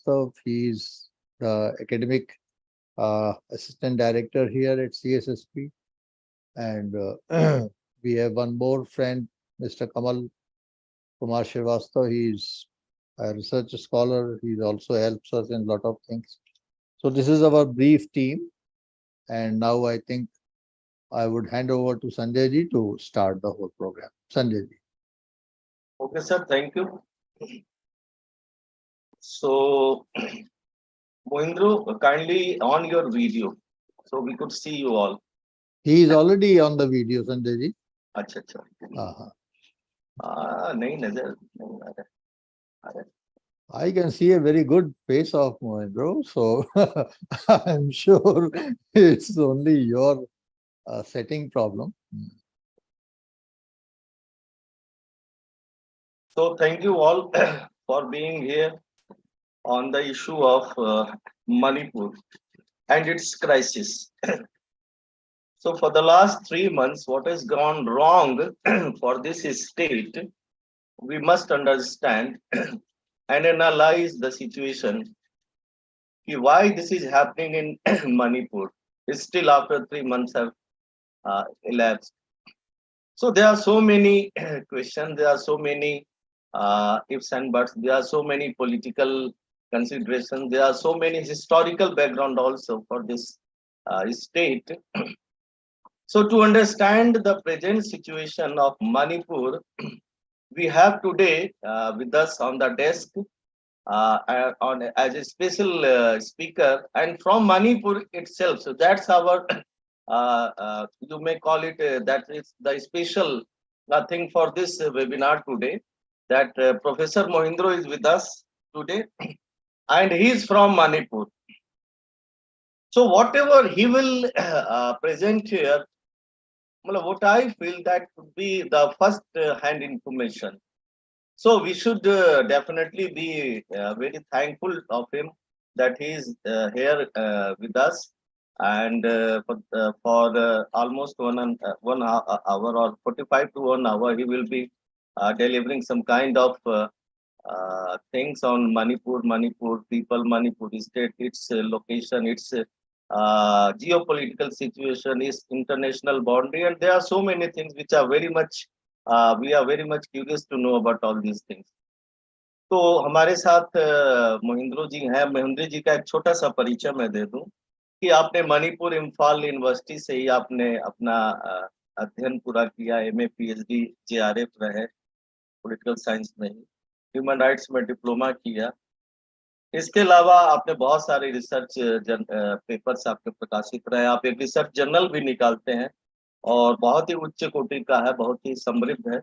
Srivastav. He's the academic assistant director here at CSSP. And we have one more friend, Mr. Kamal Kumar Srivastav. He's a research scholar. He also helps us in a lot of things. So this is our brief team. And now I think I would hand over to Sanjay ji to start the whole program. Sanjay ji. Okay, sir. Thank you. So, Mohindru, kindly on your video, so we could see you all. He is already on the video, Sanjay ji. अच्छा अच्छा. नहीं नजर नहीं आ रहा. I can see a very good face of Mohindro, so I'm sure it's only your setting problem. So thank you all for being here on the issue of Manipur and its crisis. So for the last 3 months, what has gone wrong for this state, we must understand and analyze the situation. Why this is happening in Manipur? Still after 3 months have elapsed. So there are so many questions, there are so many ifs and buts, there are so many political considerations, there are so many historical background also for this state. So to understand the present situation of Manipur, we have today with us on the desk as a special speaker and from Manipur itself. So that's our, you may call it, that is the special thing for this webinar today, that Professor Mohindro is with us today and he is from Manipur. So whatever he will present here, what I feel that would be the first hand information. So we should definitely be very thankful of him that he is here with us, and for almost 1 hour or 45 to 1 hour, he will be delivering some kind of things on Manipur people, Manipur state, its location, its geopolitical situation, its international boundary, and there are so many things which are very much we are very much curious to know about all these things. तो हमारे साथ मोहिंद्रो जी हैं. मोहिंद्रो जी का एक छोटा सा परिचय मैं दे दूं कि आपने मणिपुर इम्फाल यूनिवर्सिटी से ही आपने अपना अध्ययन पूरा किया. एमए पीएचडी जेआरएफ रहे पॉलिटिकल साइंस में, ही ह्यूमन राइट्स में डिप्लोमा किया. इसके अलावा आपने बहुत सारे रिसर्च पेपर्स आपके प्रकाशित रहे. आप एक रिसर्च जर्नल भी निकालते हैं और बहुत ही उच्च कोटि का है, बहुत ही समृद्ध है,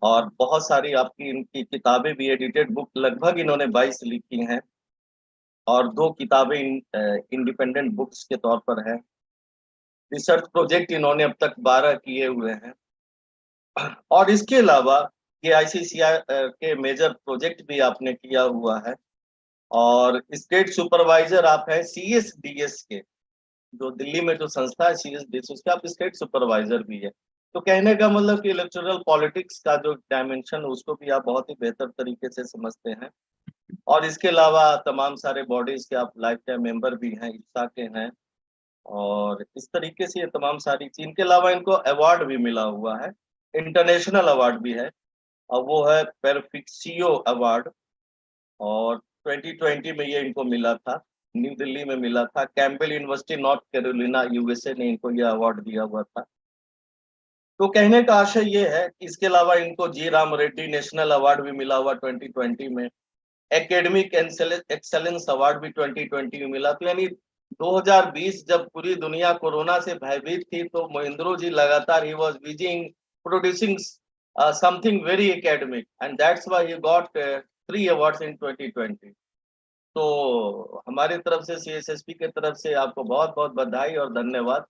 और बहुत सारी आपकी इनकी किताबें भी, एडिटेड बुक लगभग इन्होंने 22 लिखी हैं और 2 किताबें इंडिपेंडेंट बुक्स के तौर पर है. रिसर्च प्रोजेक्ट इन्होंने अब तक 12 किए हुए हैं और इसके अलावा ये आईसीसीआर के मेजर प्रोजेक्ट भी आपने किया हुआ है और स्टेट सुपरवाइजर आप हैं सीएसडीएस के, जो दिल्ली में जो संस्था है सीएसडीएस, उसके आप स्टेट सुपरवाइजर भी है. तो कहने का मतलब कि इलेक्टोरल पॉलिटिक्स का जो डायमेंशन उसको भी आप बहुत ही बेहतर तरीके से समझते हैं. और इसके अलावा तमाम सारे बॉडीज के आप लाइफ टाइम मेंबर भी हैं, इफ्ता के हैं, और इस तरीके से ये तमाम सारी चीज. इनके अलावा इनको अवार्ड भी मिला हुआ है, इंटरनेशनल अवार्ड भी है, और वो है परफिक्सियो अवार्ड, और 2020 में ये इनको मिला था, न्यू दिल्ली में मिला था. Campbell university north Carolina USA ने इनको ये अवार्ड दिया हुआ था. तो कहने का आशय ये है कि इसके अलावा इनको जी राम रेड्डी नेशनल अवार्ड भी मिला हुआ 2020 में. एकेडमिक एक्सेलेंस अवार्ड भी 2020 में मिला. तो यानी 2020 जब पूरी दुनिया कोरोना से भयभीत थी तो मोहिंद्रो जी लगातार he was busy producing something very academic, and that's why he got 3 awards in 2020. तो हमारी तरफ से सीएसएसपी की तरफ से आपको बहुत बहुत बधाई और धन्यवाद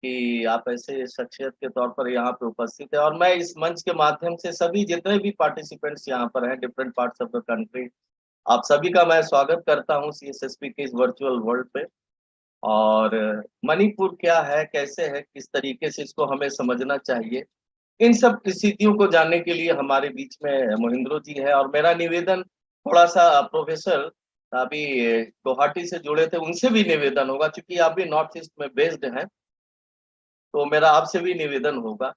कि आप ऐसे शख्सियत के तौर पर यहाँ पे उपस्थित है. और मैं इस मंच के माध्यम से सभी जितने भी पार्टिसिपेंट्स यहाँ पर हैं different parts of the country, आप सभी का मैं स्वागत करता हूँ सीएसएसपी के इस वर्चुअल वर्ल्ड पे. और मणिपुर क्या है, कैसे है, किस तरीके से इसको हमें समझना चाहिए, इन सब स्थितियों को जानने के लिए हमारे बीच में मोहिंद्रो जी है. और मेरा निवेदन थोड़ा सा प्रोफेसर अभी गुवाहाटी से जुड़े थे, उनसे भी निवेदन होगा, क्योंकि आप भी नॉर्थ ईस्ट में बेस्ड हैं, तो मेरा आपसे भी निवेदन होगा।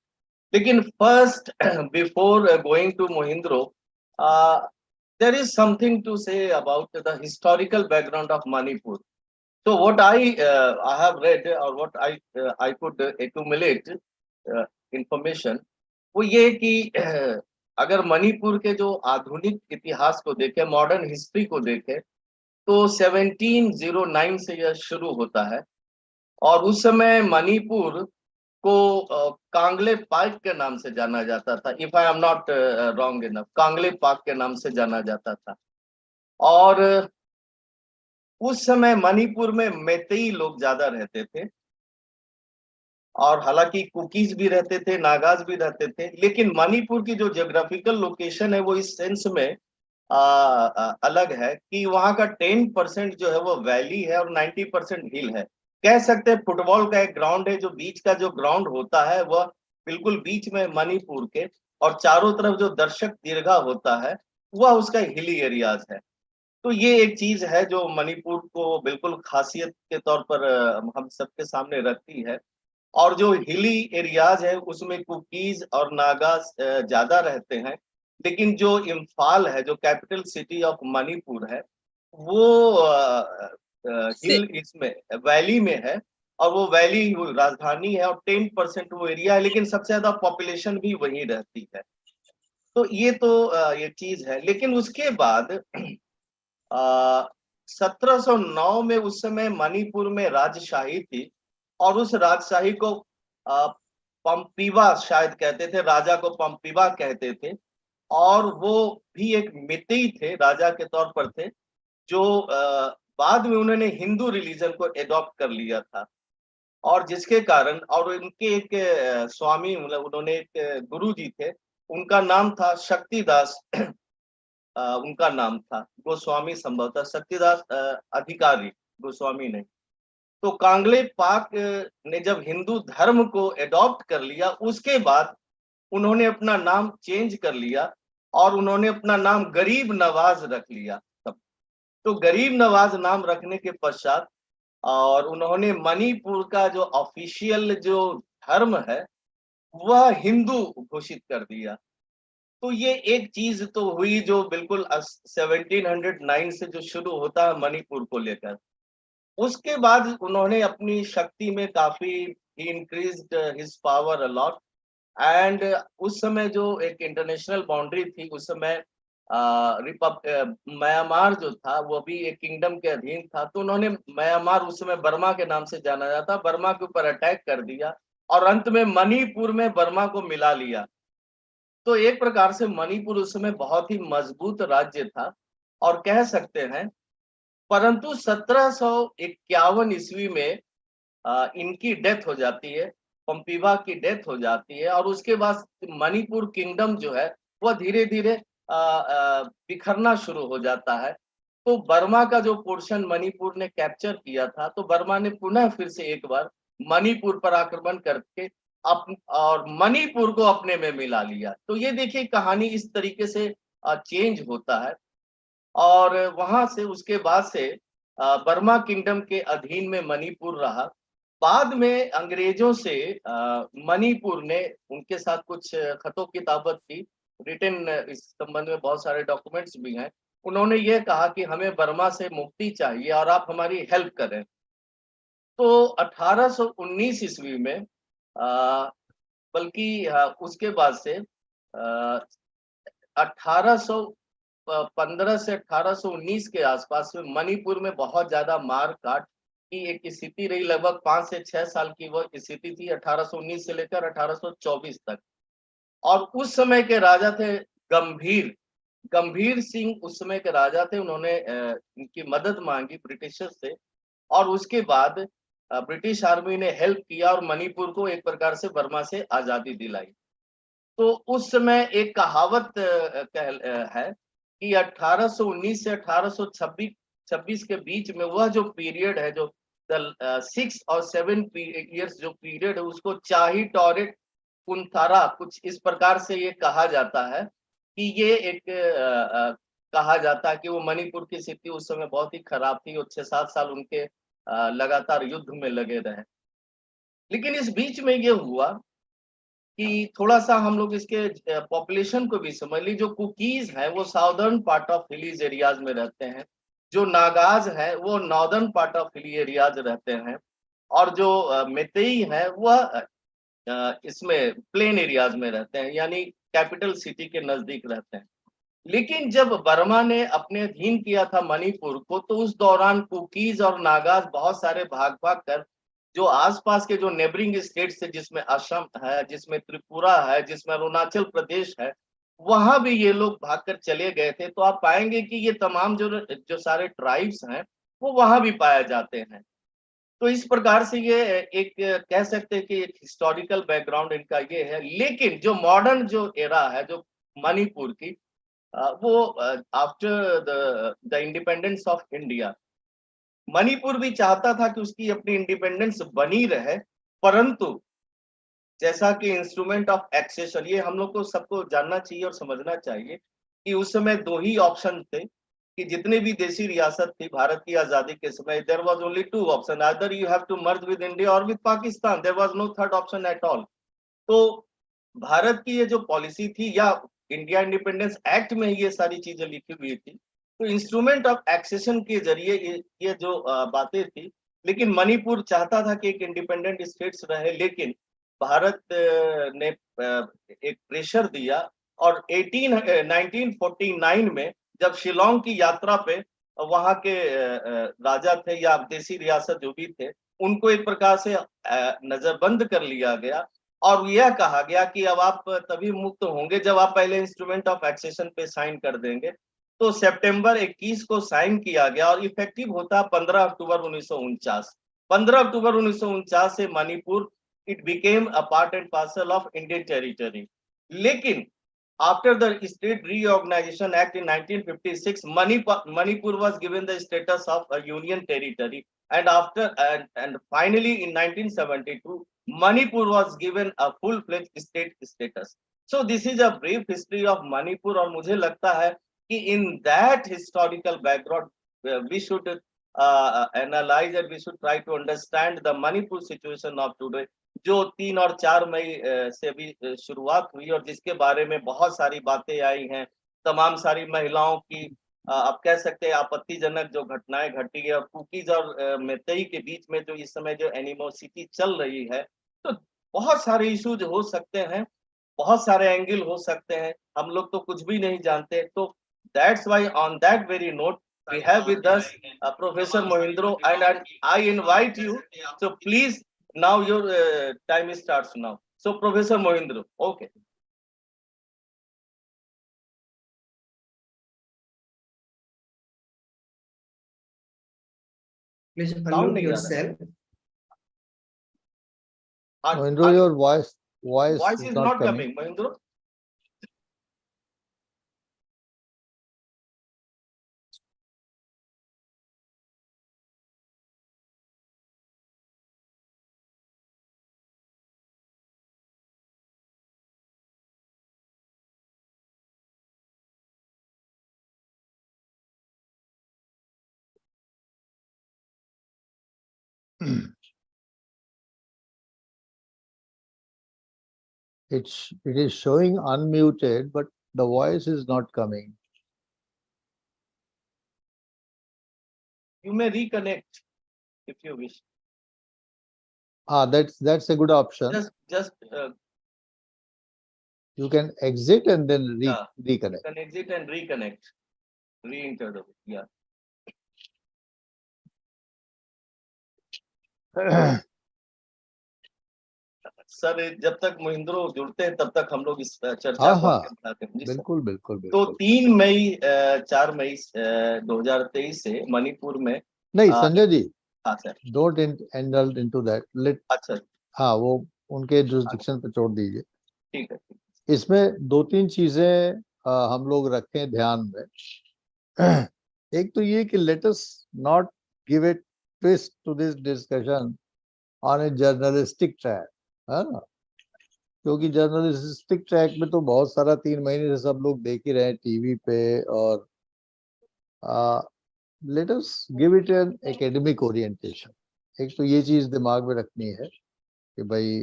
लेकिन first before going to Mohindro, there is something to say about the historical background of Manipur. So what I have read, or what I could accumulate information, वो ये कि अगर मणिपुर के जो आधुनिक इतिहास को देखें, मॉडर्न हिस्ट्री को देखें, तो 1709 से यह शुरू होता है। और उस समय मणिपुर को कांगले पाक के नाम से जाना जाता था, if I am not wrong enough, Kangleipak के नाम से जाना जाता था। और उस समय मणिपुर में मैतेई लोग ज्यादा रहते थे, और हालांकि कुकीज भी रहते थे, नागाज भी रहते थे, लेकिन मणिपुर की जो ज्योग्राफिकल लोकेशन है वो इस सेंस में अलग है कि वहाँ का 10% जो है वो वैली है और 90% हिल है। कह सकते हैं फुटबॉल का एक ग्राउंड है, जो बीच का जो ग्राउंड होता है वह बिल्कुल बीच में मणिपुर के, और चारों तरफ जो दर्शक दीर्घा होता है वह उसका हिली एरियाज है। तो ये एक चीज है जो मणिपुर को बिल्कुल खासियत के तौर पर हम सबके सामने रखती है। और जो हिली एरियाज है उसमें कुकीज और नागाज ज्यादा रहते हैं, लेकिन जो इम्फाल है, जो कैपिटल सिटी ऑफ मणिपुर है, वो हिल इसमें वैली में है, और वो वैली राजधानी है, और 10% वो एरिया है, लेकिन सबसे ज्यादा पॉपुलेशन भी वहीं रहती है। तो ये तो ये चीज है। लेकिन उसके बाद 1709 में उस समय मणिपुर में राजशाही थी, और उस राजशाही को अ, पंपीवा शायद कहते थे, राजा को पंपीवा कहते थे। और वो भी एक मितेई थे, राजा के तौर पर थे, जो बाद में उन्होंने हिंदू रिलीजन को एडॉप्ट कर लिया था। और जिसके कारण, और उनके एक स्वामी, मतलब उन्होंने एक गुरु जी थे, उनका नाम था शक्तिदास, उनका नाम था गोस्वामी, संभवतः शक्तिदास अधिकारी, गोस्वामी नहीं। तो कांगले पाक ने जब हिंदू धर्म को एडॉप्ट कर लिया, उसके बाद उन्होंने अपना नाम चेंज कर लिया, और उन्होंने अपना नाम गरीब नवाज रख लिया तब। तो गरीब नवाज नाम रखने के पश्चात, और उन्होंने मणिपुर का जो ऑफिशियल जो धर्म है वह हिंदू घोषित कर दिया। तो ये एक चीज तो हुई जो बिल्कुल 1709 से जो शुरू होता है मणिपुर को लेकर। उसके बाद उन्होंने अपनी शक्ति में काफी increased his power a lot. And उस समय जो एक इंटरनेशनल बाउंड्री थी, उस समय म्यांमार जो था वो भी एक किंगडम के अधीन था, तो उन्होंने म्यांमार, उस समय बर्मा के नाम से जाना जाता, बर्मा के ऊपर अटैक कर दिया, और अंत में मणिपुर में बर्मा को मिला लिया। तो एक प्रकार से मणिपुर उस समय बहुत ही मजबूत राज्य था, और कह सकते हैं। परंतु 1751 ईस्वी में इनकी डेथ हो जाती है, पंपीवा की डेथ हो जाती है, और उसके बाद मणिपुर किंगडम जो है वह धीरे धीरे बिखरना शुरू हो जाता है। तो बर्मा का जो पोर्शन मणिपुर ने कैप्चर किया था, तो बर्मा ने पुनः फिर से एक बार मणिपुर पर आक्रमण करके और मणिपुर को अपने में मिला लिया। तो ये देखिए कहानी इस तरीके से चेंज होता है। और वहां से, उसके बाद से बर्मा किंगडम के अधीन में मणिपुर रहा। बाद में अंग्रेजों से मणिपुर ने, उनके साथ कुछ खतों किताबत की, रिटन इस संबंध में बहुत सारे डॉक्यूमेंट्स भी हैं। उन्होंने ये कहा कि हमें बर्मा से मुक्ति चाहिए और आप हमारी हेल्प करें। तो 1819 ईस्वी में बल्कि उसके बाद से 1815 से 1819 के आसपास में मणिपुर में बहुत ज्यादा मार काट की एक स्थिति रही। लगभग 5 से 6 साल की वह स्थिति थी, 1819 से लेकर 1824 तक। और उस समय के राजा थे गंभीर गंभीर सिंह, उस समय के राजा थे। उन्होंने इनकी मदद मांगी ब्रिटिशर्स से, और उसके बाद ब्रिटिश आर्मी ने हेल्प किया, और मणिपुर को एक प्रकार से बर्मा से आजादी दिलाई। तो उस समय एक कहावत है कि 1819 से 1826 के बीच में वह जो पीरियड है, जो 6 और 7 इयर्स जो पीरियड है, उसको चाही टॉरेट कुंथारा, कुछ इस प्रकार से ये कहा जाता है कि ये एक कहा जाता है कि वो मणिपुर की स्थिति उस समय बहुत ही खराब थी और 6-7 साल उनके लगातार युद्ध में लगे रहे। लेकिन इस बीच में ये हुआ कि थोड़ा-सा हम लोग इसके पॉपुलेशन को भी समझ ली। जो कुकीज़ हैं वो साउदर्न पार्ट ऑफ हिलीज़ एरियाज़ में रहते हैं। जो नागाज़ हैं वो northern part of hilly areas रहते हैं और जो मैतेई हैं वह इसमें प्लेन एरियाज़ में रहते हैं, यानी कैपिटल सिटी के नज़दीक रहते हैं। लेकिन जब बर्मा ने अपने अधीन किया था मणिपुर को, तो उस दौरान कुकीज़ और नागाज़ बहुत सारे भाग-भाग कर जो आस-पास के जो नेबरिंग स्टेट्स है, जिसमें असम है, जिसमें त्रिपुरा है, जिसमें अरुणाचल प्रदेश है, वहाँ भी ये लोग भागकर चले गए थे। तो आप पाएँगे कि ये तमाम जो सारे ट्राइब्स हैं, वो वहाँ भी पाए जाते हैं। तो इस प्रकार से ये एक कह सकते हैं कि एक हिस्टोरिकल बैकग्राउंड इनका ये है। लेकिन जो मॉडर्न जो एरा है, जो मणिपुर की वो after the independence of India, Manipur भी चाहता था कि उसकी अपनी इंडिपेंडेंस बनी रहे, परंतु जैसा कि इंस्ट्रूमेंट ऑफ एक्सेशन, ये हम लोग को सबको जानना चाहिए और समझना चाहिए कि उस समय 2 ही ऑप्शन थे कि जितने भी देशी रियासत थी भारत की आज़ादी के समय, there was only 2 option, either you have to merge with India और with Pakistan, there was no third option at all. तो भारत की ये जो पॉलिसी थी, या इंडिया इंडिपेंडेंस एक्ट में ही ये सारी चीजें लिखी हुई थी। तो इंस्ट्रूमेंट ऑफ एक्सेशन के जरिए ये जो बातें थी। लेकिन मणिपुर चाहता था कि एक इंडिपेंडेंट स्टेट्स रहे, लेकिन भारत ने एक प्रेशर दिया और 1949 में जब शिलोंग की यात्रा पे वहाँ के राजा थे या देसी रियासत जो भी थे, उनको एक प्रकार से नजरबंद कर लिया गया और यह कहा गया कि अब आप तभी मुक्त होंगे जब आप पहले इंस्ट्रूमेंट ऑफ एक्सेशन पे साइन कर देंगे। तो सितंबर 21 को साइन किया गया और इफेक्टिव होता 15 अक्टूबर 1949। 15 अक्टूबर 1949 से Manipur it became a part and parcel of Indian territory. लेकिन after the State Reorganization Act in 1956, Manipur was given the status of a union territory, and finally in 1972, Manipur was given a full-fledged state status. So this is a brief history of Manipur, और मुझे लगता है कि in that historical background we should analyze and we should try to understand the Manipur situation of today, जो 3 और 4 मई से भी शुरुआत हुई और जिसके बारे में बहुत सारी बातें आई हैं। तमाम सारी महिलाओं की आप कह सकते हैं आपत्तिजनक जो घटनाएं घटी है, और कुकीज और मैतेई के बीच में जो इस समय जो एनिमोसिटी चल रही है, तो बहुत सारे इश्यूज हो सकते हैं, बहुत सारे एंगल हो सकते हैं, हम लोग तो कुछ भी नहीं जानते। तो that's why on that very note we have with us Professor Mohindro, and I invite you. So please, now your time starts now. So Professor Mohindro, okay. Please Sound unmute नहीं आ रहा है। yourself. Mohindro, your voice voice is is not not coming. coming, Mohindro. It is showing unmuted, but the voice is not coming. You may reconnect if you wish. That's a good option. Just You can exit and then yeah, reconnect. you can exit and reconnect, re-enter the yeah. Sir जब तक महिंद्रो जुड़ते हैं तब तक हम लोग इस चर्चा को आगे बढ़ाते हैं। बिल्कुल बिल्कुल तो बिल्कुल। 3 मई 4 मई 2023 से मणिपुर में नहीं संजय जी, हाँ sir, don't indulge into that, let अच्छा हाँ वो उनके जुरिस्डिक्शन पे छोड़ दीजिए। ठीक है। इसमें 2-3 चीजें हम लोग रखें ध्यान में। एक तो ये कि let us not give it twist to this discussion on a journalistic track, है ना, क्योंकि जर्नलिस्टिक ट्रैक में तो बहुत सारा 3 महीने से सब लोग देख ही रहे हैं टीवी पे और let us give it an academic orientation. एक तो ये चीज दिमाग में रखनी है कि भाई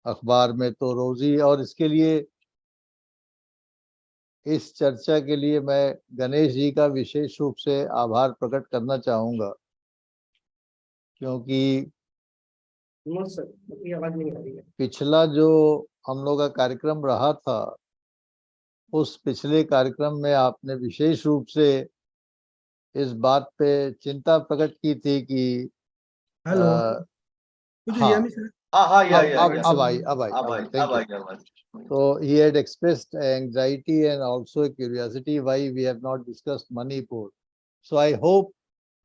अखबार में तो रोजी, और इसके लिए इस चर्चा के लिए मैं गणेश जी का विशेष रूप से आभार प्रकट करना चाहूंगा, क्योंकि पिछला जो हम लोग का कार्यक्रम रहा था, उस पिछले कार्यक्रम में आपने विशेष रूप से इस बात पे चिंता प्रकट की थी कि हेलो, हाँ हाँ, या अब आई थैंक यू. आवाज. So he had expressed anxiety and also a curiosity why we have not discussed Manipur. So I hope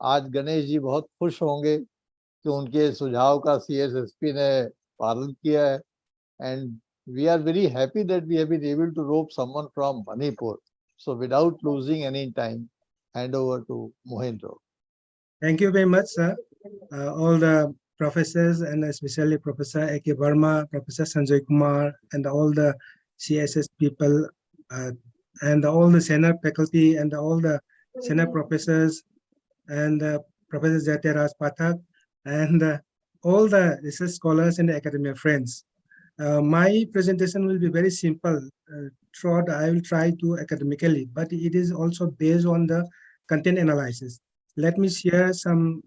आज गणेश जी बहुत खुश होंगे कि उनके सुझाव का CSSP ने पालन किया है, and we are very happy that we have been able to rope someone from Manipur. So without losing any time, hand over to Mohindra. Thank you very much, sir. All the professors and especially Professor A.K. Verma, Professor Sanjay Kumar, and all the CSS people, and all the senior faculty and all the senior professors and Professor Jatiaraj Pathak, and all the research scholars and academia friends. My presentation will be very simple. Throughout, I will try to academically, but it is also based on the content analysis. Let me share some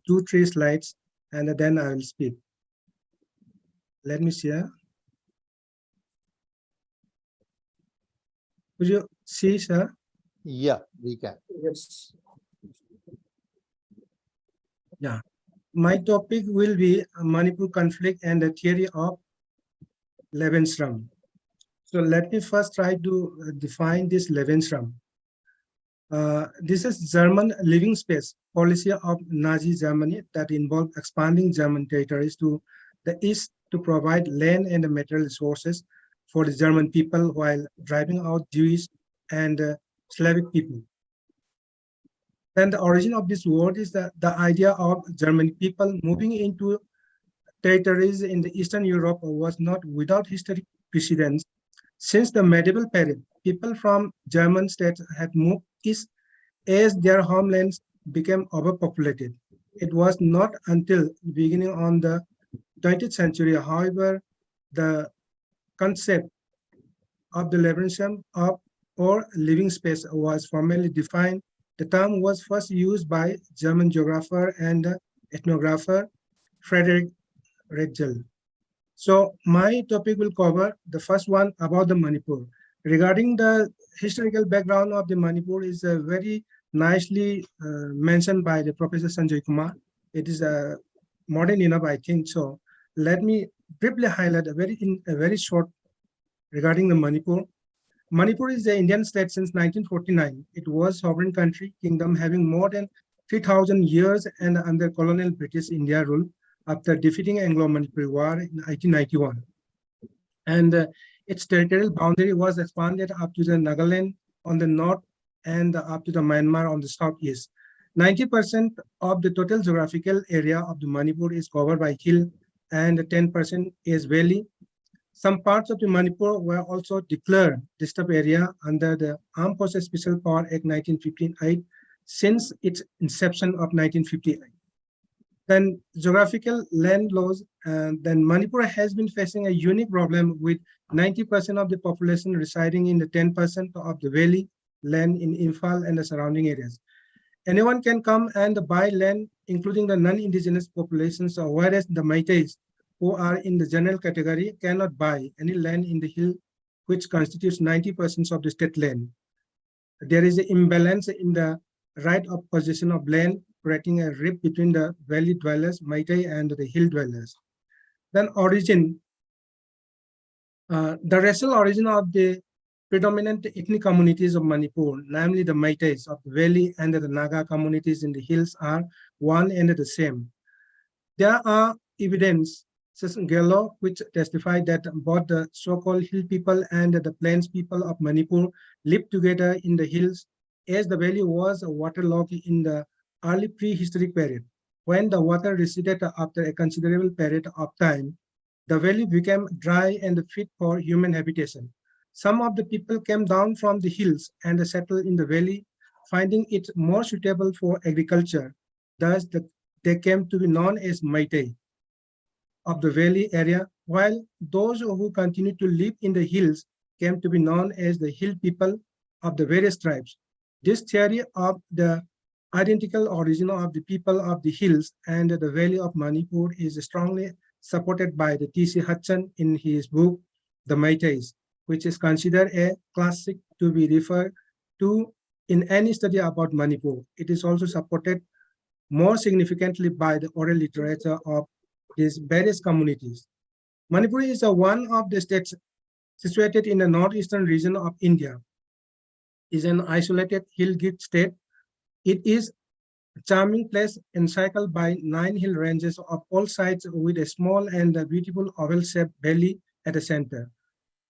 2-3 slides, and then I will speak. Let me share. Could you see, sir? Yeah, we can. Yes. Yeah. My topic will be Manipur conflict and the theory of Lebensraum. So let me first try to define this Lebensraum. This is German living space policy of Nazi Germany that involved expanding German territories to the east to provide land and material resources for the German people while driving out Jewish and Slavic people. Then the origin of this word is the idea of German people moving into territories in the Eastern Europe was not without historic precedents. Since the medieval period, people from German states had moved east as their homelands became overpopulated. It was not until the beginning of the 20th century, however, the concept of the Lebensraum of or living space was formally defined. The term was first used by German geographer and ethnographer Frederick Rachel. So my topic will cover the first one about the Manipur. Regarding the historical background of the Manipur is very nicely mentioned by the Professor Sanjay Kumar. It is modern enough, I think so. Let me briefly highlight a very short regarding the Manipur. Manipur is the Indian state since 1949. It was sovereign country, kingdom having more than 3,000 years and under colonial British India rule after defeating Anglo-Manipuri War in 1891. And its territorial boundary was expanded up to the Nagaland on the north and up to the Myanmar on the southeast. 90% of the total geographical area of the Manipur is covered by hill and 10% is valley. Some parts of the Manipur were also declared disturbed area under the Armed Forces Special Power Act 1958 since its inception of 1958. Then geographical land laws, then Manipur has been facing a unique problem with 90% of the population residing in the 10% of the valley land in Imphal and the surrounding areas. Anyone can come and buy land, including the non-indigenous populations, whereas the Meiteis, who are in the general category, cannot buy any land in the hill, which constitutes 90% of the state land. There is an imbalance in the right of possession of land, creating a rift between the valley dwellers, Meitei, and the hill dwellers. Then origin, the racial origin of the predominant ethnic communities of Manipur, namely the Meiteis of the valley and the Naga communities in the hills, are one and the same. There are evidence which testify that both the so-called hill people and the plains people of Manipur lived together in the hills, as the valley was waterlogged in the early prehistoric period. When the water receded after a considerable period of time, the valley became dry and fit for human habitation. Some of the people came down from the hills and settled in the valley. finding it more suitable for agriculture. Thus, they came to be known as Meitei of the valley area, while those who continued to live in the hills came to be known as the hill people of the various tribes. This theory of the identical origin of the people of the hills and the valley of Manipur is strongly supported by the T.C. Hudson in his book, The Meiteis, which is considered a classic to be referred to in any study about Manipur. It is also supported more significantly by the oral literature of these various communities. Manipur is one of the states situated in the northeastern region of India. It is an isolated hill-girt state. It is a charming place encircled by 9 hill ranges of all sides with a small and beautiful oval-shaped valley at the center.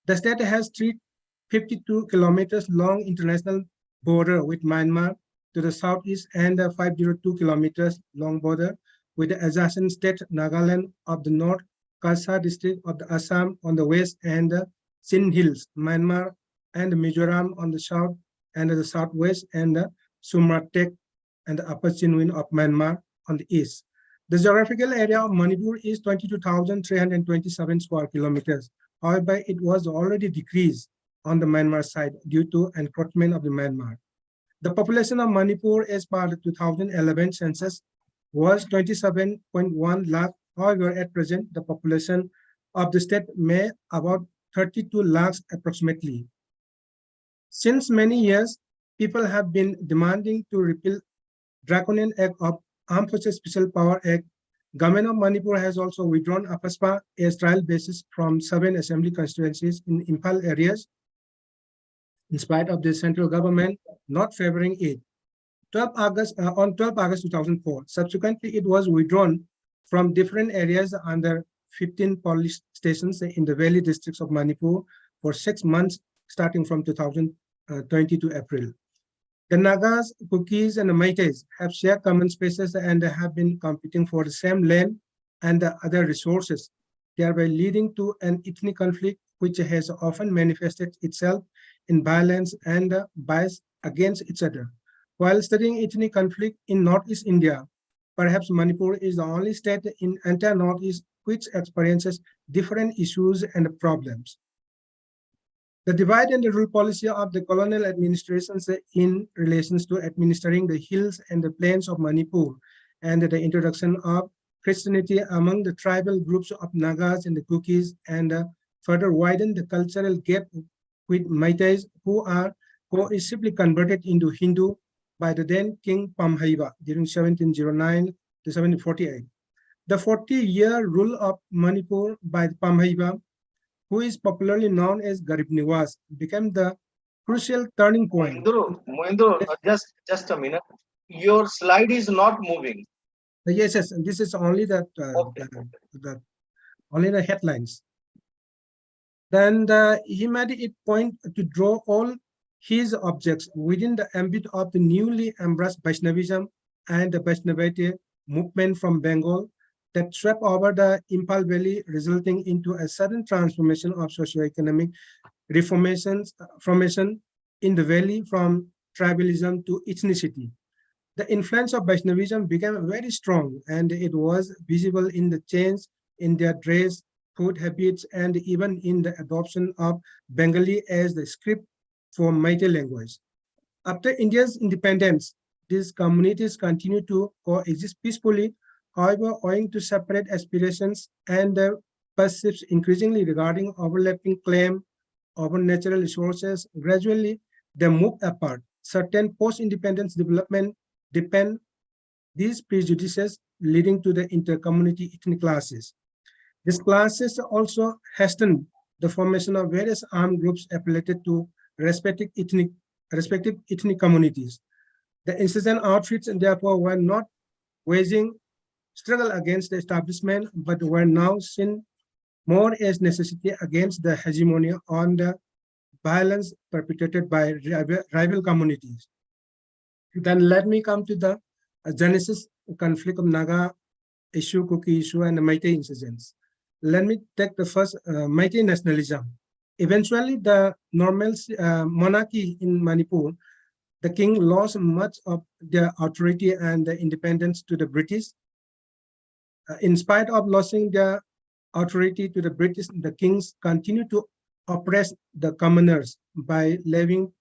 The state has 352 kilometers long international border with Myanmar to the southeast and a 502 kilometers long border with the adjacent state Nagaland of the north, Kasa district of the Assam on the west, and the Sin Hills, Myanmar, and Mizoram on the south and the southwest, and the Sumatek and the Upper Chinwin of Myanmar on the east. The geographical area of Manipur is 22,327 square kilometers. However, it was already decreased on the Myanmar side due to encroachment of the Myanmar. The population of Manipur as per the 2011 census was 27.1 lakh. However, at present, the population of the state may about 32 lakhs approximately. Since many years, people have been demanding to repeal Draconian Act of Armed Forces Special Power Act. Government of Manipur has also withdrawn APASPA as trial basis from 7 assembly constituencies in Imphal areas, in spite of the central government not favoring it. On 12 August 2004, subsequently it was withdrawn from different areas under 15 police stations in the valley districts of Manipur for 6 months, starting from 2022 April. The Nagas, Kukis, and the Meiteis have shared common spaces and have been competing for the same land and the other resources, thereby leading to an ethnic conflict which has often manifested itself in violence and bias against each other. While studying ethnic conflict in Northeast India, perhaps Manipur is the only state in entire Northeast which experiences different issues and problems. The divide and the rule policy of the colonial administrations in relations to administering the hills and the plains of Manipur and the introduction of Christianity among the tribal groups of Nagas and the Kukis and further widen the cultural gap with Meiteis who are cohesively converted into Hindu by the then King Pamhaiba during 1709 to 1748. The 40-year rule of Manipur by Pamhaiba, who is popularly known as Garib Niwas, became the crucial turning point. Moindro, just a minute. Your slide is not moving. Yes, this is only that Okay. only the headlines. Then he made it point to draw all his objects within the ambit of the newly embraced Vaishnavism and the Vaishnavite movement from Bengal that swept over the Imphal Valley, resulting into a sudden transformation of socio-economic formation in the valley from tribalism to ethnicity. The influence of Vaishnavism became very strong, and it was visible in the change in their dress, food habits, and even in the adoption of Bengali as the script for Meitei language. After India's independence, these communities continue to coexist peacefully. However, owing to separate aspirations and the perceptions increasingly regarding overlapping claim over natural resources, gradually they move apart. Certain post-independence development depend these prejudices, leading to the inter-community ethnic classes. These classes also hasten the formation of various armed groups affiliated to respective ethnic communities. The insurgent outfits, therefore, were not waging struggle against the establishment, but were now seen more as necessity against the hegemony on the violence perpetrated by rival communities. Then let me come to the genesis conflict of Naga issue, Kuki issue, and the Meitei insurgents. Let me take the first Meitei nationalism. Eventually, the normal monarchy in Manipur The king lost much of their authority and the independence to the British. In spite of losing their authority to the British, the kings continued to oppress the commoners by levying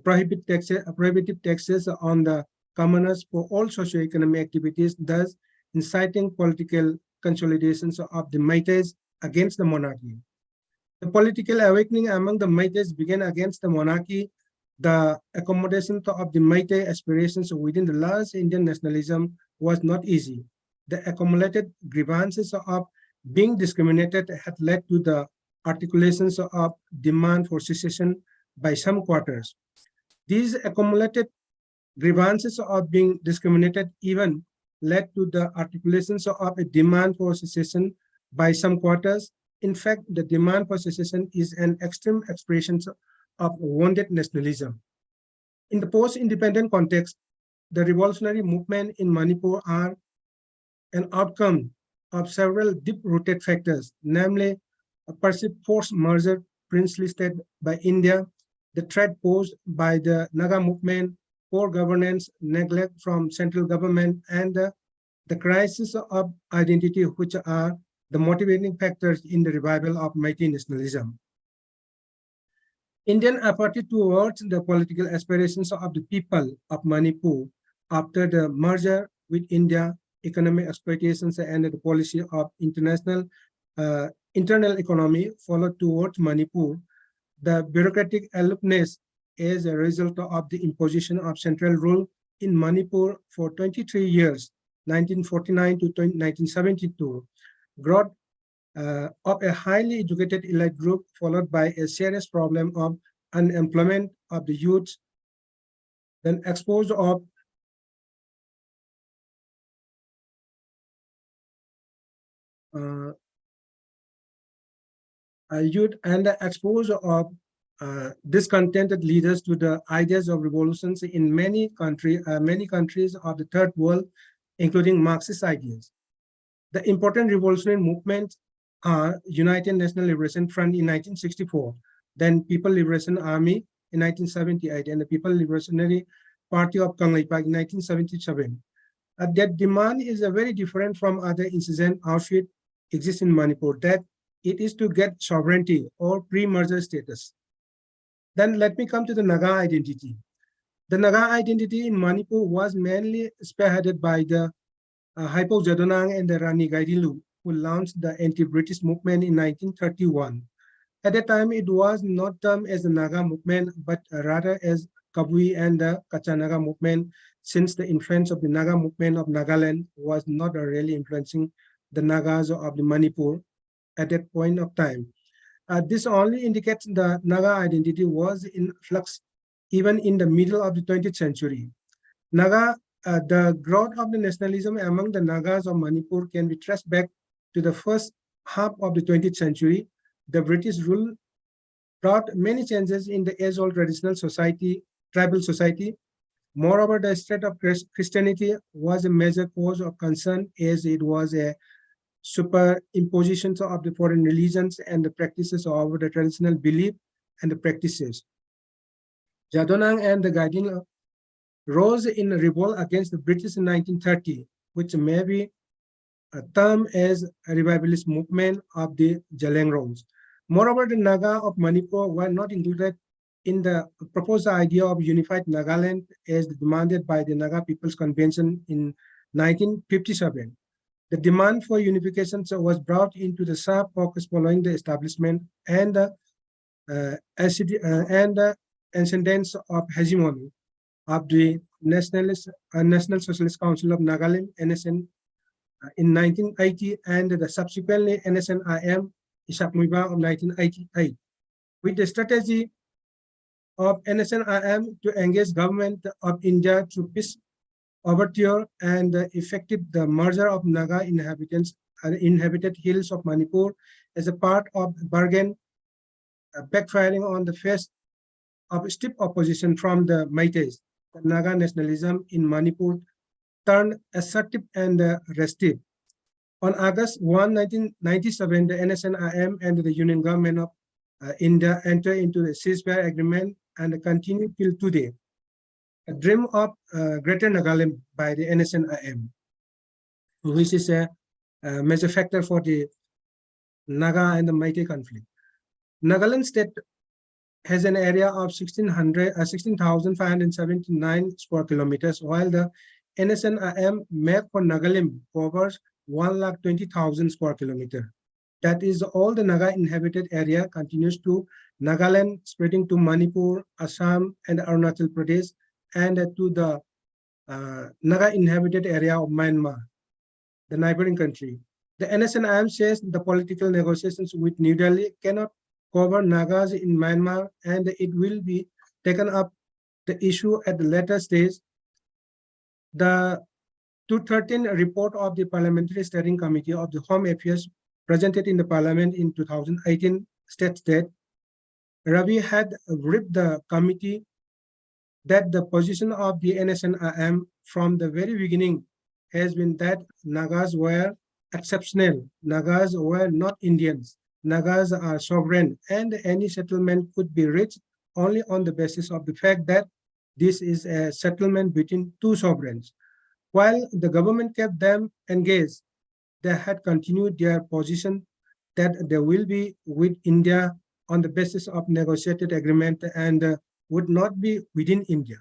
prohibitive taxes on the commoners for all socio-economic activities, thus inciting political consolidations of the Meiteis against the monarchy. The political awakening among the Meiteis began against the monarchy. The accommodation of the Meitei aspirations within the large Indian nationalism was not easy. The accumulated grievances of being discriminated had led to the articulations of demand for secession by some quarters. These accumulated grievances of being discriminated even led to the articulations of a demand for secession by some quarters. In fact, the demand for secession is an extreme expression of wounded nationalism. In the post-independent context, the revolutionary movement in Manipur are an outcome of several deep-rooted factors, namely a perceived forced merger princely state by India, the threat posed by the Naga movement, poor governance, neglect from central government, and the crisis of identity, which are the motivating factors in the revival of Meitei nationalism. Indian apathy towards the political aspirations of the people of Manipur after the merger with India, economic exploitations, and the policy of internal economy followed towards Manipur. The bureaucratic aloofness as a result of the imposition of central rule in Manipur for 23 years, 1949 to 1972, growth of a highly educated elite group followed by a serious problem of unemployment of the youth, then exposure of youth and the exposure of discontented leaders to the ideas of revolutions in many countries of the third world, including Marxist ideas. The important revolutionary movements are United National Liberation Front in 1964, then People Liberation Army in 1978, and the People Liberationary Party of Kangleipak in 1977. That demand is very different from other insurgent outfits exist in Manipur, that it is to get sovereignty or pre-merger status. Then let me come to the Naga identity. The Naga identity in Manipur was mainly spearheaded by the Haipo Jadonang and the Rani Gairilu, who launched the anti-British movement in 1931. At that time, it was not termed as the Naga movement, but rather as Kabui and the Kachanaga movement, since the influence of the Naga movement of Nagaland was not really influencing the Nagas of the Manipur at that point of time. This only indicates the Naga identity was in flux even in the middle of the 20th century. The growth of the nationalism among the Nagas of Manipur can be traced back to the first half of the 20th century. The British rule brought many changes in the age-old traditional society, tribal society. Moreover, the state of Christianity was a major cause of concern, as it was a superimposition of the foreign religions and the practices of the traditional belief and the practices. Jadonang and the Gaidin rose in revolt against the British in 1930, which may be termed as a revivalist movement of the Jalengrongs. Moreover, the Naga of Manipur were not included in the proposed idea of unified Nagaland as demanded by the Naga People's Convention in 1957. The demand for unification was brought into the sharp focus following the establishment and the ascendance of hegemony of the National Socialist Council of Nagaland, NSN, in 1980, and the subsequently NSNIM, Isakmuiba of 1988. With the strategy of NSNIM to engage government of India through peace overture and effected the merger of Naga inhabitants and inhabited hills of Manipur as a part of the bargain, backfiring on the face of stiff opposition from the Meiteis. The Naga nationalism in Manipur turned assertive and restive. On August 1, 1997, the NSNIM and the Union Government of India entered into the ceasefire agreement and continued till today. A Dream of Greater Nagaland by the NSNIM, which is a major factor for the Naga and the Meitei conflict. Nagaland state has an area of 16,579 square kilometers, while the NSNIM map for Nagaland covers 120,000 square kilometers. That is, all the Naga inhabited area continues to Nagaland, spreading to Manipur, Assam, and Arunachal Pradesh, and to the Naga inhabited area of Myanmar, the neighboring country. The NSNIM says the political negotiations with New Delhi cannot cover Nagas in Myanmar, and it will be taken up the issue at the later stage. The 2013 report of the Parliamentary Steering Committee of the Home Affairs presented in the Parliament in 2018 states that Ravi had briefed the committee that the position of the NSNIM from the very beginning has been that Nagas were exceptional. Nagas were not Indians. Nagas are sovereign, and any settlement could be reached only on the basis of the fact that this is a settlement between two sovereigns. While the government kept them engaged, they had continued their position that they will be with India on the basis of negotiated agreement and would not be within India.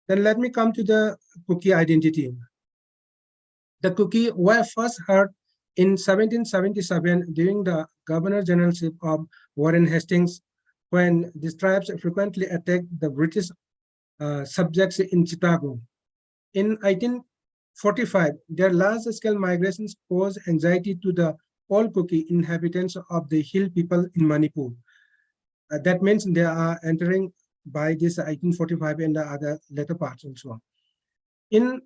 Then let me come to the Kuki identity. The Kuki were first heard in 1777 during the Governor Generalship of Warren Hastings, when these tribes frequently attacked the British subjects in Chicago. In 1845, their large-scale migrations posed anxiety to the all Kuki inhabitants of the hill people in Manipur. That means they are entering by this 1845 and the other later parts also. In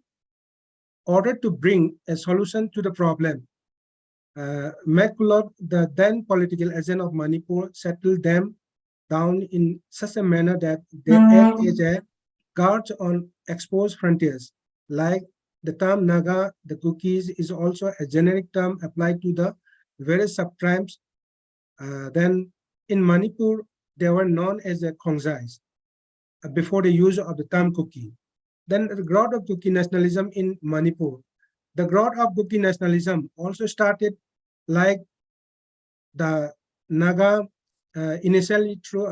order to bring a solution to the problem, MacCulloch, the then political agent of Manipur, settled them down in such a manner that they act as a guards on exposed frontiers. Like the term Naga, the Kukis is also a generic term applied to the various sub-tribes. Then in Manipur, they were known as the Khongjais before the use of the term Kuki. Then the growth of Kuki nationalism in Manipur. The growth of Kuki nationalism also started like the Naga initially through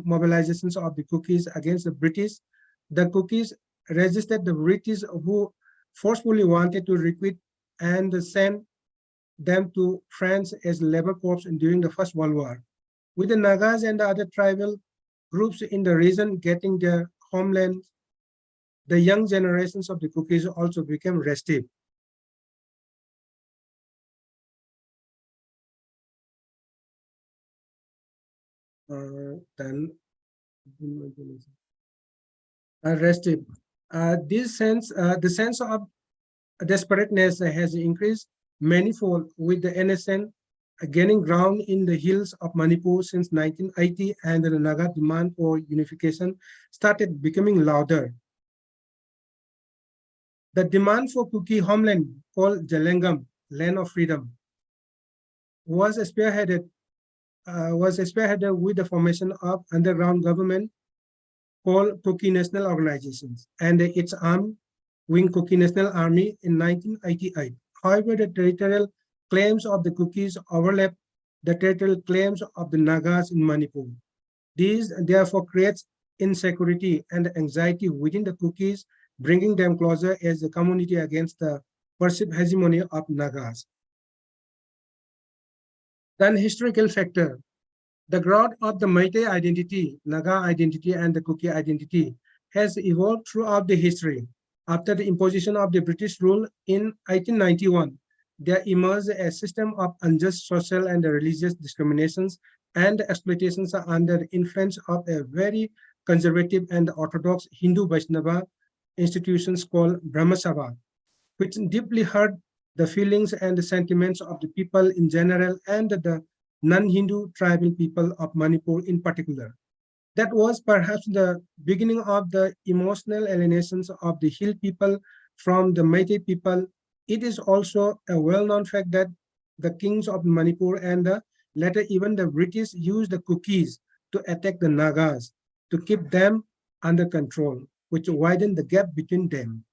mobilizations of the Kukis against the British. The Kukis resisted the British, who forcefully wanted to recruit and send them to France as labor corps during the First World War. With the Nagas and the other tribal groups in the region getting their homeland, the young generations of the Kukis also became restive. Restive. The sense of desperateness has increased manifold, with the NSN gaining ground in the hills of Manipur since 1980, and the Naga demand for unification started becoming louder. The demand for Kuki homeland, called Jalengam, land of freedom, was spearheaded with the formation of underground government called Kuki National Organizations and its arm wing Kuki National Army in 1988. However, the territorial claims of the Kukis overlap the territorial claims of the Nagas in Manipur. These therefore creates insecurity and anxiety within the Kukis, bringing them closer as a community against the perceived hegemony of Nagas. Then historical factor. The growth of the Meitei identity, Naga identity, and the Kuki identity has evolved throughout the history. After the imposition of the British rule in 1891, there emerged a system of unjust social and religious discriminations and exploitations under the influence of a very conservative and orthodox Hindu Vaishnava institutions called Brahma Sabha, which deeply hurt the feelings and the sentiments of the people in general and the non-Hindu tribal people of Manipur in particular. That was perhaps the beginning of the emotional alienations of the hill people from the Meitei people. It is also a well-known fact that the kings of Manipur and later even the British used the Kukis to attack the Nagas, to keep them under control, which widened the gap between them.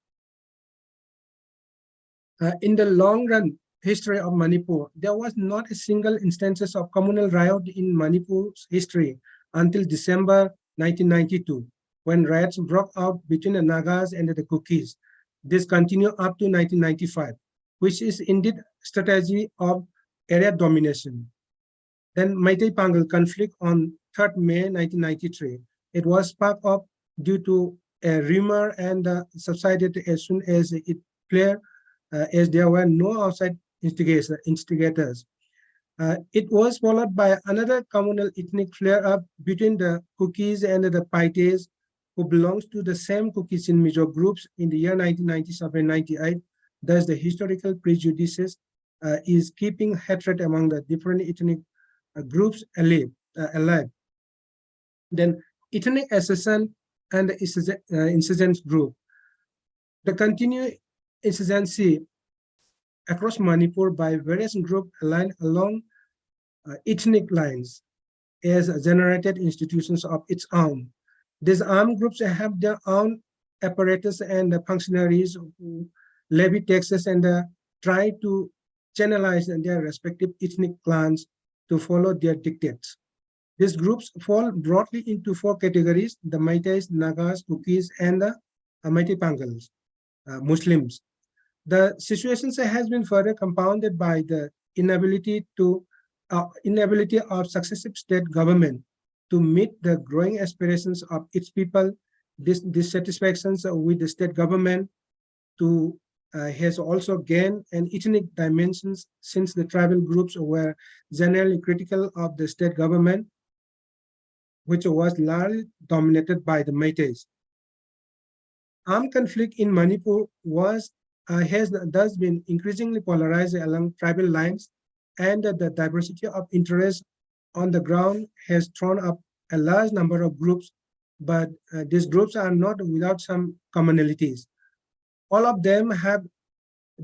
In the long run history of Manipur, there was not a single instance of communal riot in Manipur's history until December 1992, when riots broke out between the Nagas and the Kukis. This continued up to 1995, which is indeed strategy of area domination. Then Meitei Pangal conflict on 3rd May 1993. It was sparked up due to a rumor and subsided as soon as it cleared, as there were no outside instigators. It was followed by another communal ethnic flare-up between the Kukis and the Paites, who belongs to the same Kukis in Mizo groups in the year 1997-98. Thus, the historical prejudices is keeping hatred among the different ethnic groups alive. Then, ethnic assassin and insurgent group. The continued insurgency across Manipur by various groups aligned along ethnic lines as generated institutions of its own. These armed groups have their own apparatus and functionaries who levy taxes and try to channelize their respective ethnic clans to follow their dictates. These groups fall broadly into 4 categories: the Meiteis, Nagas, Kukis, and the Meitei Pangals, Muslims. The situation has been further compounded by the inability of successive state government to meet the growing aspirations of its people. Dissatisfactions with the state government has also gained an ethnic dimensions, since the tribal groups were generally critical of the state government, which was largely dominated by the Meiteis. Armed conflict in Manipur has thus been increasingly polarized along tribal lines, and the diversity of interests on the ground has thrown up a large number of groups, but these groups are not without some commonalities. All of them have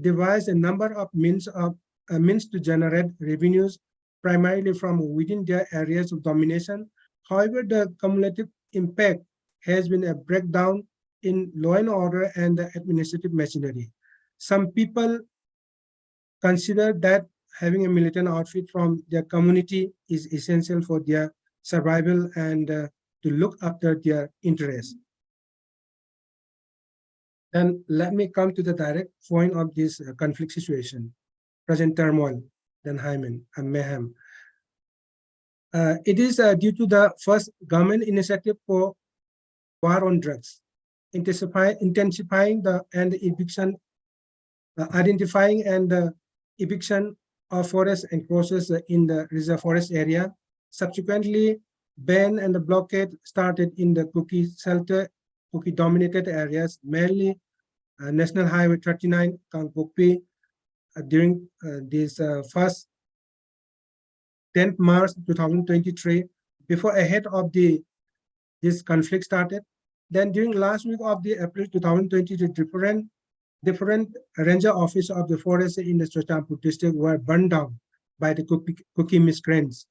devised a number of means to generate revenues, primarily from within their areas of domination. However, the cumulative impact has been a breakdown in law and order and the administrative machinery. Some people consider that having a militant outfit from their community is essential for their survival and to look after their interests. Then let me come to the direct point of this conflict situation, present turmoil, then hymen and mayhem. It is due to the first government initiative for war on drugs, intensifying the eviction, identifying and eviction of forest enclosures in the reserve forest area. Subsequently, ban and the blockade started in the Kuki dominated areas, mainly National Highway 39, Kangpokpi, during this first 10th March 2023, before ahead of this conflict started. Then during last week of the April 2022, different ranger offices of the forest in the Chochampu district were burned down by the Kuki miscreants.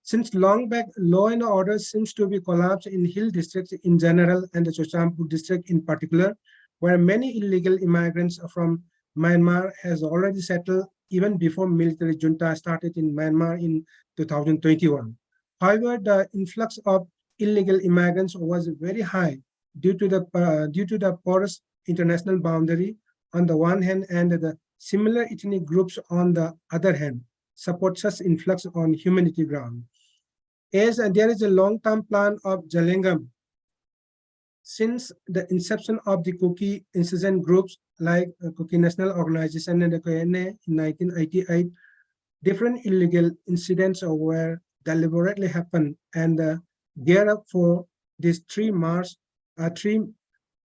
Since long back, law and order seems to be collapsed in hill districts in general and the Chochampu district in particular, where many illegal immigrants from Myanmar has already settled even before military junta started in Myanmar in 2021. However, the influx of illegal immigrants was very high due to the porous international boundary on the one hand and the similar ethnic groups on the other hand support such influx on humanity ground. As there is a long-term plan of Jalengam, since the inception of the Kuki insurgent groups like Kuki National Organization and the KNA in 1988, different illegal incidents were deliberately happened and geared up for this 3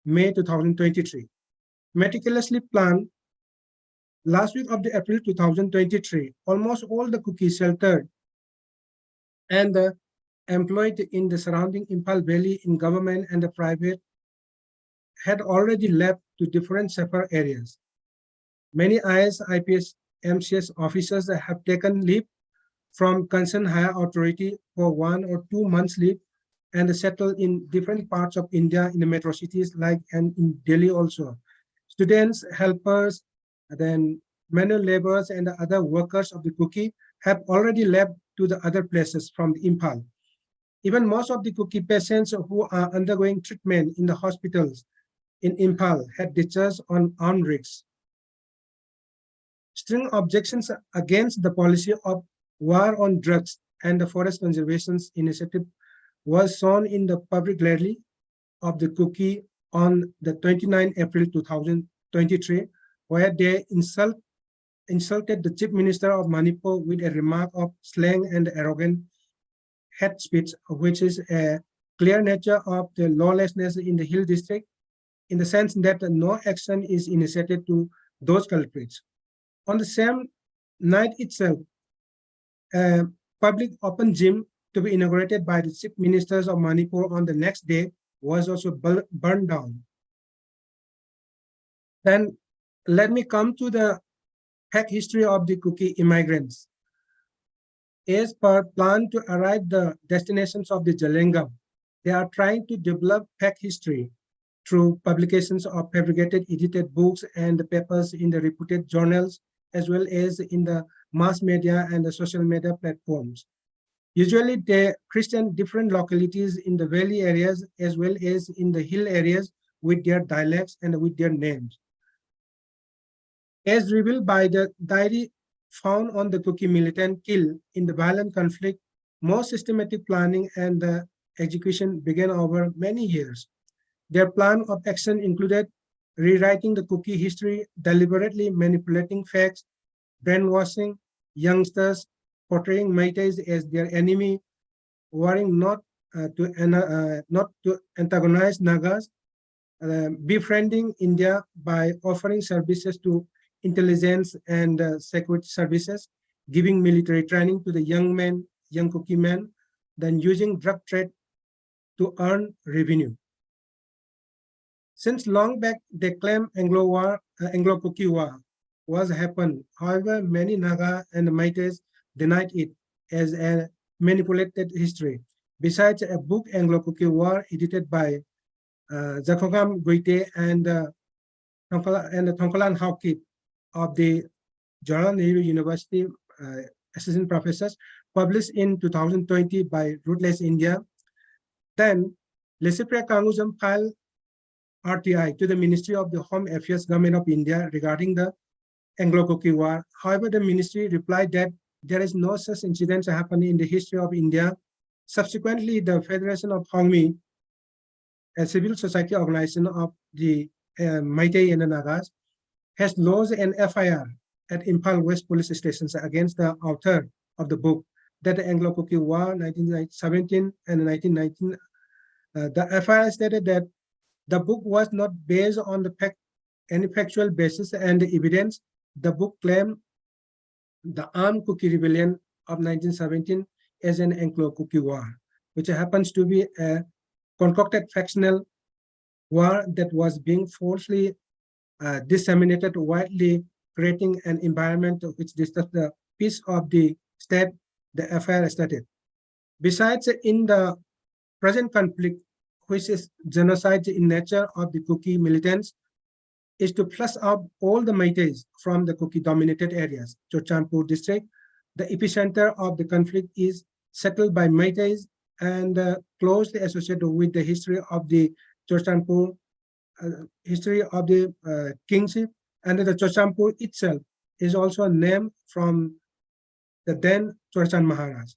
May 2023. Meticulously planned, last week of the April 2023, almost all the Kuki sheltered and employed in the surrounding Impal Valley in government and the private had already left to different safer areas. Many IS, IPS, MCS officers have taken leave from concerned higher authority for 1 or 2 months leave and settled in different parts of India in the metro cities like and in Delhi also. Students, helpers, then manual laborers and the other workers of the Kuki have already left to the other places from the Impal. Even most of the Kuki patients who are undergoing treatment in the hospitals in Impal had discharged on armed rigs. String objections against the policy of war on drugs and the forest conservation initiative was shown in the public rally of the Kuki on the 29 April 2023, where they insulted the chief minister of Manipur with a remark of slang and arrogant hate speech, which is a clear nature of the lawlessness in the Hill district, in the sense that no action is initiated to those culprits. On the same night itself, a public open gym to be inaugurated by the chief ministers of Manipur on the next day was also burned down. Then let me come to the fact history of the Kuki immigrants. As per plan to arrive the destinations of the Jalengam, they are trying to develop fact history through publications of fabricated edited books and papers in the reputed journals, as well as in the mass media and the social media platforms. Usually they Christian different localities in the valley areas as well as in the hill areas with their dialects and with their names. As revealed by the diary found on the Kuki militant kill in the violent conflict, more systematic planning and the execution began over many years. Their plan of action included rewriting the Kuki history, deliberately manipulating facts, brainwashing youngsters, portraying Meiteis as their enemy, warring not to antagonize Nagas, befriending India by offering services to intelligence and security services, giving military training to the young men, young Kuki men, then using drug trade to earn revenue. Since long back, they claim Anglo-Kuki war was happened. However, many Naga and Meiteis denied it as a manipulated history. Besides a book, Anglo-Kuki War, edited by Zakogam Goite and Thongkalan Haukip of the Jawaharlal Nehru University assistant professors, published in 2020 by Rootless India. Then, Lesipria Kanguzam filed RTI to the Ministry of the Home Affairs Government of India regarding the Anglo-Kuki War. However, the ministry replied that there is no such incident happening in the history of India. Subsequently, the Federation of Hongmi, a civil society organization of the Meitei and the Nagas, has lodged an FIR at Impal West police stations against the author of the book, that the Anglo-Kuki War 1917 and 1919. The FIR stated that the book was not based on the any factual basis and the evidence. The book claimed the armed Kuki rebellion of 1917 as an Anglo-Kuki war, which happens to be a concocted factional war that was being falsely disseminated widely, creating an environment which disturbs the peace of the state, the FIR stated. Besides, in the present conflict, which is genocide in nature of the Kuki militants, is to flush out all the Meiteis from the Kuki-dominated areas. Churchandpur district, the epicenter of the conflict, is settled by Meiteis and closely associated with the history of the Churchandpur, history of the kingship, and the Churchandpur itself is also named from the then Churchan Maharaj.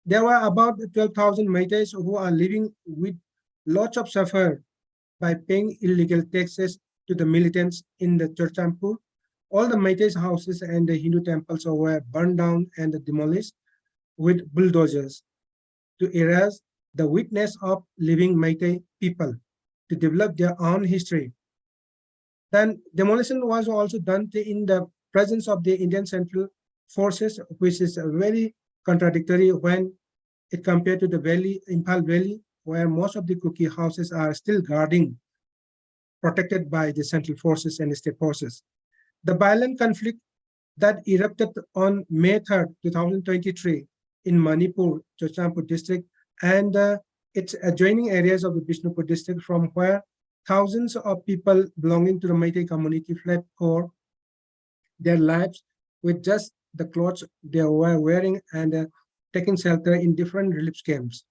There were about 12,000 Meiteis who are living with lots of suffer by paying illegal taxes to the militants in the Churchandpur. All the Meiteis houses and the Hindu temples were burned down and demolished with bulldozers to erase the witness of living Meitei people to develop their own history. Then demolition was also done in the presence of the Indian Central Forces, which is very contradictory when it compared to the valley, Impal Valley, where most of the Kuki houses are still guarding, protected by the Central Forces and the State Forces. The violent conflict that erupted on May 3rd, 2023 in Manipur, Churchandpur district, and its adjoining areas of the Bishnupur district, from where thousands of people belonging to the Meitei community fled for their lives with just the clothes they were wearing and taking shelter in different relief camps.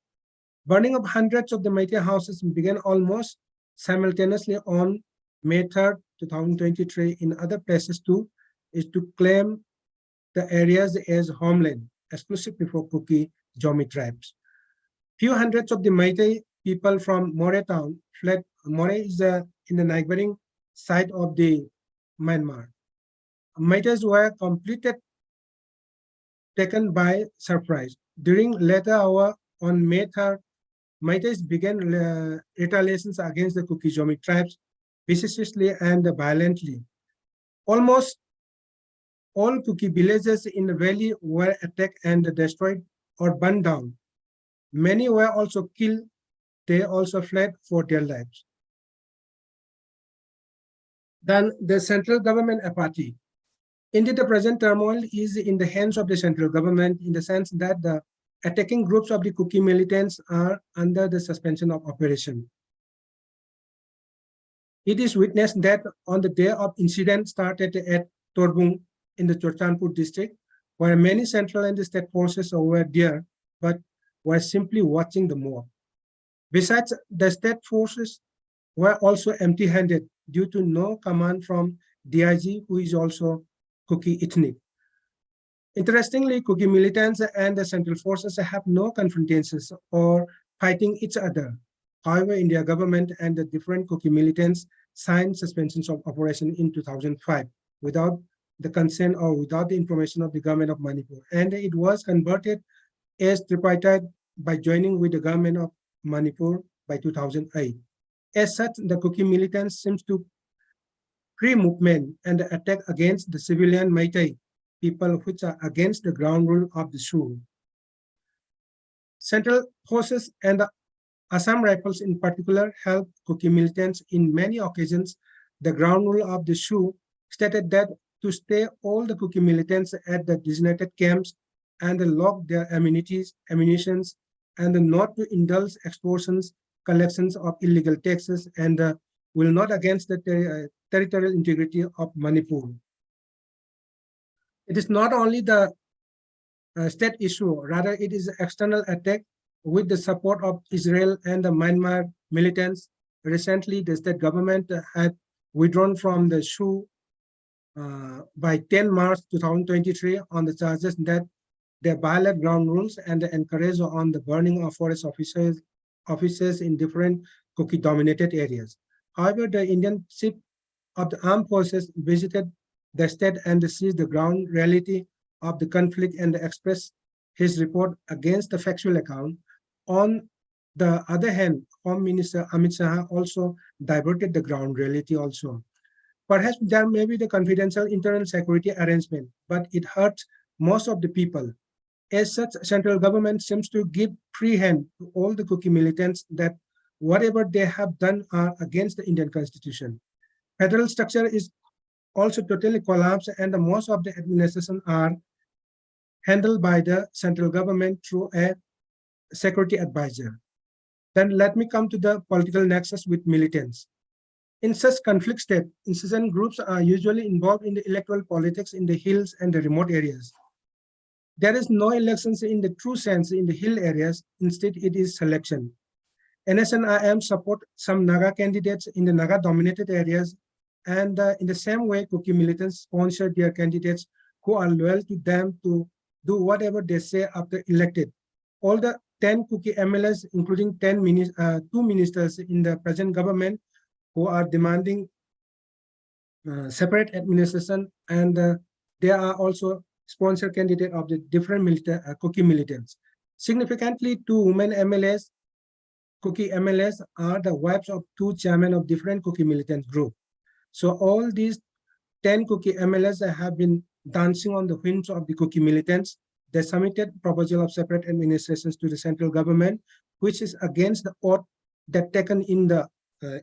Burning of hundreds of the Meitei houses began almost simultaneously on May 3rd, 2023 in other places too, is to claim the areas as homeland, exclusively for Kuki Jomi tribes. Few hundreds of the Meitei people from More town fled. More is in the neighboring side of the Myanmar. Meiteis were completed, taken by surprise. During later hour on May 3rd, Meiteis began retaliations against the Kuki Jomi tribes viciously and violently. Almost all Kuki villages in the valley were attacked and destroyed or burned down. Many were also killed. They also fled for their lives. Then the central government apathy. Indeed, the present turmoil is in the hands of the central government in the sense that the attacking groups of the Kuki militants are under the suspension of operation. It is witnessed that on the day of incident started at Torbung in the Chorchanpur district, where many central and state forces were there, but were simply watching the mob. Besides, the state forces were also empty-handed due to no command from DIG, who is also Kuki ethnic. Interestingly, Kuki militants and the central forces have no confrontations or fighting each other. However, India government and the different Kuki militants signed suspensions of operation in 2005 without the consent or without the information of the government of Manipur. And it was converted as tripartite by joining with the government of Manipur by 2008. As such, the Kuki militants seems to pre-movement and attack against the civilian Meitei people, which are against the ground rule of the Shu. Central forces and the Assam Rifles in particular helped Kuki militants in many occasions. The ground rule of the Shu stated that to stay all the Kuki militants at the designated camps and lock their ammunitions, and not to indulge extortions, collections of illegal taxes, and will not against the territorial integrity of Manipur. It is not only the state issue, rather it is an external attack with the support of Israel and the Myanmar militants. Recently, the state government had withdrawn from the Shu by 10 March 2023 on the charges that they violate ground rules and encourage on the burning of forest offices in different Kuki-dominated areas. However, the Indian chief of the armed forces visited the state and seized the ground reality of the conflict and expressed his report against the factual account. On the other hand, Home Minister Amit Shah also diverted the ground reality also. Perhaps there may be the confidential internal security arrangement, but it hurts most of the people. As such, central government seems to give free hand to all the Kuki militants that whatever they have done are against the Indian constitution. Federal structure is also totally collapsed, and most of the administration are handled by the central government through a security advisor. Then let me come to the political nexus with militants. In such conflict state, insurgent groups are usually involved in the electoral politics in the hills and the remote areas. There is no elections in the true sense in the hill areas. Instead, it is selection. NSNIM support some Naga candidates in the Naga-dominated areas, and in the same way, Kuki militants sponsor their candidates who are loyal to them to do whatever they say after elected. All the 10 Kuki MLAs, including 2 ministers in the present government, who are demanding separate administration, and they are also sponsor candidate of the different Kuki militants. Significantly, 2 women MLAs, Kuki MLAs, are the wives of 2 chairmen of different Kuki militant group. So all these 10 Kuki MLAs have been dancing on the whims of the Kuki militants. They submitted proposal of separate administrations to the central government, which is against the oath that taken in the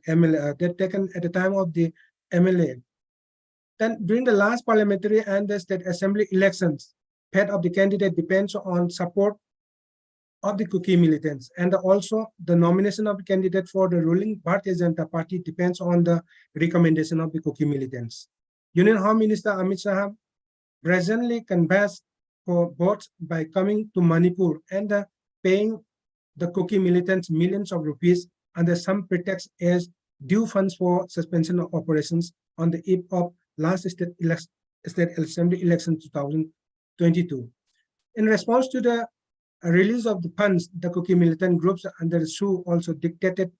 MLA, that taken at the time of the MLA. Then during the last parliamentary and the state assembly elections, fate of the candidate depends on support of the Kuki militants, and also the nomination of the candidate for the ruling Bharatiya Janata Party depends on the recommendation of the Kuki militants. Union Home Minister Amit Shah presently canvassed for votes by coming to Manipur and paying the Kuki militants millions of rupees under some pretext as due funds for suspension of operations on the eve of last state assembly election 2022. In response to the release of the funds, the Kuki militant groups under the SHU also dictated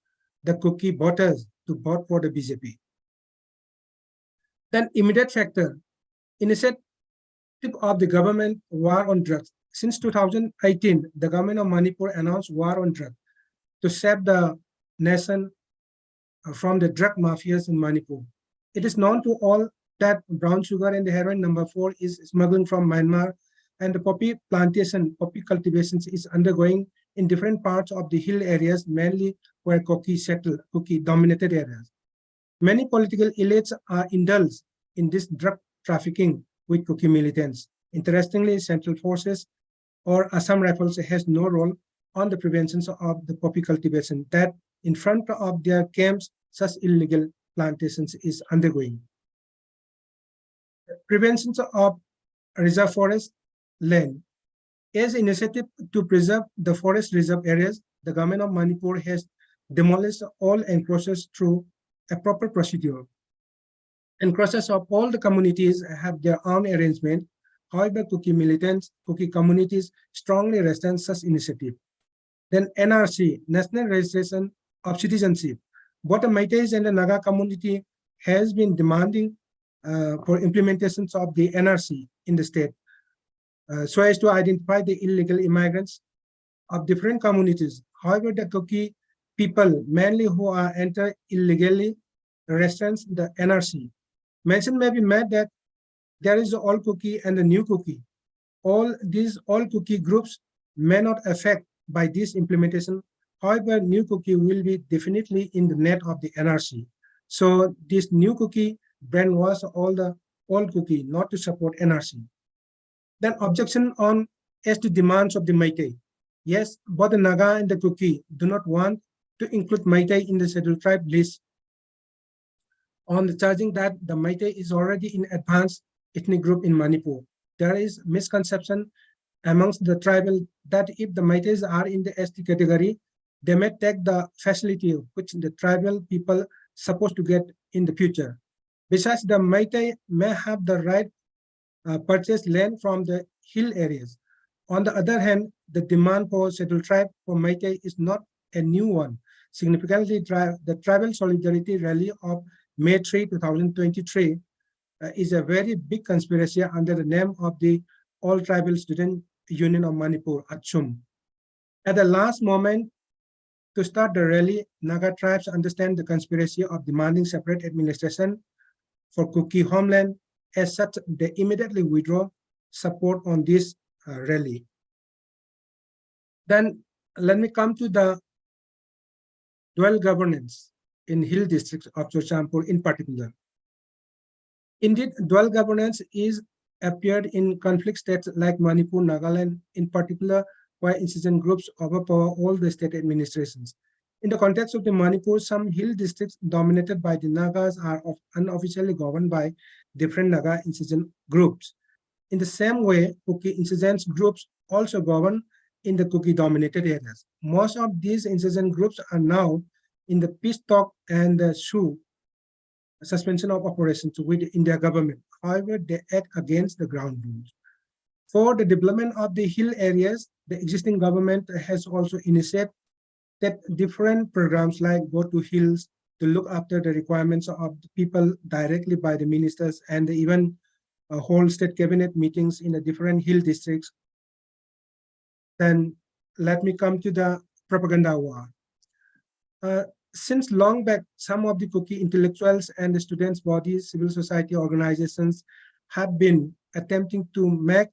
the Kuki voters to vote for the BJP. Then immediate factor, initiative of the government war on drugs. Since 2018, the government of Manipur announced war on drugs to save the nation from the drug mafias in Manipur. It is known to all that brown sugar and the heroin number 4 is smuggling from Myanmar, and the poppy plantation, poppy cultivations is undergoing in different parts of the hill areas, mainly where Kuki settled, Kuki dominated areas. Many political elites are indulged in this drug trafficking with Kuki militants. Interestingly, Central Forces or Assam Rifles has no role on the prevention of the poppy cultivation that in front of their camps, such illegal plantations is undergoing. Prevention of reserve forest land. As initiative to preserve the forest reserve areas, the government of Manipur has demolished all enclosures through a proper procedure. Enclosures of all the communities have their own arrangement. However, Kuki militants, Kuki communities strongly resist such initiative. Then NRC, National Registration of Citizenship. Both the Meiteis and the Naga community has been demanding for implementations of the NRC in the state so as to identify the illegal immigrants of different communities. However, the Kuki people, mainly who are enter illegally, resist the NRC. Mention may be made that there is the old Kuki and the new Kuki. All these old Kuki groups may not affect by this implementation. However, new Kuki will be definitely in the net of the NRC. So this new Kuki brainwash all the old Kuki not to support NRC. Then objection on as to demands of the Meitei. Yes, both the Naga and the Kuki do not want to include Meitei in the scheduled tribe list on the charging that the Meitei is already in advanced ethnic group in Manipur. There is misconception amongst the tribal that if the Meiteis are in the ST category, they may take the facility which the tribal people supposed to get in the future. Besides, the Meitei may have the right purchase land from the hill areas. On the other hand, the demand for scheduled tribe for Meitei is not a new one. Significantly, the Tribal Solidarity Rally of May 3, 2023 is a very big conspiracy under the name of the All Tribal Student Union of Manipur, ATSUM. At the last moment, to start the rally, Naga tribes understand the conspiracy of demanding separate administration for Kuki homeland. As such, they immediately withdraw support on this rally. Then let me come to the dual governance in hill districts of Churchampur in particular. Indeed, dual governance is appeared in conflict states like Manipur, Nagaland, in particular, where insurgent groups overpower all the state administrations. In the context of the Manipur, some hill districts dominated by the Nagas are unofficially governed by different Naga insurgent groups. In the same way, Kuki insurgent groups also govern in the Kuki-dominated areas. Most of these insurgent groups are now in the peace talk and the SHU, suspension of operations with the India government. However, they act against the ground rules. For the development of the hill areas, the existing government has also initiated different programs like Go to Hills to look after the requirements of the people directly by the ministers and even whole state cabinet meetings in the different hill districts. Then let me come to the propaganda war. Since long back, some of the Kuki intellectuals and the students' bodies, civil society organizations have been attempting to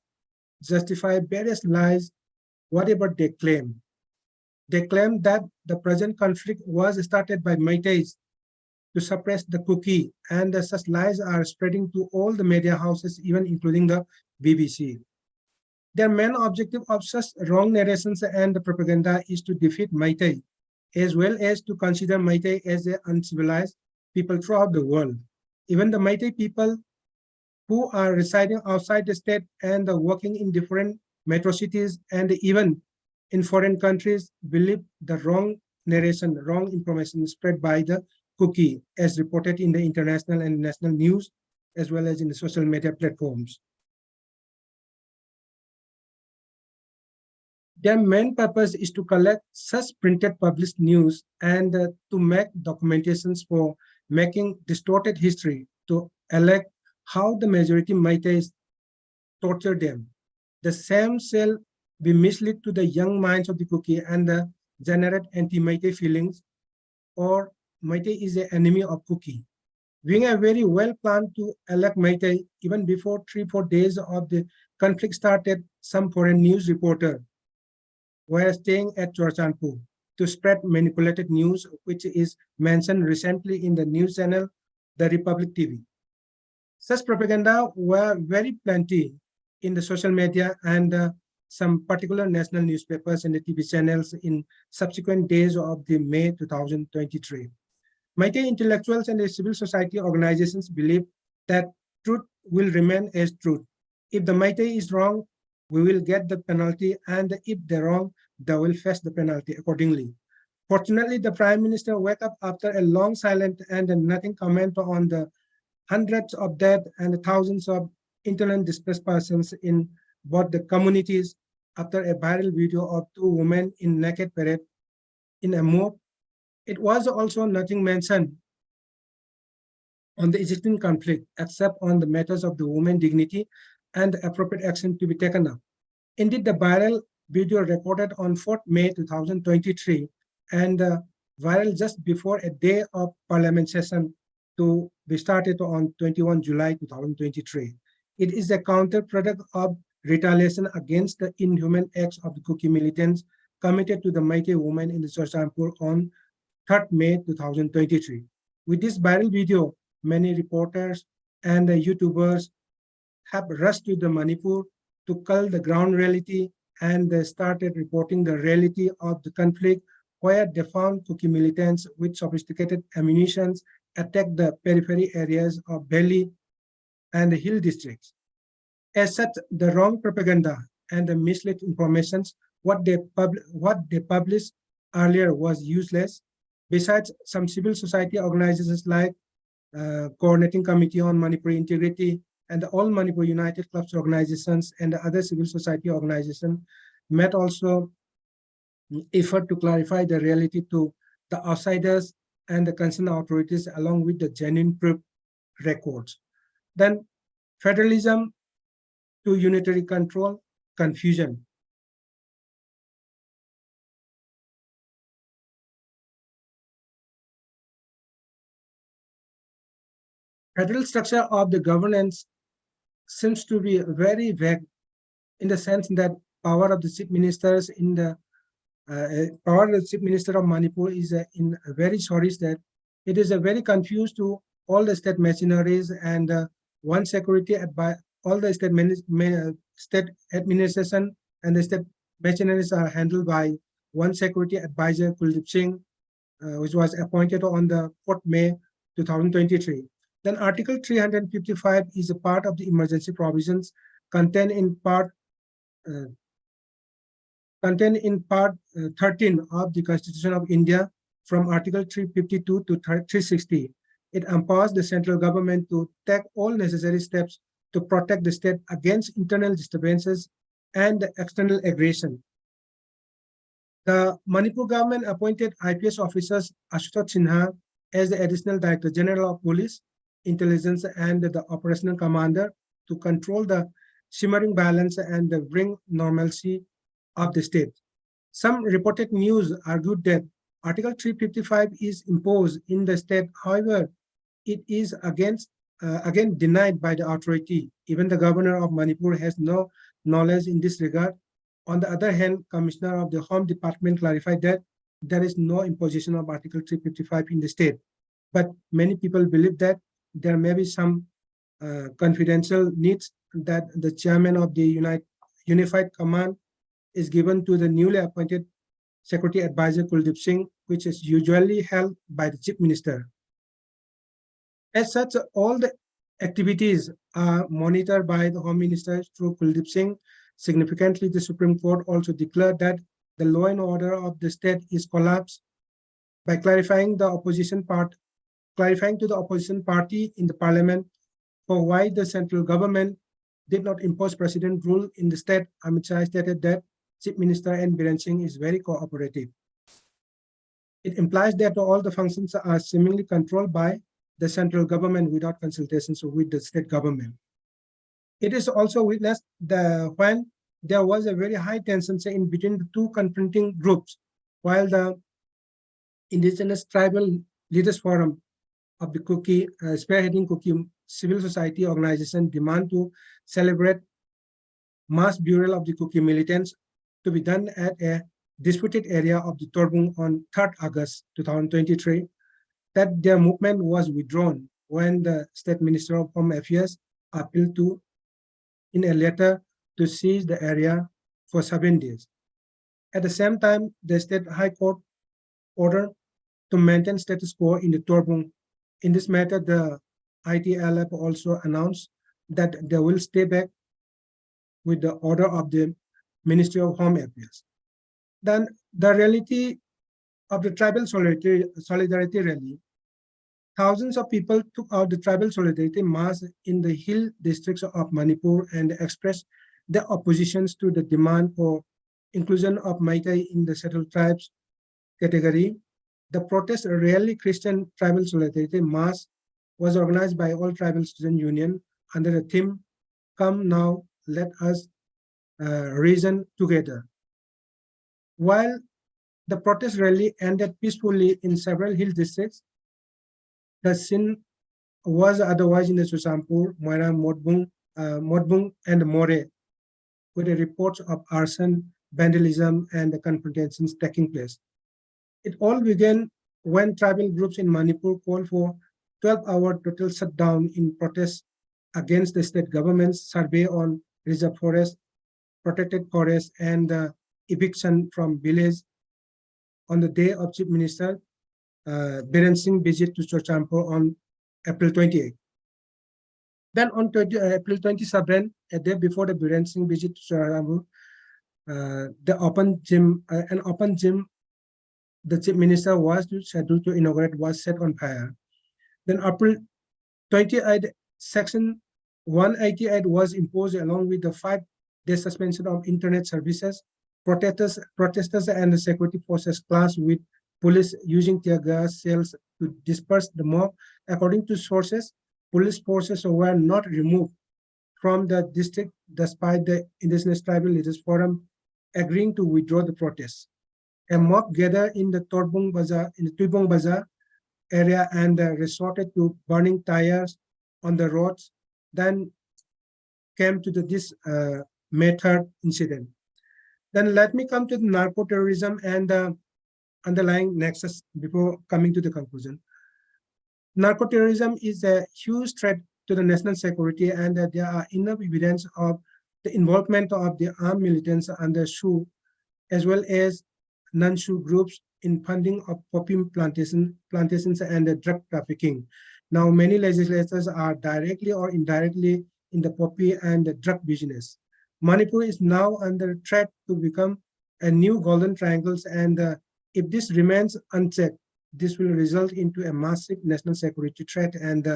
justify various lies, whatever they claim. They claim that the present conflict was started by Meiteis to suppress the Kuki, and such lies are spreading to all the media houses, even including the BBC. Their main objective of such wrong narrations and propaganda is to defeat Meitei, as well as to consider Meitei as an uncivilized people throughout the world. Even the Meitei people who are residing outside the state and working in different metro cities and even in foreign countries believe the wrong narration, wrong information spread by the cookie as reported in the international and national news, as well as in the social media platforms. Their main purpose is to collect such printed published news and to make documentations for making distorted history to elect how the majority might torture them. The same shall be mislead to the young minds of the cookie and generate anti-Meitei feelings, or Meitei is the enemy of cookie. Being a very well planned to elect Meitei, even before 3-4 days of the conflict started, some foreign news reporter were staying at Churachandpur to spread manipulated news, which is mentioned recently in the news channel, The Republic TV. Such propaganda were very plenty in the social media and some particular national newspapers and the TV channels in subsequent days of the May 2023. Meitei intellectuals and the civil society organizations believe that truth will remain as truth. If the Meitei is wrong, we will get the penalty, and if they're wrong, they will face the penalty accordingly. Fortunately, the Prime Minister woke up after a long silence and nothing comment on the hundreds of dead and thousands of internally displaced persons in both the communities after a viral video of two women in naked parade in a mob. It was also nothing mentioned on the existing conflict except on the matters of the women's dignity and appropriate action to be taken up. Indeed, the viral video recorded on 4th May 2023 and viral just before a day of parliament session to be started on 21 July 2023. It is a counter-product of retaliation against the inhuman acts of the Kuki militants committed to the Meitei women in the Churachandpur on 3rd May 2023. With this viral video, many reporters and YouTubers have rushed to the Manipur to cull the ground reality, and they started reporting the reality of the conflict, where they found Kuki militants with sophisticated ammunition attacked the periphery areas of Delhi and the hill districts. As such, the wrong propaganda and the mislead informations, what they published earlier was useless. Besides, some civil society organizations like Coordinating Committee on Manipuri Integrity and the All Manipur United Clubs organizations and the other civil society organizations met also effort to clarify the reality to the outsiders and the concerned authorities along with the genuine proof records. Then federalism to unitary control, confusion. Federal structure of the governance seems to be very vague in the sense that power of the chief ministers in the power of the chief minister of Manipur is in a very sorry state. It is a very confused to all the state machineries, and one security by all the state administration and the state machineries are handled by one security advisor, Kuldeep Singh, which was appointed on the 4th May 2023. Then Article 355 is a part of the emergency provisions contained in part 13 of the Constitution of India from Article 352 to 360. It empowers the central government to take all necessary steps to protect the state against internal disturbances and external aggression. The Manipur government appointed IPS officers Ashutosh Sinha as the Additional Director General of Police, Intelligence and the Operational Commander to control the shimmering balance and bring normalcy of the state. Some reported news argued that Article 355 is imposed in the state. However, it is again denied by the authority. Even the governor of Manipur has no knowledge in this regard. On the other hand, Commissioner of the Home Department clarified that there is no imposition of Article 355 in the state. But many people believe that there may be some confidential needs that the chairman of the unified command is given to the newly appointed Security Advisor Kuldeep Singh, which is usually held by the Chief Minister. As such, all the activities are monitored by the Home Minister through Kuldeep Singh. Significantly, the Supreme Court also declared that the law and order of the state is collapsed by clarifying to the opposition party in the parliament for why the central government did not impose president rule in the state. Amit Shah stated that Chief Minister and Biren Singh is very cooperative. It implies that all the functions are seemingly controlled by the central government without consultations with the state government. It is also witnessed when there was a very high tension in between the two confronting groups, while the Indigenous Tribal Leaders Forum of the Kuki, spearheading Kuki civil society organization, demand to celebrate mass burial of the Kuki militants to be done at a disputed area of the Torbung on 3rd August 2023, that their movement was withdrawn when the State Minister of Home Affairs appealed to in a letter to seize the area for 7 days. At the same time, the State High Court ordered to maintain status quo in the Torbung. In this matter, the ITLF also announced that they will stay back with the order of the Ministry of Home Affairs. Then the reality of the tribal solidarity rally, thousands of people took out the tribal solidarity march in the hill districts of Manipur and expressed their oppositions to the demand for inclusion of Meitei in the settled tribes category. The protest rally Christian Tribal Solidarity March was organized by all tribal student union under the theme, "Come now, let us reason together." While the protest rally ended peacefully in several hill districts, the scene was otherwise in the Susampur, Moira, Modbung, and More, with the reports of arson, vandalism, and the confrontations taking place. It all began when tribal groups in Manipur called for 12-hour total shutdown in protest against the state government's survey on reserve forest, protected forest, and eviction from village on the day of Chief Minister Biren Singh visit to Chochampur on April 28. Then on April 27, a day before the Biren Singh visit to Chochampur, an open gym the Chief Minister was scheduled to inaugurate was set on fire. Then April 28, Section 188 was imposed along with the 5-day suspension of internet services. Protesters and the security forces clashed with police using tear gas shells to disperse the mob. According to sources, police forces were not removed from the district despite the Indigenous Tribal Leaders Forum agreeing to withdraw the protests. A mob gathered in the Tuibong Bazaar area and resorted to burning tires on the roads, then came to this May 3rd incident. Then let me come to the narco-terrorism and the underlying nexus before coming to the conclusion. Narco-terrorism is a huge threat to the national security, and there are enough evidence of the involvement of the armed militants under SHU as well as non-SHU groups in funding of poppy plantations and drug trafficking. Now, many legislators are directly or indirectly in the poppy and the drug business. Manipur is now under threat to become a new golden triangles, and if this remains unchecked, this will result into a massive national security threat and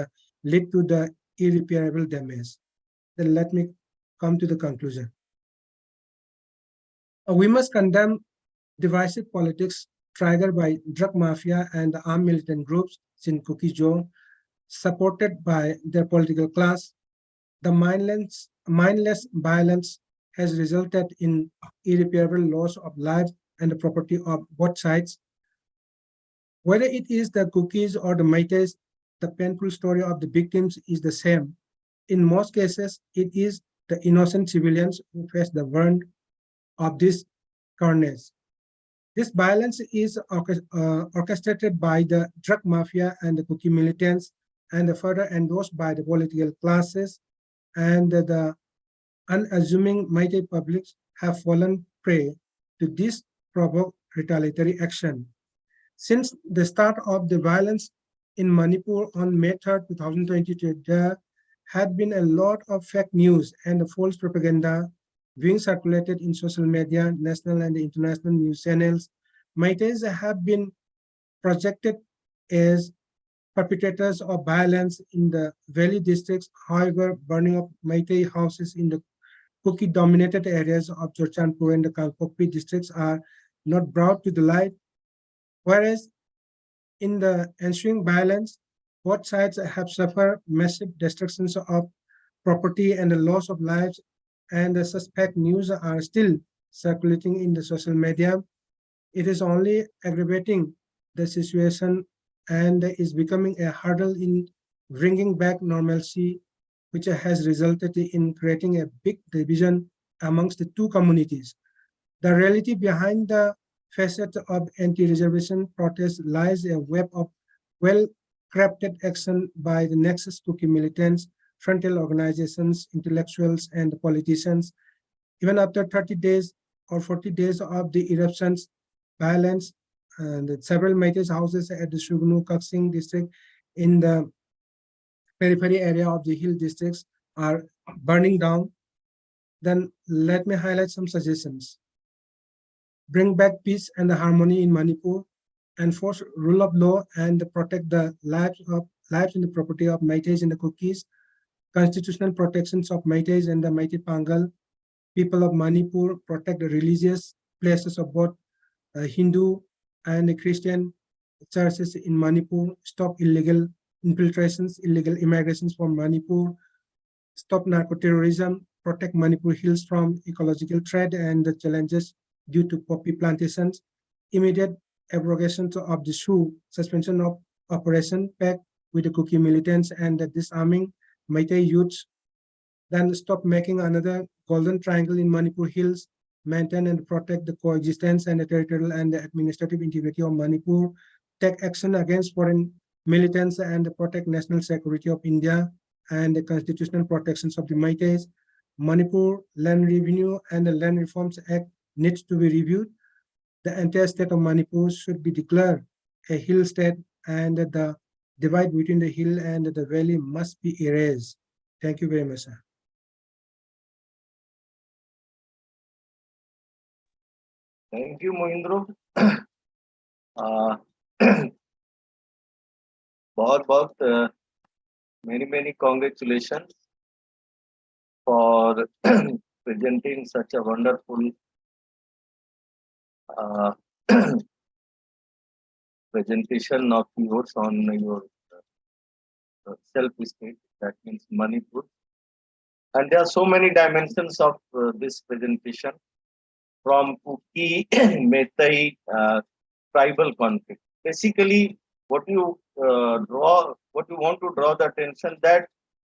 lead to the irreparable damage. Then let me come to the conclusion. We must condemn divisive politics triggered by drug mafia and armed militant groups in Kuki-Jo, supported by their political class. The mindless violence has resulted in irreparable loss of lives and the property of both sides. Whether it is the Kukis or the Meiteis, the painful story of the victims is the same. In most cases, it is the innocent civilians who face the brunt of this carnage. This violence is orchestrated by the drug mafia and the Kuki militants, and further endorsed by the political classes and the unassuming Meitei publics have fallen prey to this provoked retaliatory action. Since the start of the violence in Manipur on May 3rd, 2022, there had been a lot of fake news and false propaganda being circulated in social media, national and international news channels. Meiteis have been projected as perpetrators of violence in the valley districts. However, burning of Meitei houses in the Kuki-dominated areas of Chorchanpur and the Kalpokpi districts are not brought to the light, whereas in the ensuing violence, both sides have suffered massive destructions of property and the loss of lives, and the suspect news are still circulating in the social media. It is only aggravating the situation and is becoming a hurdle in bringing back normalcy, which has resulted in creating a big division amongst the two communities. The reality behind the facet of anti-reservation protest lies a web of well-crafted action by the Nexus Kuki militants, frontal organizations, intellectuals, and politicians. Even after 30 days or 40 days of the eruptions, violence, and several Meitei houses at the Shugnu Kaksing district in the periphery area of the hill districts are burning down. Then let me highlight some suggestions. Bring back peace and harmony in Manipur, enforce rule of law and protect the lives and the property of Meiteis and the Kukis, constitutional protections of Meiteis and the Meitei Pangal, people of Manipur, protect the religious places of both Hindu and Christian churches in Manipur, stop illegal infiltrations, illegal immigrations from Manipur, stop narco-terrorism, protect Manipur hills from ecological threat and the challenges due to poppy plantations, immediate abrogation of the SHU, suspension of Operation PAC with the Kuki militants and the disarming Meitei youths, then stop making another golden triangle in Manipur hills, maintain and protect the coexistence and the territorial and the administrative integrity of Manipur, take action against foreign militants and protect national security of India and the constitutional protections of the Meiteis. Manipur Land Revenue and the Land Reforms Act needs to be reviewed. The entire state of Manipur should be declared a hill state and the divide between the hill and the valley must be erased. Thank you very much, sir. Thank you, Mohindro. बहुत many congratulations for presenting such a wonderful presentation of yours on your self-state, that means Manipur. And there are so many dimensions of this presentation, from Kuki, Meitei, tribal conflict. Basically, what you want to draw the attention that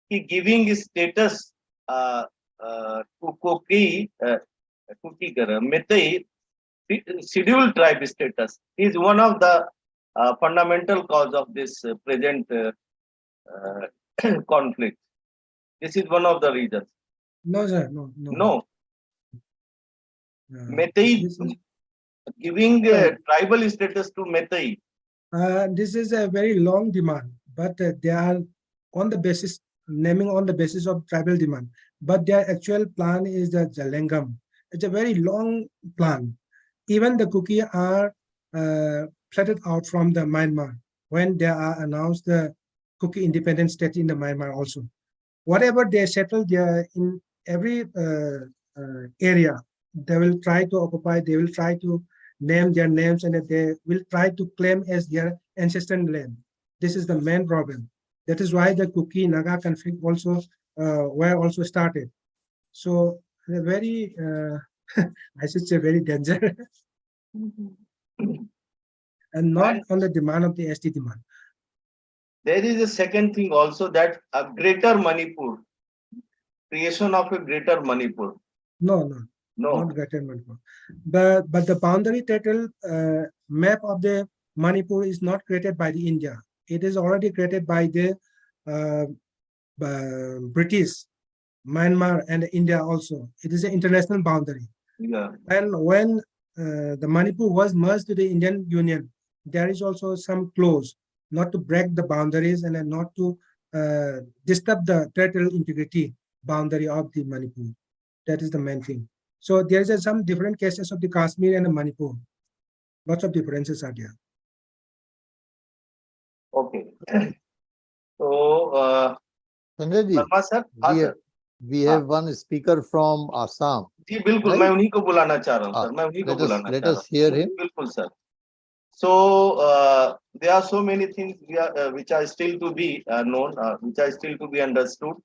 giving status to Kuki, Meitei, scheduled tribe status is one of the fundamental cause of this present conflict. This is one of the reasons. No, sir, no. Meitei giving tribal status to Meitei. This is a very long demand, but they are on the basis, naming on the basis of tribal demand. But their actual plan is the Jalengam. It's a very long plan. Even the Kuki are flooded out from the Myanmar when they are announced the Kuki independent state in the Myanmar also. Whatever they settle there in every area, they will try to occupy, they will try to name their names, and they will try to claim as their ancestral land. This is the main problem. That is why the Kuki Naga conflict also were also started. So very, I should say, very dangerous, and not on the demand of the ST demand. There is a second thing also, that a greater Manipur, creation of a greater Manipur. No, not greater Manipur. But the boundary territorial map of the Manipur is not created by the India. It is already created by the British. Myanmar and India also. It is an international boundary. Yeah. And when the Manipur was merged to the Indian Union, there is also some clause not to break the boundaries and not to disturb the territorial integrity boundary of the Manipur. That is the main thing. So there is some different cases of the Kashmir and the Manipur. Lots of differences are there. Okay. So, Sanjay ji, Verma sir, हाँ we sir, have, we have one speaker from Assam, जी बिल्कुल मैं right? उन्हीं को बुलाना चाह रहा हूँ Ah, sir, मैं उन्हीं को let us बुलाना let चाह रहा us hear हूँ, him. बिल्कुल sir. So there are so many things which are still to be known, which are still to be understood.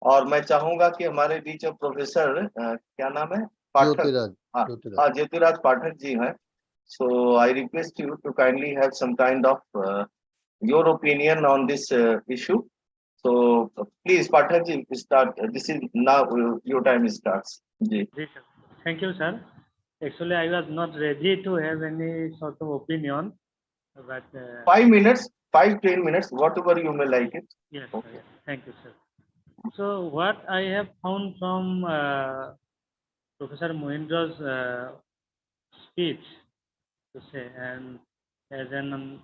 और मैं चाहूंगा कि हमारे बीच में प्रोफेसर क्या नाम है पाठक, Jyotiraj. हाँ Jyotiraj. हाँ ज्योतिराज पाठक जी हैं. So I request you to kindly have some kind of your opinion on this issue. So please Pathak ji start. This is now your time starts. जी. Yes, sir. Thank you, sir. Actually, I was not ready to have any sort of opinion, but 5 minutes, 5-10 minutes, whatever you may like it. yes, Okay. sir, yes. Thank you, sir. So, what I have found from Professor Mohindra's speech to say, and as an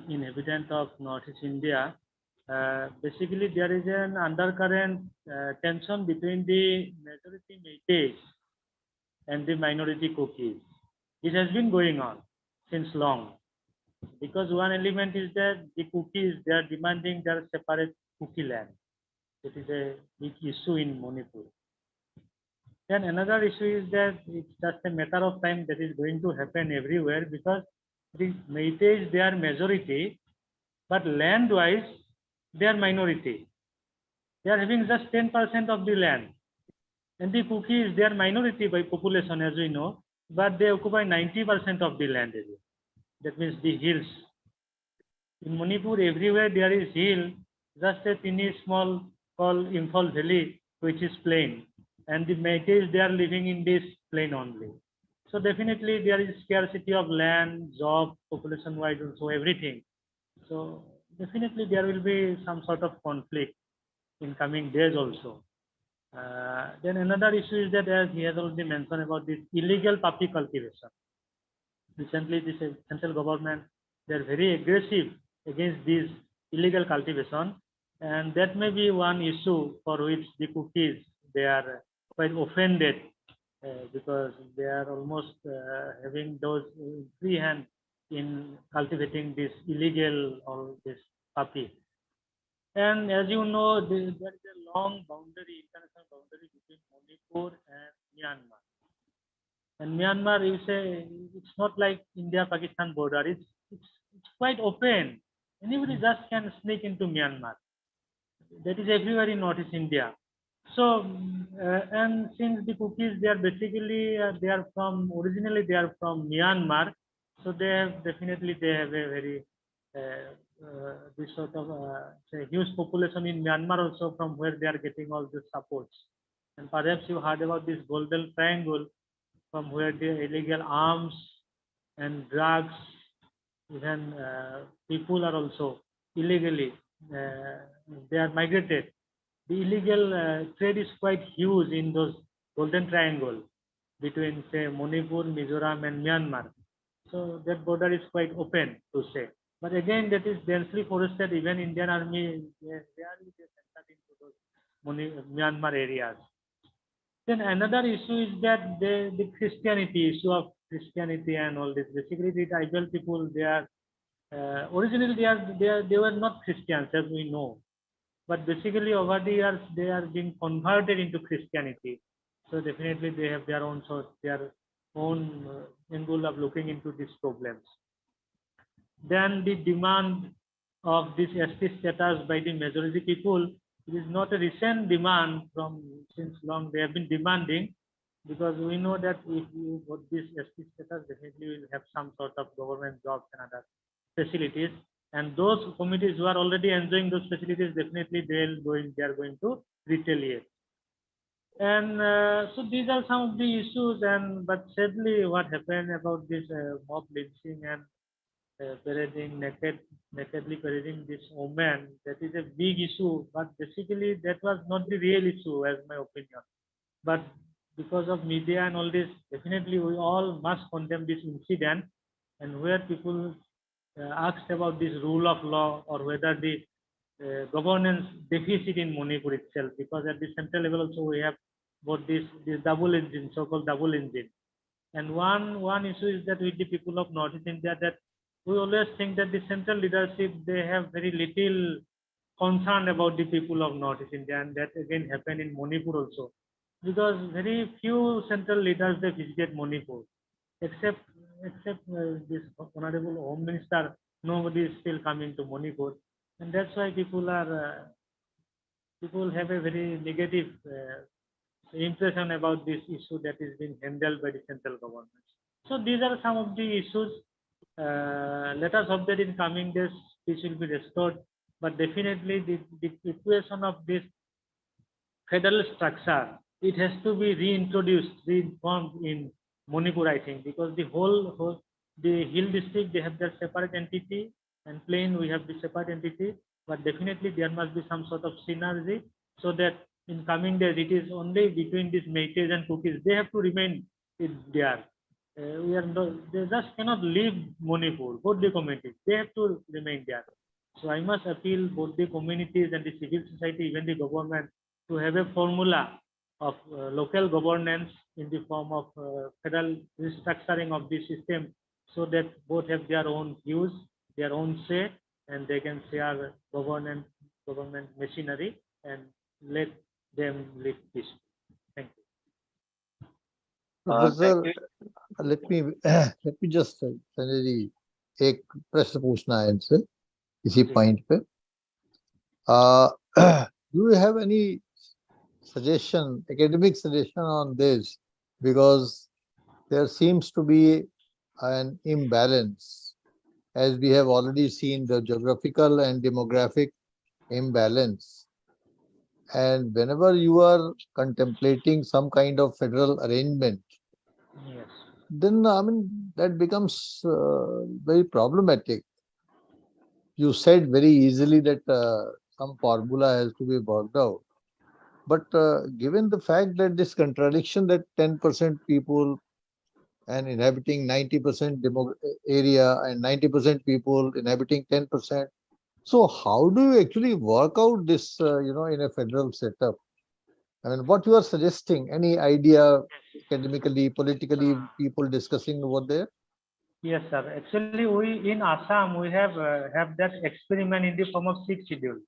inhabitant of Northeast India, basically there is an undercurrent tension between the majority Métis and the minority cookies. It has been going on since long, because one element is that the cookies, they are demanding their separate cookie land. It is a big issue in Manipur. Then another issue is that it's just a matter of time that is going to happen everywhere, because the Métis, they are majority, but land-wise, they are minority. They are having just 10% of the land. And the cookies, they are minority by population, as we know, but they occupy 90% of the land area. That means the hills. In Manipur, everywhere there is hill, just a tiny small called Imphal Valley, which is plain. And the Métis, they are living in this plain only. So definitely there is scarcity of land, job, population-wise also everything. So definitely there will be some sort of conflict in coming days also. Then another issue is that, as he has already mentioned, about this illegal poppy cultivation. Recently, this central government, they are very aggressive against this illegal cultivation, and that may be one issue for which the cookies, they are quite offended, because they are almost having those free hand in cultivating this illegal or this poppy. And as you know, there is a long boundary, international boundary between Manipur and Myanmar. And Myanmar, you say, it's not like India-Pakistan border. It's quite open. Anybody just can sneak into Myanmar. That is everywhere in Northeast India. So, and since the cookies, they are basically, they are from, originally they are from Myanmar. So they have, definitely they have a very, this sort of, say, huge population in Myanmar also, from where they are getting all this supports. And perhaps you heard about this Golden Triangle, from where the illegal arms and drugs, even people are also illegally, they are migrated. The illegal trade is quite huge in those Golden Triangle between, say, Manipur, Mizoram, and Myanmar. So that border is quite open to say. But again, that is densely forested. Even Indian Army, rarely they enter into those Myanmar areas. Then another issue is that the Christianity, issue of Christianity and all this. Basically, the tribal people, they are originally they were not Christians, as we know, but basically over the years they are being converted into Christianity. So definitely they have their own sort, their own angle of looking into these problems. Then the demand of this ST status by the majority people, it is not a recent demand. From since long they have been demanding, because we know that if you got this ST status, definitely you will have some sort of government jobs and other facilities. And those communities who are already enjoying those facilities, definitely they are going to retaliate. And so these are some of the issues. And but sadly, what happened about this mob lynching and parading nakedly parading this woman, that is a big issue. But basically, that was not the real issue, as my opinion. But because of media and all this, definitely we all must condemn this incident. And where people asked about this rule of law, or whether the governance deficit in Manipur itself, because at the central level also we have both this double engine, so-called double engine. And one issue is that with the people of Northeast India, that we always think that the central leadership, they have very little concern about the people of Northeast India, and that again happened in Manipur also, because very few central leaders, they visited Manipur, except this honorable Home Minister. Nobody is still coming to Manipur, and that's why people have a very negative impression about this issue that is being handled by the central government. So these are some of the issues. Let us hope that in coming days this will be restored. But definitely the equation of this federal structure, it has to be reintroduced, reformed in Manipur, I think, because the hill district, they have their separate entity, and plain we have the separate entity. But definitely there must be some sort of synergy, so that in coming days it is only between these Métis and Kukis, they have to remain there. We are not, they just cannot leave Manipur. Both the communities, they have to remain there. So I must appeal both the communities and the civil society, even the government, to have a formula of local governance in the form of federal restructuring of the system, so that both have their own views, their own say, and they can share government machinery, and let them live peacefully. Thank you. Professor Thank you. let me just Sanjay ji एक प्रश्न पूछना है इनसे इसी जी। Point पे do you have any suggestion, academic suggestion on this, because there seems to be an imbalance, as we have already seen the geographical and demographic imbalance. And whenever you are contemplating some kind of federal arrangement, Yes. then I mean that becomes very problematic. You said very easily that some formula has to be worked out. But given the fact that this contradiction that 10% people and inhabiting 90% area and 90% people inhabiting 10%, so how do you actually work out this, in a federal setup? I mean, what you are suggesting, any idea academically, politically, people discussing over there? Yes, sir. Actually, we in Assam, we have that experiment in the form of 6 schedule.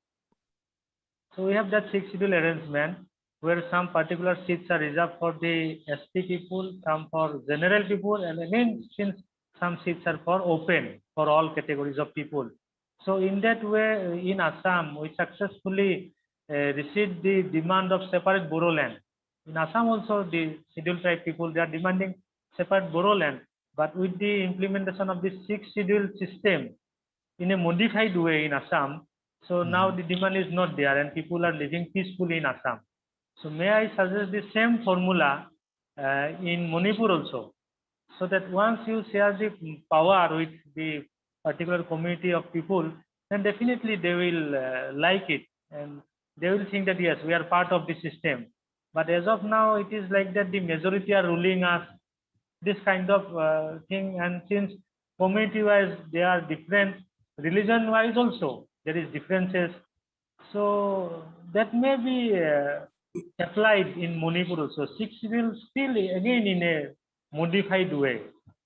So we have that 6 schedule arrangement, where some particular seats are reserved for the ST people, some for general people, and again, since some seats are for open for all categories of people. So in that way, in Assam, we successfully received the demand of separate borough land. In Assam also, the scheduled tribe people, they are demanding separate borough land. But with the implementation of this 6 schedule system in a modified way in Assam, so now the demand is not there, and people are living peacefully in Assam. So may I suggest the same formula in Manipur also, so that once you share the power with the particular community of people, then definitely they will like it, and they will think that yes, we are part of the system. But as of now, it is like that the majority are ruling us, this kind of thing. And since community wise they are different, religion wise also there is differences, so that may be applied in Manipur also. 6 will still again in a modified way,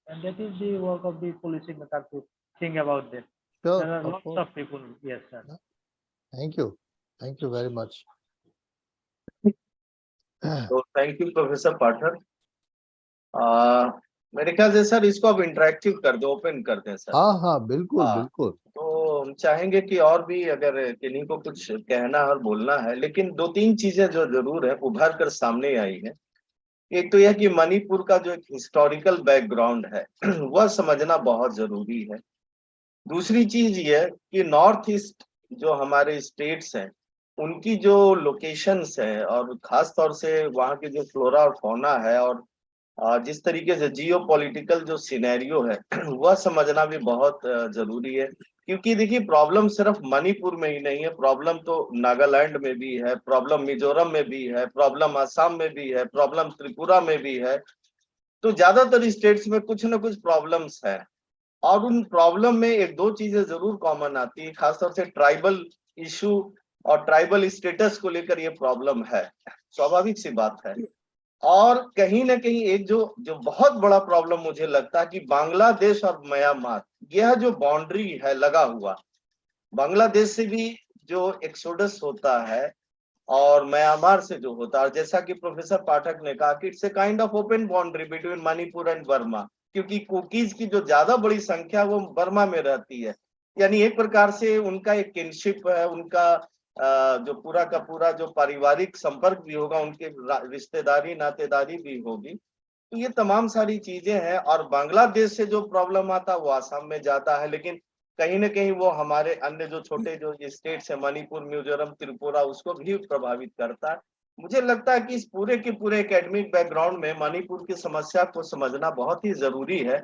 and that is the work of the policing matter to think about that. Sure, There are of lots course. of people. Yes, sir. Thank you. Thank you very much. तो thank you professor पाठक। मेरे ख्याल से sir इसको अब interactive कर दो, open कर दें सर। हाँ, बिल्कुल, हाँ। बिल्कुल। तो हम चाहेंगे कि और भी अगर किन्हीं को कुछ कहना और बोलना है, लेकिन 2-3 चीजें जो जरूर है उभर कर सामने आई है। एक तो यह कि मणिपुर का जो एक हिस्टोरिकल बैकग्राउंड है वह समझना बहुत जरूरी है। दूसरी चीज ये कि नॉर्थ ईस्ट जो हमारे स्टेट्स हैं उनकी जो लोकेशंस है, और खास तौर से वहाँ की जो फ्लोरा और फौना है, और जिस तरीके से जियो पॉलिटिकल जो सिनेरियो है वह समझना भी बहुत जरूरी है, क्योंकि देखिए प्रॉब्लम सिर्फ मणिपुर में ही नहीं है, प्रॉब्लम तो नागालैंड में भी है, प्रॉब्लम मिजोरम में भी है, प्रॉब्लम असम में भी है, प्रॉब्लम त्रिपुरा में भी है। तो ज्यादातर स्टेट्स में कुछ ना कुछ प्रॉब्लम्स है, और उन प्रॉब्लम में एक दो चीजें जरूर कॉमन आती है, खासतौर से ट्राइबल इशू और ट्राइबल स्टेटस को लेकर ये प्रॉब्लम है, स्वाभाविक सी बात है। और कहीं ना कहीं एक जो जो बहुत बड़ा प्रॉब्लम मुझे लगता है कि बांग्लादेश और म्यांमार, यह जो बाउंड्री है लगा हुआ, बांग्लादेश से भी जो एक्सोडस होता है और म्यांमार से जो होता है, जैसा कि प्रोफेसर पाठक ने कहा कि it's a kind of open boundary between Manipur and Burma, क्योंकि कुकीज की जो ज्यादा बड़ी संख्या वो बर्मा में रहती है। यानी एक प्रकार से उनका एक किनशिप है, उनका जो पूरा का पूरा जो पारिवारिक संपर्क भी होगा, उनके रिश्तेदारी नातेदारी भी होगी। तो ये तमाम सारी चीजें हैं, और बांग्लादेश से जो प्रॉब्लम आता है वो आसाम में जाता है, लेकिन कहीं ना कहीं वो हमारे अन्य जो छोटे जो स्टेट्स है मणिपुर मिजोरम त्रिपुरा उसको भी प्रभावित करता है। मुझे लगता है कि इस पूरे के पूरे एकेडमिक बैकग्राउंड में मणिपुर की समस्या को समझना बहुत ही जरूरी है,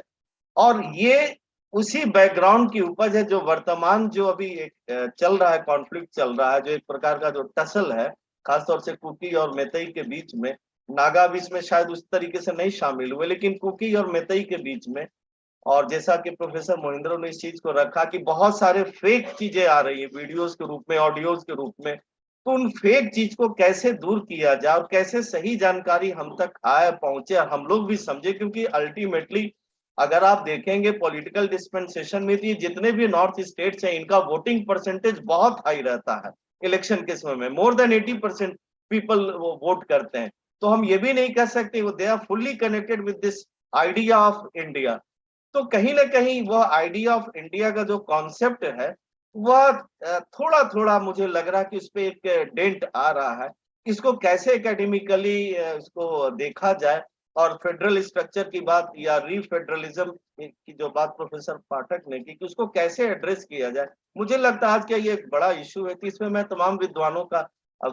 और ये उसी बैकग्राउंड की उपज है जो वर्तमान जो अभी एक चल रहा है, कॉन्फ्लिक्ट चल रहा है, जो एक प्रकार का जो टसल है, खासतौर से कुकी और मेतई के बीच में। नागा भी इसमें शायद उस तरीके से नहीं शामिल हुए, लेकिन कुकी और मेतई के बीच में। और जैसा कि प्रोफेसर मोहिंद्रो ने इस चीज को रखा कि बहुत सारे फेक चीजें आ रही है वीडियोस के रूप में, ऑडियोज के रूप में, तो उन फेक चीज को कैसे दूर किया जाए और कैसे सही जानकारी हम तक आए पहुंचे और हम लोग भी समझे, क्योंकि अल्टीमेटली अगर आप देखेंगे पॉलिटिकल डिस्पेंसेशन में तो ये जितने भी नॉर्थ स्टेट्स हैं इनका वोटिंग परसेंटेज बहुत हाई रहता है इलेक्शन के समय में, मोर देन 80% पीपल वो वोट करते हैं। तो हम ये भी नहीं कह सकते वो they are fully connected with this idea of India. तो कहीं ना कहीं वह आइडिया ऑफ इंडिया का जो कॉन्सेप्ट है वह थोड़ा थोड़ा मुझे लग रहा है कि उस पर एक डेंट आ रहा है। इसको कैसे एकेडमिकली इसको देखा जाए, और फेडरल स्ट्रक्चर की बात या रीफेडरलिज्म की जो बात प्रोफेसर पाठक ने की कि उसको कैसे एड्रेस किया जाए, मुझे लगता है आज का ये एक बड़ा इशू है। तो इसमें मैं तमाम विद्वानों का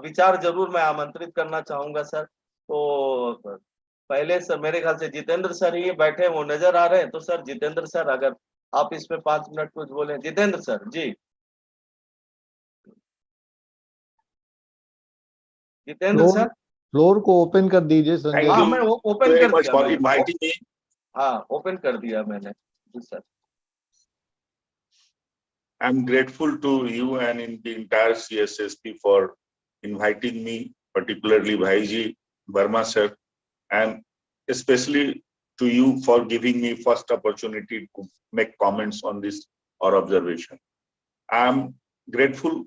विचार जरूर मैं आमंत्रित करना चाहूंगा सर। तो पहले सर मेरे ख्याल से जितेंद्र सर ही बैठे वो नजर आ रहे हैं, तो सर जितेंद्र सर अगर आप इसमें 5 मिनट कुछ बोले, Jitendra sir ji. Jitendra floor sir. Floor को ओपन कर दीजिए संजय हाँ जी। Thank मैं you ओपन very कर much दिया for मैंने। inviting me. हाँ ओपन कर दिया मैंने जी sir. I'm grateful to you and in the entire CSSP for inviting me, particularly Bhaiji, Verma sir, and especially to you for giving me first opportunity to make comments on this or observation. I'm grateful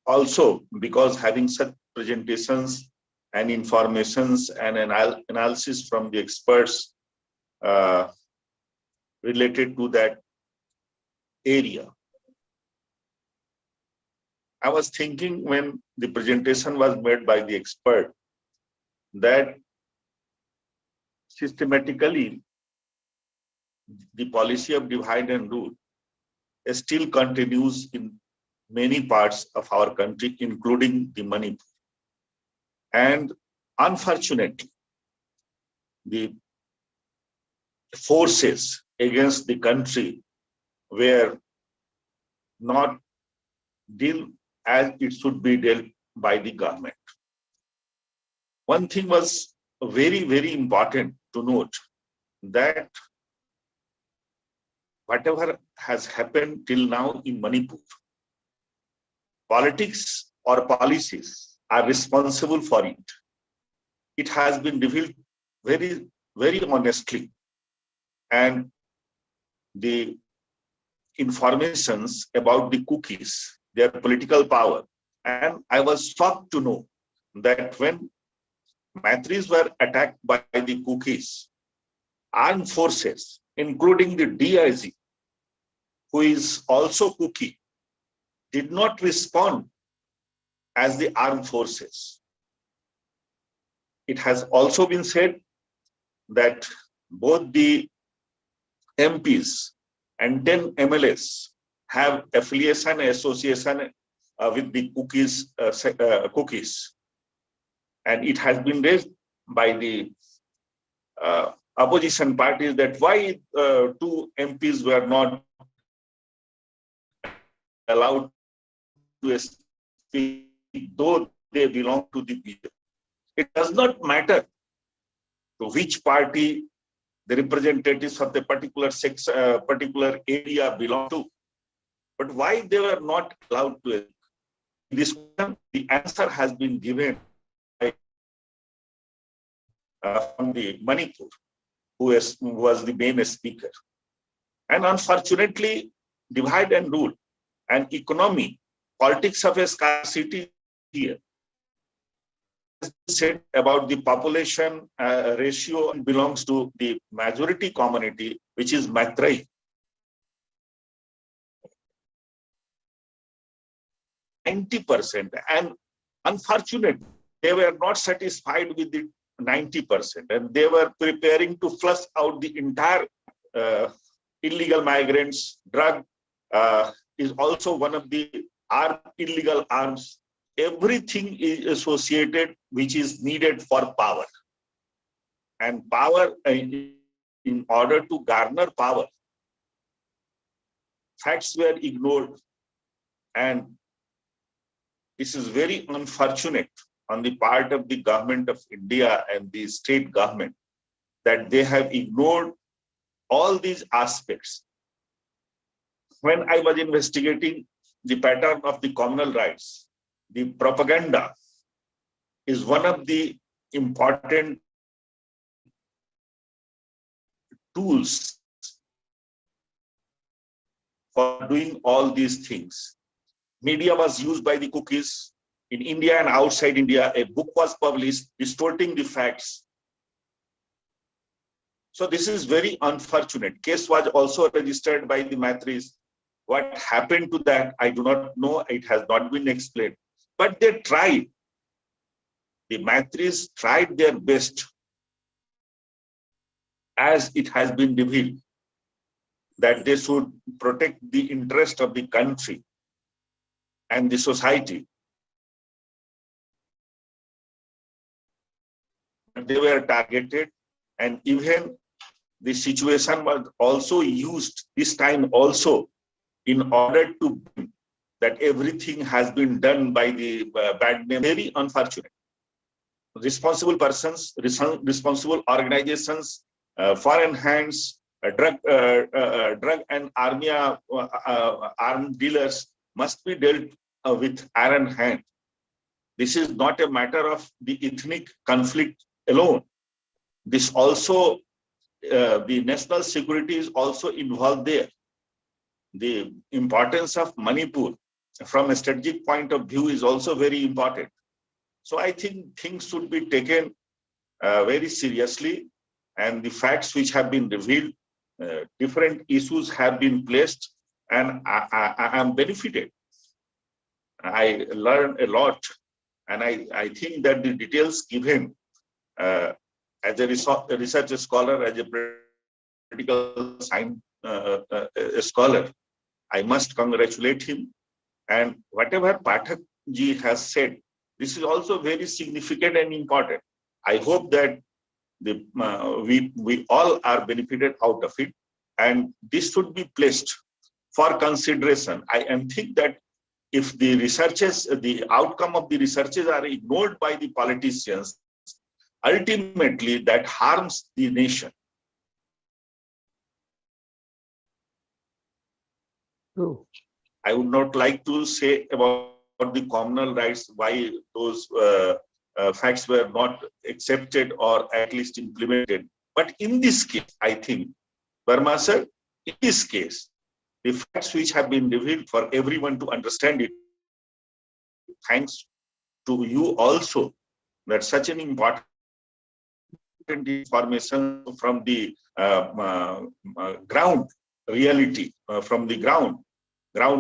also because having such presentations and informations and analysis from the experts related to that area. I was thinking when the presentation was made by the expert that systematically the policy of divide and rule still continues in many parts of our country, including the Manipur. And unfortunately, the forces against the country were not dealt as it should be dealt by the government. One thing was very, very important to note that whatever has happened till now in Manipur, politics or policies are responsible for it. It has been revealed very, very honestly. And the informations about the cookies, their political power. And I was shocked to know that when Maitris were attacked by the cookies, armed forces, including the DIG, who is also cookie, did not respond as the armed forces. It has also been said that both the MPs and 10 MLAs have affiliation and association with the cookies. And it has been raised by the opposition parties that why two MPs were not allowed to speak, though they belong to the BJP. It does not matter to which party the representatives of the particular particular area belong to, but why they were not allowed to speak. This question, the answer has been given by, from the Manipur, who was the main speaker. And unfortunately, divide and rule and economy, politics of a scarcity here. Said about the population ratio belongs to the majority community, which is Matrai. 90%, and unfortunately, they were not satisfied with the 90%, and they were preparing to flush out the entire illegal migrants. Drug is also one of the illegal arms. Everything is associated which is needed for power. And power, in order to garner power, facts were ignored. And this is very unfortunate on the part of the government of India and the state government that they have ignored all these aspects. When I was investigating the pattern of the communal rights, the propaganda is one of the important tools for doing all these things. Media was used by the cookies. In India and outside India, a book was published distorting the facts. So this is very unfortunate. Case was also registered by the Matris. What happened to that, I do not know. It has not been explained. But they tried. The Matris tried their best, as it has been revealed, that they should protect the interest of the country and the society. They were targeted, and even the situation was also used this time also in order to that everything has been done by the bad name. Very unfortunate. Responsible persons, responsible organizations, foreign hands, drug and armed dealers must be dealt with iron hand. This is not a matter of the ethnic conflict alone. This also, the national security is also involved there. The importance of Manipur from a strategic point of view is also very important. So I think things should be taken very seriously, and the facts which have been revealed, different issues have been placed, and I am benefited. I learned a lot, and I think that the details given as a research scholar, as a political science scholar, I must congratulate him. And whatever Pathak ji has said, this is also very significant and important. I hope that we all are benefited out of it, and this should be placed for consideration. I think that if the researches, the outcome of the researches are ignored by the politicians, ultimately that harms the nation. True. I would not like to say about the communal rights, why those facts were not accepted or at least implemented. But in this case, I think, Verma sir, in this case, the facts which have been revealed for everyone to understand it, thanks to you also, that such an important information from the ground reality, from the ground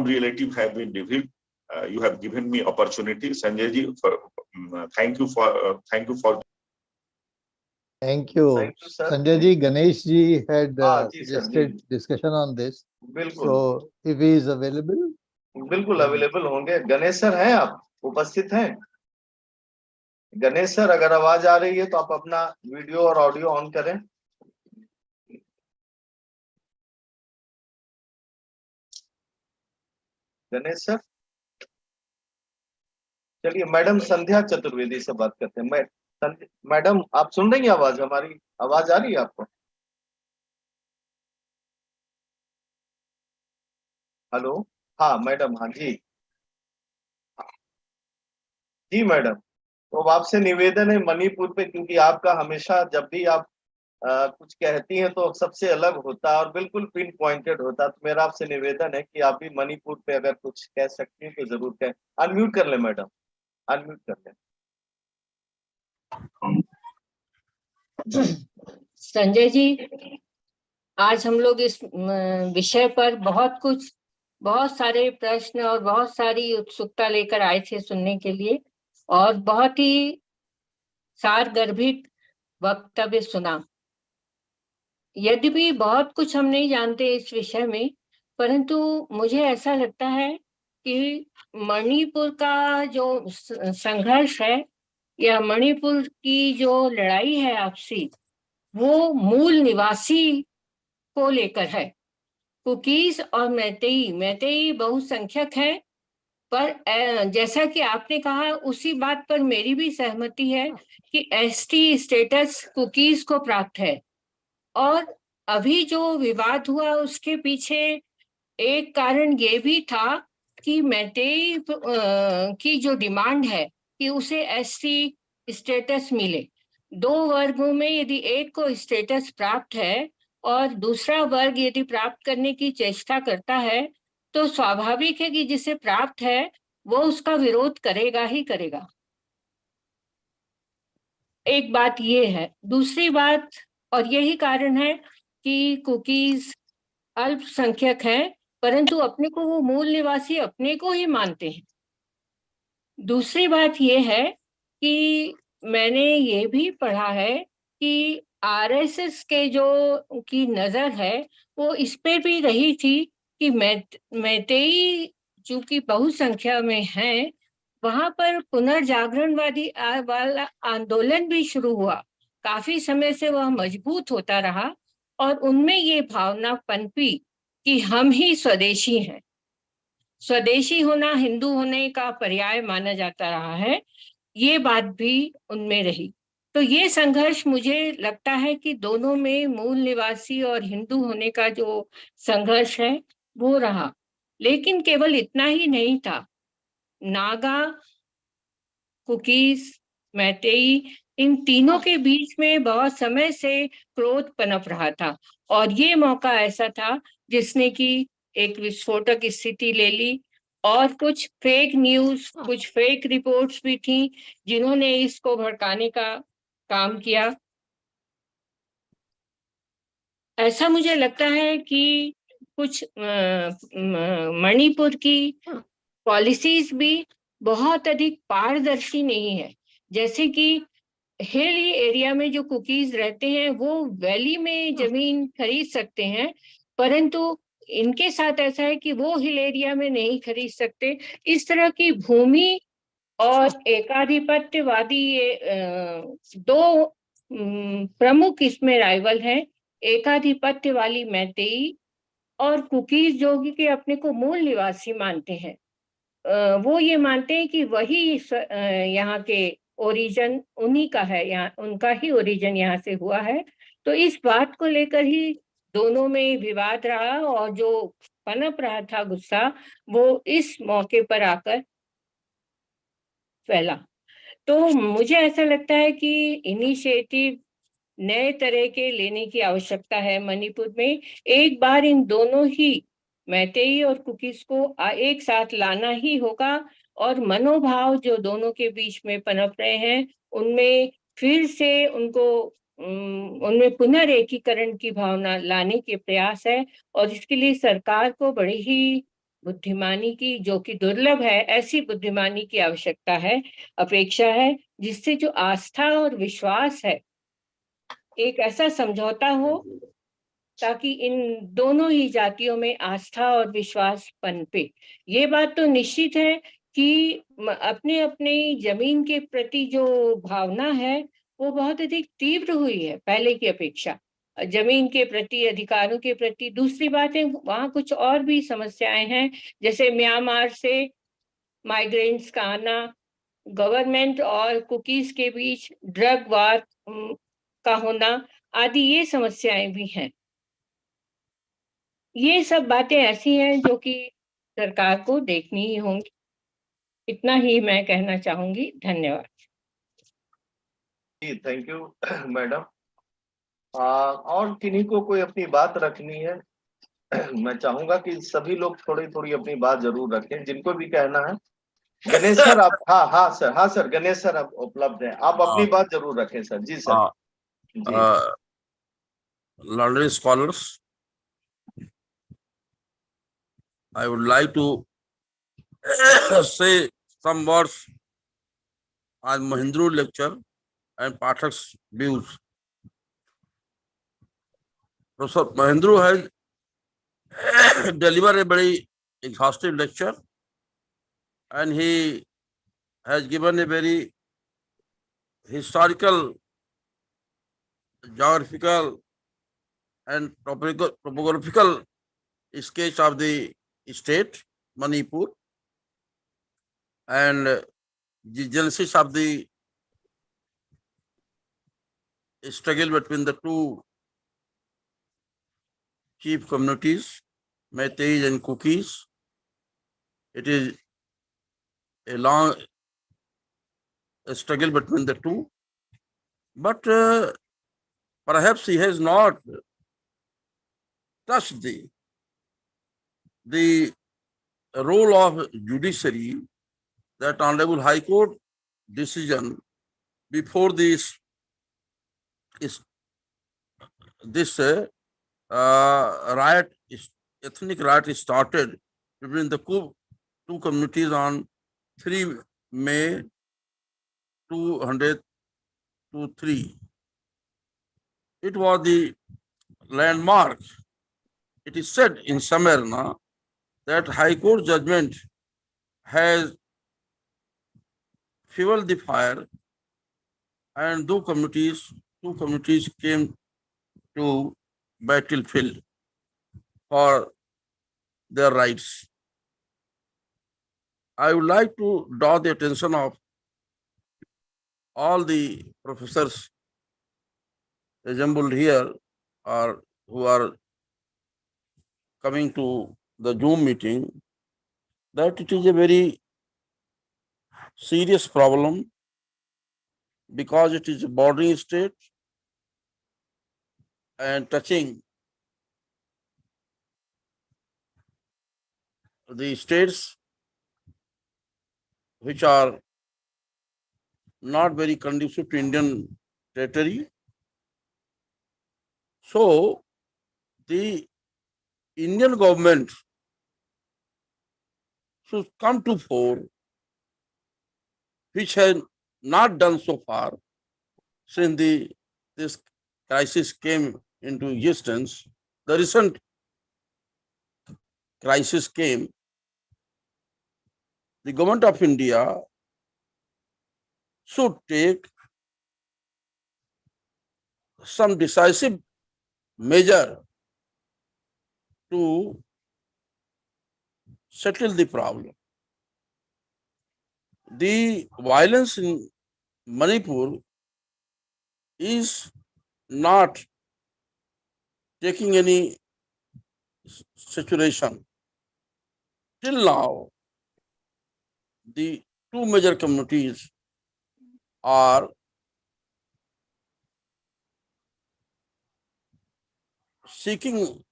reality have been revealed. You have given me opportunity, Sanjay ji. Thank you for. Thank you. Thank you, sir. Sanjay ji, Ganesh ji had जी sir, suggested discussion on this. बिल्कुल So if he is available, बिल्कुल available होंगे. Ganesh sir हैं, आप उपस्थित हैं? Ganesh sir, अगर आवाज आ रही है तो आप अपना वीडियो और ऑडियो ऑन करें। गणेश सर, चलिए मैडम संध्या चतुर्वेदी से बात करते हैं। मैडम, आप सुन रही हैं आवाज? हमारी आवाज आ रही है आपको? हेलो। हाँ मैडम, हाँ जी। जी मैडम, तो अब आपसे निवेदन है मणिपुर पे, क्योंकि आपका हमेशा जब भी आप कुछ कहती हैं तो सबसे अलग होता है और बिल्कुल पिन पॉइंटेड होता है। तो मेरा आपसे निवेदन है कि आप भी मणिपुर पे अगर कुछ कह सकती हैं तो जरूर कहें। अनम्यूट कर ले मैडम, अनम्यूट कर ले। संजय जी, आज हम लोग इस विषय पर बहुत सारे प्रश्न और बहुत सारी उत्सुकता लेकर आए थे सुनने के लिए, और बहुत ही सारगर्भित वक्तव्य सुना। यद्यपि बहुत कुछ हम नहीं जानते इस विषय में, परंतु मुझे ऐसा लगता है कि मणिपुर का जो संघर्ष है या मणिपुर की जो लड़ाई है आपसी, वो मूल निवासी को लेकर है। कुकीज और मैतेई बहुसंख्यक है, पर जैसा कि आपने कहा उसी बात पर मेरी भी सहमति है कि एसटी स्टेटस कुकीज को प्राप्त है। और अभी जो विवाद हुआ उसके पीछे एक कारण ये भी था कि मैतेई की जो डिमांड है कि उसे एसटी स्टेटस मिले। दो वर्गों में यदि एक को स्टेटस प्राप्त है और दूसरा वर्ग यदि प्राप्त करने की चेष्टा करता है, तो स्वाभाविक है कि जिसे प्राप्त है वो उसका विरोध करेगा ही करेगा। एक बात ये है। दूसरी बात, और यही कारण है कि कुकीज अल्पसंख्यक है, परंतु अपने को वो मूल निवासी अपने को ही मानते हैं। दूसरी बात ये है कि मैंने ये भी पढ़ा है कि आरएसएस के जो की नजर है वो इस पे भी रही थी कि मैतेई चूंकि बहुसंख्या में हैं, वहां पर पुनर्जागरणवादी वाला आंदोलन भी शुरू हुआ। काफी समय से वह मजबूत होता रहा और उनमें ये भावना पनपी कि हम ही स्वदेशी हैं। स्वदेशी होना हिंदू होने का पर्याय माना जाता रहा है, ये बात भी उनमें रही। तो ये संघर्ष मुझे लगता है कि दोनों में मूल निवासी और हिंदू होने का जो संघर्ष है वो रहा। लेकिन केवल इतना ही नहीं था। नागा, कुकीज, मैतेई, इन तीनों के बीच में बहुत समय से क्रोध पनप रहा था, और ये मौका ऐसा था जिसने कि एक विस्फोटक स्थिति ले ली। और कुछ फेक न्यूज, कुछ फेक रिपोर्ट्स भी थी जिन्होंने इसको भड़काने का काम किया। ऐसा मुझे लगता है कि कुछ मणिपुर की पॉलिसीज भी बहुत अधिक पारदर्शी नहीं है। जैसे कि हिली एरिया में जो कुकीज रहते हैं वो वैली में जमीन खरीद सकते हैं, परंतु इनके साथ ऐसा है कि वो हिल एरिया में नहीं खरीद सकते। इस तरह की भूमि और एकाधिपत्यवादी ये दो प्रमुख इसमें राइवल हैं। एकाधिपत्य वाली मैतेई और कुकीज जो कि अपने को मूल निवासी मानते हैं। वो ये मानते हैं कि वही यहाँ के ओरिजिन उन्हीं का है, यहाँ उनका ही ओरिजिन यहाँ से हुआ है। तो इस बात को लेकर ही दोनों में विवाद रहा, और जो पनप रहा था गुस्सा वो इस मौके पर आकर फैला। तो मुझे ऐसा लगता है कि इनिशिएटिव नए तरह के लेने की आवश्यकता है मणिपुर में। एक बार इन दोनों ही मैतेई और कुकीज को एक साथ लाना ही होगा, और मनोभाव जो दोनों के बीच में पनप रहे हैं उनमें फिर से उनमें पुनर्एकीकरण की भावना लाने के प्रयास है। और इसके लिए सरकार को बड़ी ही बुद्धिमानी की, जो कि दुर्लभ है, ऐसी बुद्धिमानी की आवश्यकता है, अपेक्षा है, जिससे जो आस्था और विश्वास है, एक ऐसा समझौता हो ताकि इन दोनों ही जातियों में आस्था और विश्वास पनपे। ये बात तो निश्चित है कि अपने अपने जमीन के प्रति जो भावना है वो बहुत अधिक तीव्र हुई है पहले की अपेक्षा, जमीन के प्रति, अधिकारों के प्रति। दूसरी बात है, वहाँ कुछ और भी समस्याएं हैं, जैसे म्यांमार से माइग्रेंट्स का आना, गवर्नमेंट और कुकीज के बीच ड्रग वार का होना आदि, ये समस्याएं भी हैं। ये सब बातें ऐसी हैं जो कि सरकार को देखनी ही होंगी। इतना ही मैं कहना चाहूंगी। धन्यवाद। जी, थैंक यू मैडम। और किन्हीं को कोई अपनी बात रखनी है? मैं चाहूंगा कि सभी लोग थोड़ी थोड़ी अपनी बात जरूर रखें, जिनको भी कहना है। गणेश सर, आप, हाँ हाँ सर, हाँ सर, गणेश सर आप उपलब्ध हैं, आप अपनी बात जरूर रखें सर। जी सर। जी learned scholars, I would like to say some words on Mahindra lecture and Pathak's views. Professor Mahindra has delivered a very exhaustive lecture, and he has given a very historical, geographical, and topographical sketch of the state, Manipur, and the genesis of the struggle between the two chief communities, Meiteis and Kukis. It is a long struggle between the two, but perhaps he has not touched the role of judiciary, that Honorable High Court decision before this riot, ethnic riot started between the two communities on 3 May 2003. It was the landmark. It is said in Samarna that High Court judgment has fueled the fire, and two communities came to battlefield for their rights. I would like to draw the attention of all the professors assembled here, or who are coming to the Zoom meeting, that it is a very serious problem, because it is a bordering state and touching the states which are not very conducive to Indian territory. So the Indian government should come to fore, which has not done so far since this crisis came into existence. The recent crisis came. The government of India should take some decisive measure to settle the problem. The violence in Manipur is not taking any saturation. Till now, the two major communities are seeking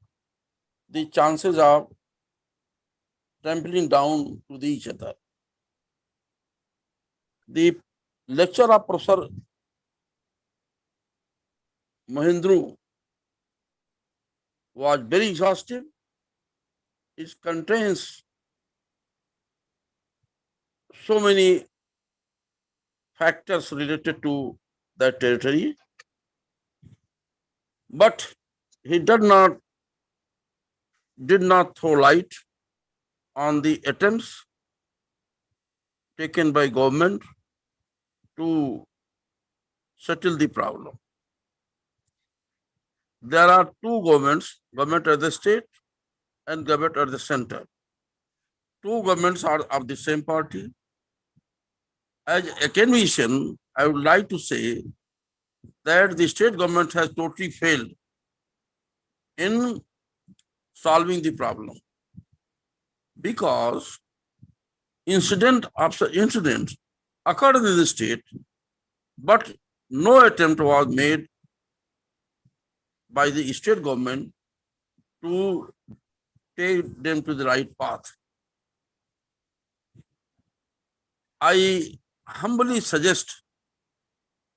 the chances of trampling down to each other. The lecture of Professor Mahindra was very exhaustive. It contains so many factors related to that territory, but he did not throw light on the attempts taken by government to settle the problem. There are two governments, government at the state and government at the center. Two governments are of the same party. As a academician, I would like to say that the state government has totally failed in solving the problem, because incident after incident occurred in the state, but no attempt was made by the state government to take them to the right path. I humbly suggest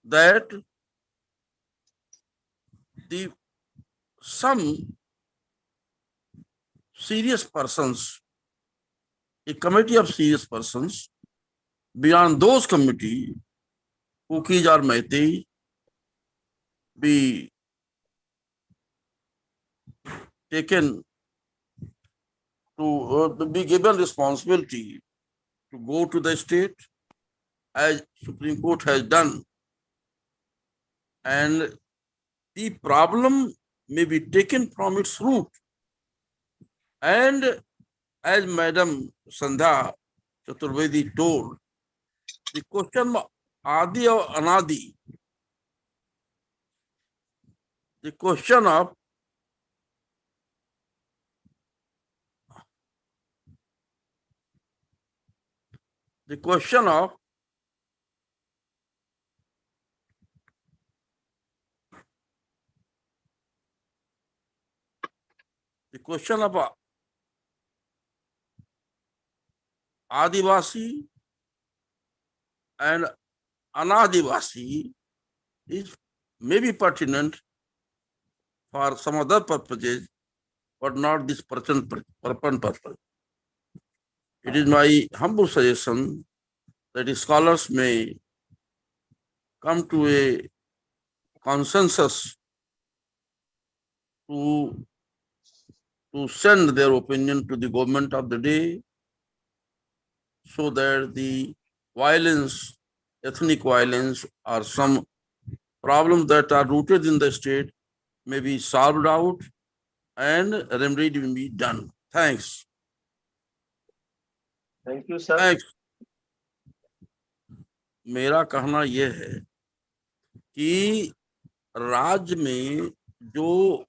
that some serious persons, a committee of serious persons, beyond those committee, Kukis or Meitei, be taken to be given responsibility to go to the state, as Supreme Court has done, and the problem may be taken from its root. And as Madam Sandhya Chaturvedi told, the question of Adi or Anadi, the question of Adivasi and Anadivasi is maybe pertinent for some other purposes, but not this present purpose. It is my humble suggestion that the scholars may come to a consensus to send their opinion to the government of the day, so that the violence, ethnic violence, or some problems that are rooted in the state may be solved out and remedy will be done. Thanks. Thank you, sir. Thanks. मेरा कहना यह है कि राज्य में जो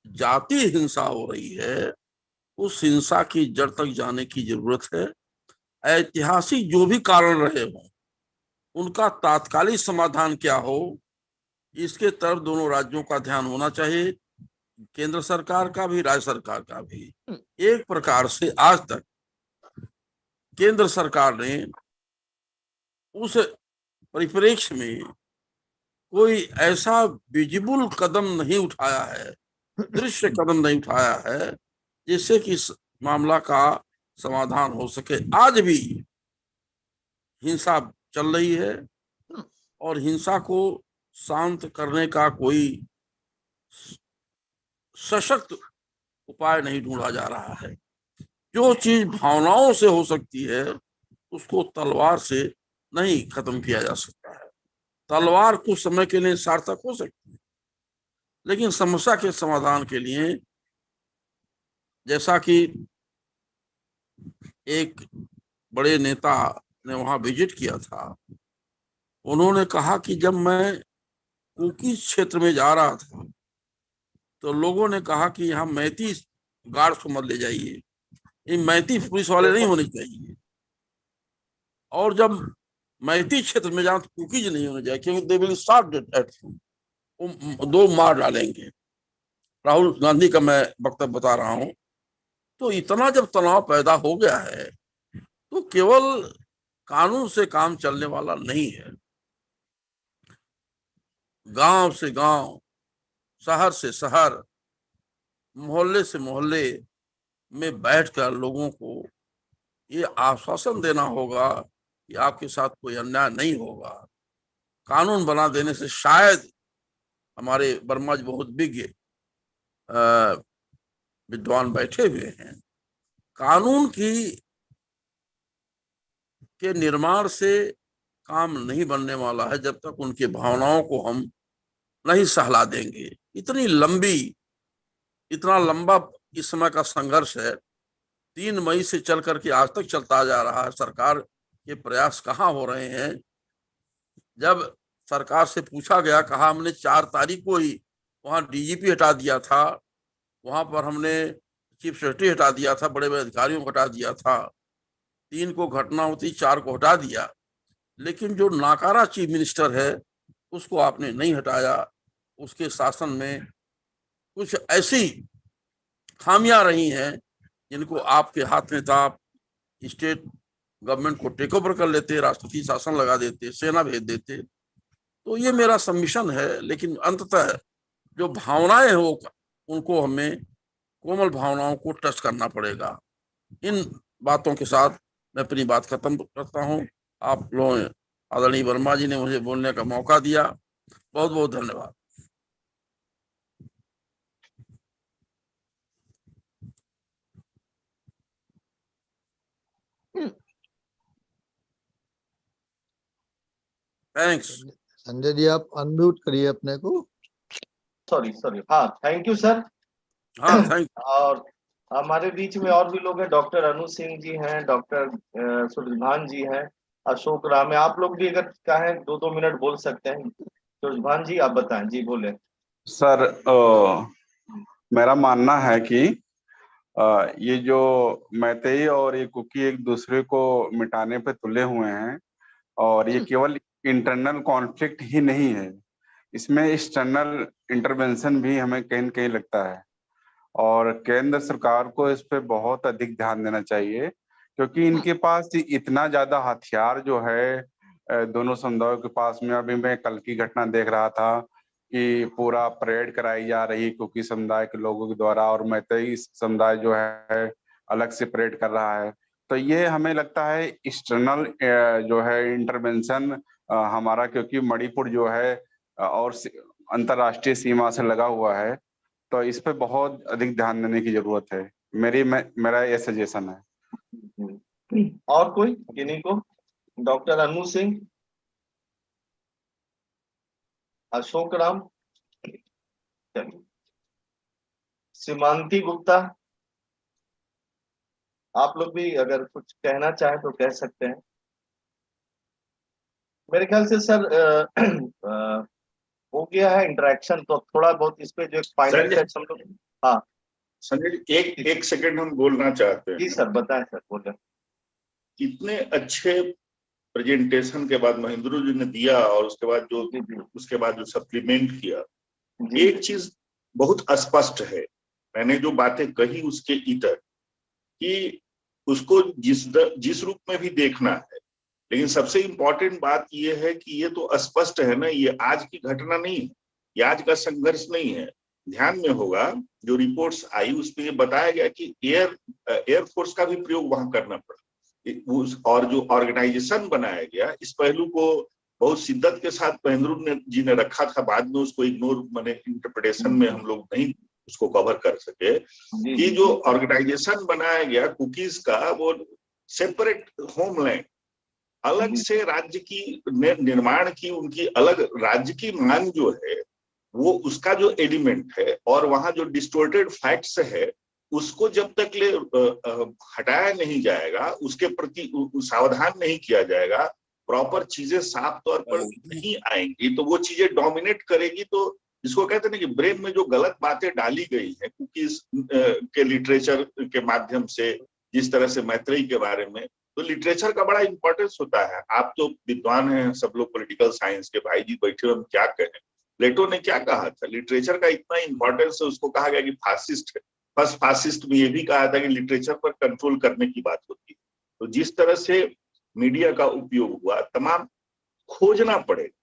जाति हिंसा हो रही है, उस हिंसा की जड़ तक जाने की जरूरत है। ऐतिहासिक जो भी कारण रहे हों, उनका तात्कालिक समाधान क्या हो, इसके तरफ दोनों राज्यों का ध्यान होना चाहिए, केंद्र सरकार का भी, राज्य सरकार का भी। एक प्रकार से आज तक केंद्र सरकार ने उस परिप्रेक्ष्य में कोई ऐसा विजिबल कदम नहीं उठाया है, दृश्य कदम नहीं उठाया है, जिससे कि इस मामला का समाधान हो सके। आज भी हिंसा चल रही है और हिंसा को शांत करने का कोई सशक्त उपाय नहीं ढूंढा जा रहा है। जो चीज भावनाओं से हो सकती है, उसको तलवार से नहीं खत्म किया जा सकता है। तलवार कुछ समय के लिए सार्थक हो सकती है, लेकिन समस्या के समाधान के लिए, जैसा कि एक बड़े नेता ने वहां विजिट किया था, उन्होंने कहा कि जब मैं कुकी क्षेत्र में जा रहा था तो लोगों ने कहा कि यहाँ मैती गार्ड्स को मत ले जाइए, ये मैती पुलिस वाले नहीं होने चाहिए, और जब मैती क्षेत्र में जाओ तो कुकीज नहीं होने चाहिए, क्योंकि दे विल स्टार्ट एट दो मार डालेंगे। राहुल गांधी का मैं वक्तव्य बता रहा हूं। तो इतना जब तनाव पैदा हो गया है, तो केवल कानून से काम चलने वाला नहीं है। गांव से गांव, शहर से शहर, मोहल्ले से मोहल्ले में बैठकर लोगों को ये आश्वासन देना होगा कि आपके साथ कोई अन्याय नहीं होगा। कानून बना देने से शायद, हमारे वर्मा जी बहुत विज्ञ विद्वान बैठे हुए हैं, कानून के निर्माण से काम नहीं बनने वाला है जब तक उनकी भावनाओं को हम नहीं सहला देंगे। इतना लंबा इस समय का संघर्ष है, 3 मई से चल करके आज तक चलता जा रहा है। सरकार के प्रयास कहाँ हो रहे हैं? जब सरकार से पूछा गया, कहा हमने 4 तारीख को ही वहाँ डीजीपी हटा दिया था, वहां पर हमने चीफ सेक्रेटरी हटा दिया था, बड़े बड़े अधिकारियों को हटा दिया था, 3 को घटना होती 4 को हटा दिया, लेकिन जो नाकारा चीफ मिनिस्टर है उसको आपने नहीं हटाया। उसके शासन में कुछ ऐसी खामियां रही हैं जिनको आपके हाथ में था। आप स्टेट गवर्नमेंट को टेक ओवर कर लेते, राष्ट्रपति शासन लगा देते, सेना भेज देते। तो ये मेरा सबमिशन है, लेकिन अंततः जो भावनाएं हो उनको हमें कोमल भावनाओं को टच करना पड़ेगा। इन बातों के साथ मैं अपनी बात खत्म करता हूं। आप लोग आदरणीय वर्मा जी ने मुझे बोलने का मौका दिया, बहुत बहुत धन्यवाद। थैंक्स। संजय जी आप अनम्यूट करिए अपने को। सॉरी हाँ, थैंक यू सर। हाँ थैंक। और हमारे बीच में और भी लोग हैं, डॉक्टर अनु सिंह जी हैं, डॉक्टर सुरजभान जी हैं, अशोक राम है। आप लोग भी अगर चाहें 2-2 मिनट बोल सकते हैं। सुरजभान जी आप बताएं, जी बोले। सर मेरा मानना है कि ये जो मैतेई और ये कुकी एक दूसरे को मिटाने पे तुले हुए हैं, और ये केवल इंटरनल कॉन्फ्लिक्ट ही नहीं है, इसमें एक्सटर्नल इंटरवेंशन भी हमें कहीं न कहीं लगता है। और केंद्र सरकार को इस पे बहुत अधिक ध्यान देना चाहिए, क्योंकि इनके पास इतना ज्यादा हथियार जो है दोनों समुदायों के पास में। अभी मैं कल की घटना देख रहा था कि पूरा परेड कराई जा रही कुकी समुदाय के लोगों के द्वारा, और मैतेई समुदाय जो है अलग से परेड कर रहा है। तो ये हमें लगता है एक्सटर्नल जो है इंटरवेंशन हमारा, क्योंकि मणिपुर जो है और अंतर्राष्ट्रीय सीमा से लगा हुआ है, तो इस पे बहुत अधिक ध्यान देने की जरूरत है। मेरा ये सजेशन है। और कोई किन्हीं को? डॉक्टर अनु सिंह, अशोक राम, चलिए सीमांति गुप्ता, आप लोग भी अगर कुछ कहना चाहे तो कह सकते हैं। मेरे ख्याल से सर हो गया है इंटरेक्शन, तो थोड़ा बहुत इस पे जो एक फाइनल टच हम लोग। हाँ संजय जी, एक सेकंड हम बोलना चाहते हैं। जी सर बताएं सर, बोलें। इतने अच्छे प्रेजेंटेशन के बाद महेंद्र जी ने दिया, और उसके बाद जो सप्लीमेंट किया, एक चीज बहुत स्पष्ट है, मैंने जो बातें कही उसके इतर, कि उसको जिस रूप में भी देखना है, लेकिन सबसे इंपॉर्टेंट बात यह है कि ये तो स्पष्ट है ना, ये आज की घटना नहीं है, ये आज का संघर्ष नहीं है। ध्यान में होगा जो रिपोर्ट्स आई उसमें ये बताया गया कि एयरफोर्स का भी प्रयोग वहां करना पड़ा, और जो ऑर्गेनाइजेशन बनाया गया, इस पहलू को बहुत शिद्दत के साथ महेंद्र जी ने रखा था, बाद में उसको इग्नोर माने इंटरप्रिटेशन में हम लोग नहीं उसको कवर कर सके, कि जो ऑर्गेनाइजेशन बनाया गया कुकीज का, वो सेपरेट होमलैंड, अलग से राज्य की निर्माण की, उनकी अलग राज्य की मांग जो है, वो उसका जो एलिमेंट है, और वहां जो डिस्टोर्टेड फैक्ट्स है, उसको जब तक ले हटाया नहीं जाएगा, उसके प्रति सावधान नहीं किया जाएगा, प्रॉपर चीजें साफ तौर पर नहीं आएंगी, तो वो चीजें डोमिनेट करेगी। तो जिसको कहते हैं ना कि ब्रेन में जो गलत बातें डाली गई है कुकीज के लिटरेचर के माध्यम से, जिस तरह से मैत्रेयी के बारे में, तो लिटरेचर का बड़ा इंपॉर्टेंस होता है। आप तो विद्वान हैं, सब लोग पॉलिटिकल साइंस के भाई जी बैठे हुए, हम क्या कहें। प्लेटो ने क्या कहा था, लिटरेचर का इतना इंपॉर्टेंस है, उसको कहा गया कि फासिस्ट है। फर्स्ट फासिस्ट में ये भी कहा था कि लिटरेचर पर कंट्रोल करने की बात होती है। तो जिस तरह से मीडिया का उपयोग हुआ, तमाम खोजना पड़ेगा,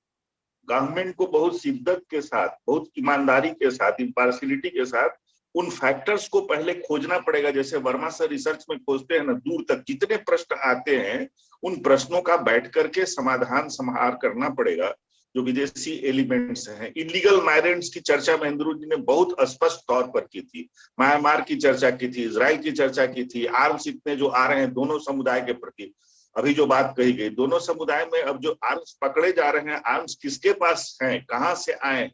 गवर्नमेंट को बहुत शिद्दत के साथ, बहुत ईमानदारी के साथ, इम्पार्शियलिटी के साथ उन फैक्टर्स को पहले खोजना पड़ेगा। जैसे वर्मा सर रिसर्च में खोजते हैं ना, दूर तक जितने प्रश्न आते हैं, उन प्रश्नों का बैठ करके समाधान संहार करना पड़ेगा। जो विदेशी एलिमेंट्स हैं, इलीगल माइग्रेंट्स की चर्चा महेंद्र जी ने बहुत स्पष्ट तौर पर की थी, म्यांमार की चर्चा की थी, इजराइल की चर्चा की थी, आर्म्स इतने जो आ रहे हैं दोनों समुदाय के प्रति, अभी जो बात कही गई, दोनों समुदाय में अब जो आर्म्स पकड़े जा रहे हैं, आर्म्स किसके पास हैं, कहाँ से आए हैं,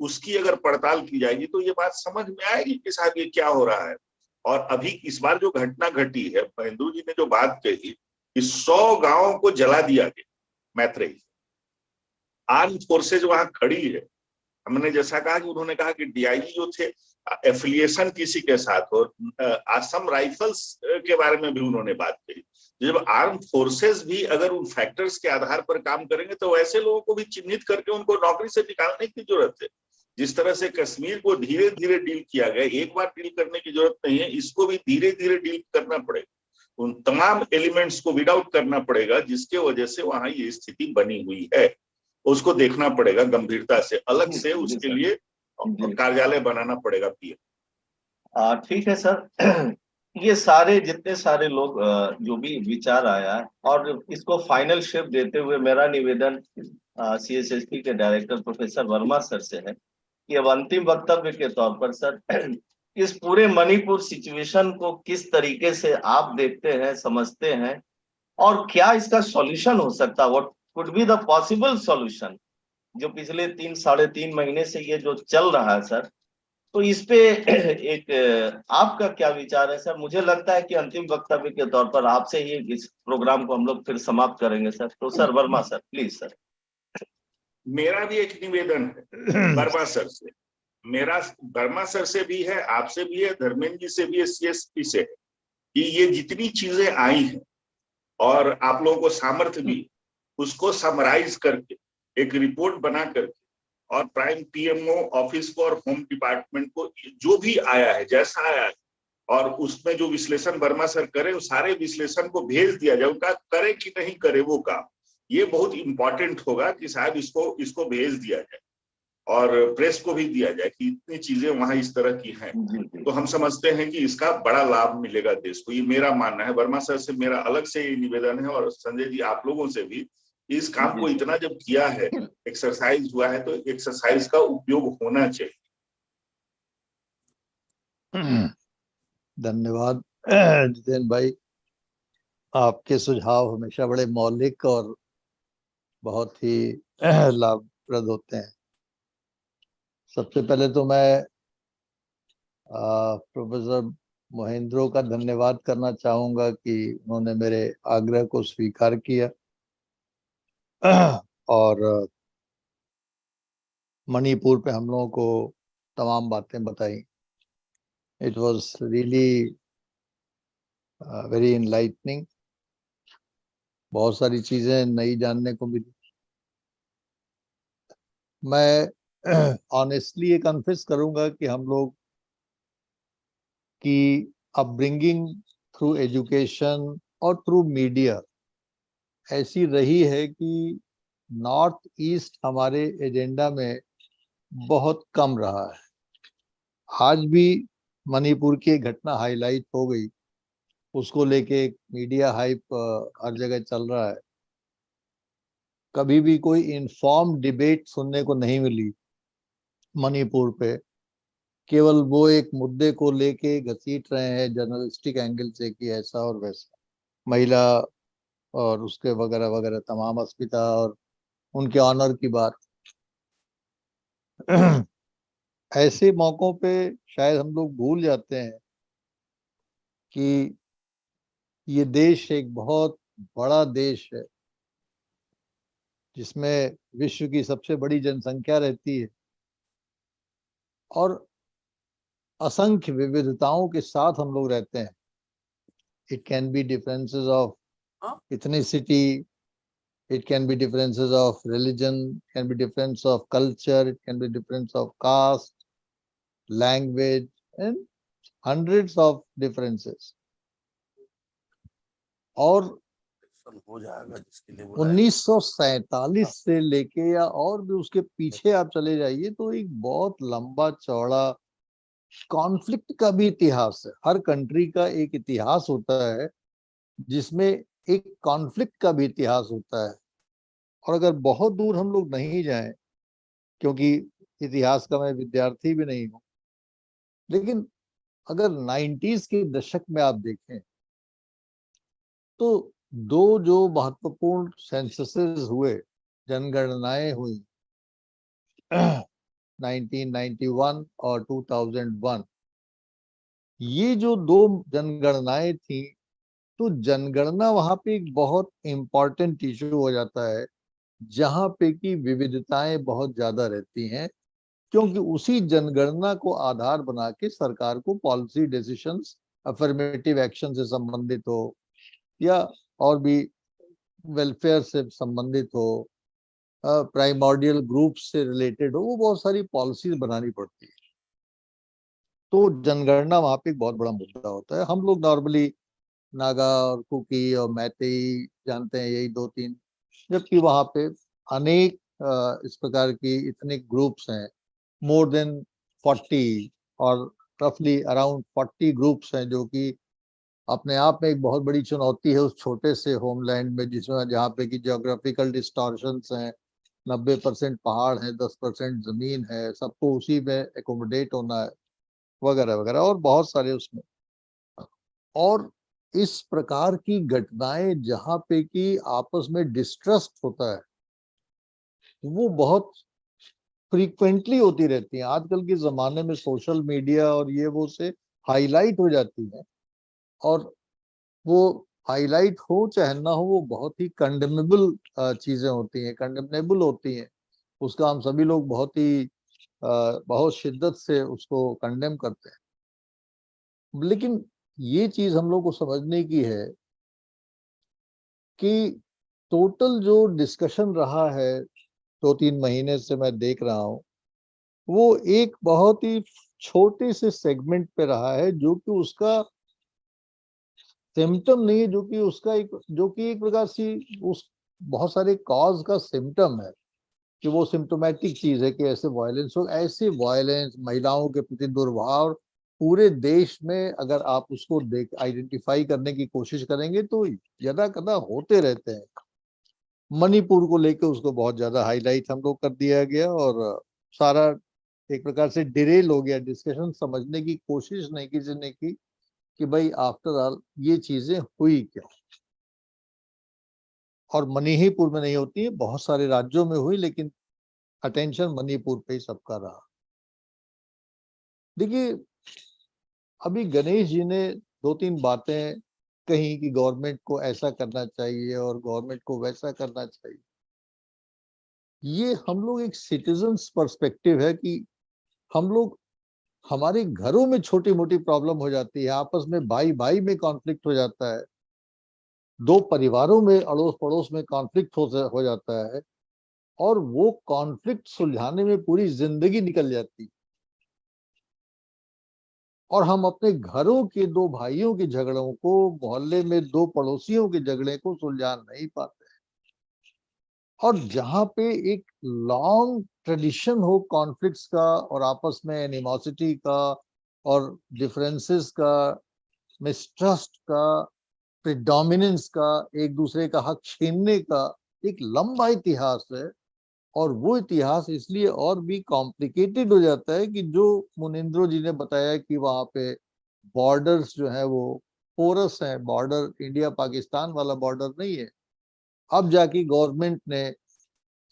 उसकी अगर पड़ताल की जाएगी तो ये बात समझ में आएगी कि साहब ये क्या हो रहा है। और अभी इस बार जो घटना घटी है, महेंद्र जी ने जो बात कही कि 100 गांवों को जला दिया गया, मैत्रेयी आर्म फोर्सेज वहां खड़ी है। हमने जैसा कहा कि उन्होंने कहा कि डीआईजी जो थे एफिलिएशन किसी के साथ, और असम राइफल्स के बारे में भी उन्होंने बात कही। जब आर्म फोर्सेस भी अगर उन फैक्टर्स के आधार पर काम करेंगे तो वैसे लोगों को भी चिन्हित करके उनको नौकरी से निकालने की जरूरत है। जिस तरह से कश्मीर को धीरे धीरे डील किया गया, एक बार डील करने की जरूरत नहीं है, इसको भी धीरे धीरे डील करना पड़ेगा। उन तमाम एलिमेंट्स को विड आउट करना पड़ेगा जिसके वजह से वहां ये स्थिति बनी हुई है, उसको देखना पड़ेगा गंभीरता से, अलग से उसके लिए कार्यालय बनाना पड़ेगा पीएम। ठीक है सर। ये सारे जितने सारे लोग जो भी विचार आया है, और इसको फाइनल शेप देते हुए मेरा निवेदन सीएसएसपी के डायरेक्टर प्रोफेसर वर्मा सर से है कि अब अंतिम वक्तव्य के तौर पर सर इस पूरे मणिपुर सिचुएशन को किस तरीके से आप देखते हैं, समझते हैं, और क्या इसका सॉल्यूशन हो सकता है, what could be the possible solution, जो पिछले 3-3.5 महीने से ये जो चल रहा है सर, तो इस पे एक आपका क्या विचार है सर? मुझे लगता है कि अंतिम वक्तव्य के तौर पर आपसे ही इस प्रोग्राम को हम लोग फिर समाप्त करेंगे सर। तो sir Verma sir please sir. मेरा भी एक निवेदन है वर्मा सर से, मेरा वर्मा सर से भी है, आपसे भी है, धर्मेंद्र जी से भी है, सीएसपी से है, कि ये जितनी चीजें आई हैं और आप लोगों को सामर्थ्य भी, उसको समराइज करके एक रिपोर्ट बना करके और प्राइम पीएमओ ऑफिस को और होम डिपार्टमेंट को जो भी आया है, जैसा आया है, और उसमें जो विश्लेषण वर्मा सर करे, उस सारे विश्लेषण को भेज दिया जाए। उनका करे कि नहीं करे वो काम, ये बहुत इंपॉर्टेंट होगा कि साहब इसको भेज दिया जाए और प्रेस को भी दिया जाए कि इतनी चीजें वहां इस तरह की हैं। तो हम समझते हैं कि इसका बड़ा लाभ मिलेगा देश को, ये मेरा मानना है। वर्मा सर से मेरा अलग से ये निवेदन है, और संजय जी आप लोगों से भी, इस काम को इतना जब किया है, एक्सरसाइज हुआ है, तो एक्सरसाइज का उपयोग होना चाहिए। धन्यवाद जितेन भाई, आपके सुझाव हमेशा बड़े मौलिक और बहुत ही लाभप्रद होते हैं। सबसे पहले तो मैं प्रोफेसर महेंद्रो का धन्यवाद करना चाहूंगा कि उन्होंने मेरे आग्रह को स्वीकार किया और मणिपुर पे हम लोगों को तमाम बातें बताई। It was really very enlightening, बहुत सारी चीजें नई जानने को मिली। मैं ऑनेस्टली ये कन्फेस करूंगा कि हम लोग की अपब्रिंगिंग थ्रू एजुकेशन और थ्रू मीडिया ऐसी रही है कि नॉर्थ ईस्ट हमारे एजेंडा में बहुत कम रहा है। आज भी मणिपुर की घटना हाईलाइट हो गई, उसको लेके एक मीडिया हाइप हर जगह चल रहा है। कभी भी कोई इन्फॉर्म डिबेट सुनने को नहीं मिली मणिपुर पे। केवल वो एक मुद्दे को लेके घसीट रहे हैं जर्नलिस्टिक एंगल से कि ऐसा और वैसा, महिला और उसके वगैरह वगैरह तमाम अस्मिता और उनके ऑनर की बात। ऐसे मौकों पे शायद हम लोग भूल जाते हैं कि ये देश एक बहुत बड़ा देश है जिसमें विश्व की सबसे बड़ी जनसंख्या रहती है और असंख्य विविधताओं के साथ हम लोग रहते हैं। It can be differences of ethnicity, it can be differences of religion, it can be difference of culture, it can be difference of caste, language, and hundreds of differences. और हो जाएगा जिसके लिए 1947 से लेके या और भी उसके पीछे आप चले जाइए तो एक बहुत लंबा चौड़ा कॉन्फ्लिक्ट का भी इतिहास है। हर कंट्री का एक इतिहास होता है जिसमें एक कॉन्फ्लिक्ट का भी इतिहास होता है। और अगर बहुत दूर हम लोग नहीं जाएं, क्योंकि इतिहास का मैं विद्यार्थी भी नहीं हूं, लेकिन अगर 90s के दशक में आप देखें तो दो जो महत्वपूर्ण सेंससेस हुए, जनगणनाएं हुई 1991 और 2001, ये जो दो जनगणनाएं थी, तो जनगणना वहां पे एक बहुत इंपॉर्टेंट इशू हो जाता है, जहां पे की विविधताएं बहुत ज्यादा रहती हैं, क्योंकि उसी जनगणना को आधार बना के सरकार को पॉलिसी डिसीशंस, अफर्मेटिव एक्शन से संबंधित हो या और भी वेलफेयर से संबंधित हो, प्राइमोर्डियल ग्रुप से रिलेटेड हो, वो बहुत सारी पॉलिसीज बनानी पड़ती है। तो जनगणना वहां पे एक बहुत बड़ा मुद्दा होता है। हम लोग नॉर्मली नागा और कुकी और मैतेई जानते हैं, यही दो तीन, जबकि वहां पे अनेक इस प्रकार की इतने ग्रुप्स हैं, मोर देन 40 और रफली अराउंड 40 ग्रुप्स हैं, जो कि अपने आप में एक बहुत बड़ी चुनौती है उस छोटे से होमलैंड में, जिसमें जहाँ पे की जियोग्राफिकल डिस्टॉर्शंस हैं, 90% पहाड़ है, 10% जमीन है, सबको उसी में एकोमोडेट होना है, वगैरह वगैरह, और बहुत सारे उसमें। और इस प्रकार की घटनाएं जहाँ पे कि आपस में डिस्ट्रस्ट होता है, वो बहुत फ्रीक्वेंटली होती रहती हैं। आजकल के जमाने में सोशल मीडिया और ये वो से हाईलाइट हो जाती है, और वो हाईलाइट हो चाहे ना हो, वो बहुत ही कंडेमेबल चीजें होती हैं, कंडेमनेबल होती हैं। उसका हम सभी लोग बहुत शिद्दत से उसको कंडेम करते हैं। लेकिन ये चीज हम लोग को समझने की है कि टोटल जो डिस्कशन रहा है 2-3 महीने से मैं देख रहा हूँ, वो एक बहुत ही छोटे से सेगमेंट पे रहा है, जो कि उसका सिम्टम नहीं है, जो कि एक प्रकार से उस बहुत सारे कॉज का सिम्टम है, कि वो सिम्टोमेटिक चीज है कि ऐसे वायलेंस हो, ऐसे वायलेंस, महिलाओं के प्रति दुर्भाव पूरे देश में अगर आप उसको देख आइडेंटिफाई करने की कोशिश करेंगे तो यदा कदा होते रहते हैं। मणिपुर को लेकर उसको बहुत ज्यादा हाईलाइट हम लोग कर दिया गया, और सारा एक प्रकार से डिरेल हो गया डिस्कशन, समझने की कोशिश नहीं किसी ने की कि भाई आफ्टर ऑल ये चीजें हुई क्यों। और मणिपुर में नहीं होती है, बहुत सारे राज्यों में हुई, लेकिन अटेंशन मणिपुर पे ही सबका रहा। देखिए, अभी गणेश जी ने 2-3 बातें कही कि गवर्नमेंट को ऐसा करना चाहिए और गवर्नमेंट को वैसा करना चाहिए। ये हम लोग एक सिटीजन्स पर्सपेक्टिव है कि हम लोग, हमारे घरों में छोटी मोटी प्रॉब्लम हो जाती है, आपस में भाई भाई में कॉन्फ्लिक्ट हो जाता है, दो परिवारों में अड़ोस पड़ोस में कॉन्फ्लिक्ट हो जाता है, और वो कॉन्फ्लिक्ट सुलझाने में पूरी जिंदगी निकल जाती है, और हम अपने घरों के दो भाइयों के झगड़ों को, मोहल्ले में दो पड़ोसियों के झगड़े को सुलझा नहीं पाते। और जहाँ पे एक लॉन्ग ट्रेडिशन हो कॉन्फ्लिक्ट्स का और आपस में एनिमोसिटी का और डिफरेंसेस का, मिसट्रस्ट का, प्रिडोमिनेंस का, एक दूसरे का हक छीनने का एक लंबा इतिहास है। और वो इतिहास इसलिए और भी कॉम्प्लिकेटेड हो जाता है कि जो मुनिंद्रो जी ने बताया कि वहाँ पे बॉर्डर्स जो है वो पोरस है, बॉर्डर इंडिया पाकिस्तान वाला बॉर्डर नहीं है। अब जाके गवर्नमेंट ने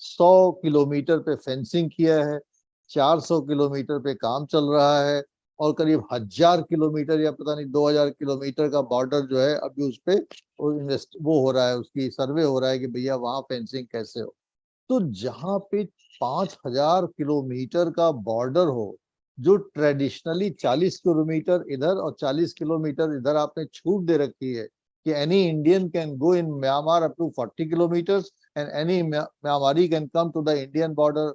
100 किलोमीटर पे फेंसिंग किया है, 400 किलोमीटर पे काम चल रहा है, और करीब 1000 किलोमीटर या पता नहीं 2000 किलोमीटर का बॉर्डर जो है अभी उस पे वो हो रहा है, उसकी सर्वे हो रहा है कि भैया वहां फेंसिंग कैसे हो। तो जहाँ पे 5000 किलोमीटर का बॉर्डर हो, जो ट्रेडिशनली 40 किलोमीटर इधर और 40 किलोमीटर इधर आपने छूट दे रखी है कि any Indian can go in Myanmar up to 40 kilometres, and any Myanmari can come to the Indian border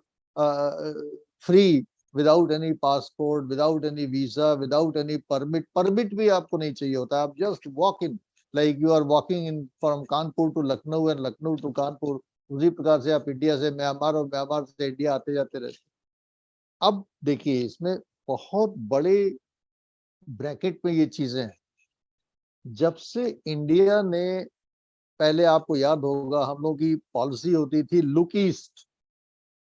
free, without any passport, without any visa, without any permit. Permit भी आपको नहीं चाहिए होता, आप just walk in, like you are walking in from Kanpur to Lucknow and Lucknow to Kanpur. उसी प्रकार से आप इंडिया से म्यांमार और म्यांमार से इंडिया आते जाते रहते। अब देखिए, इसमें बहुत बड़े ब्रैकेट में ये चीजें हैं। जब से इंडिया ने, पहले आपको याद होगा हम लोग की पॉलिसी होती थी लुक ईस्ट,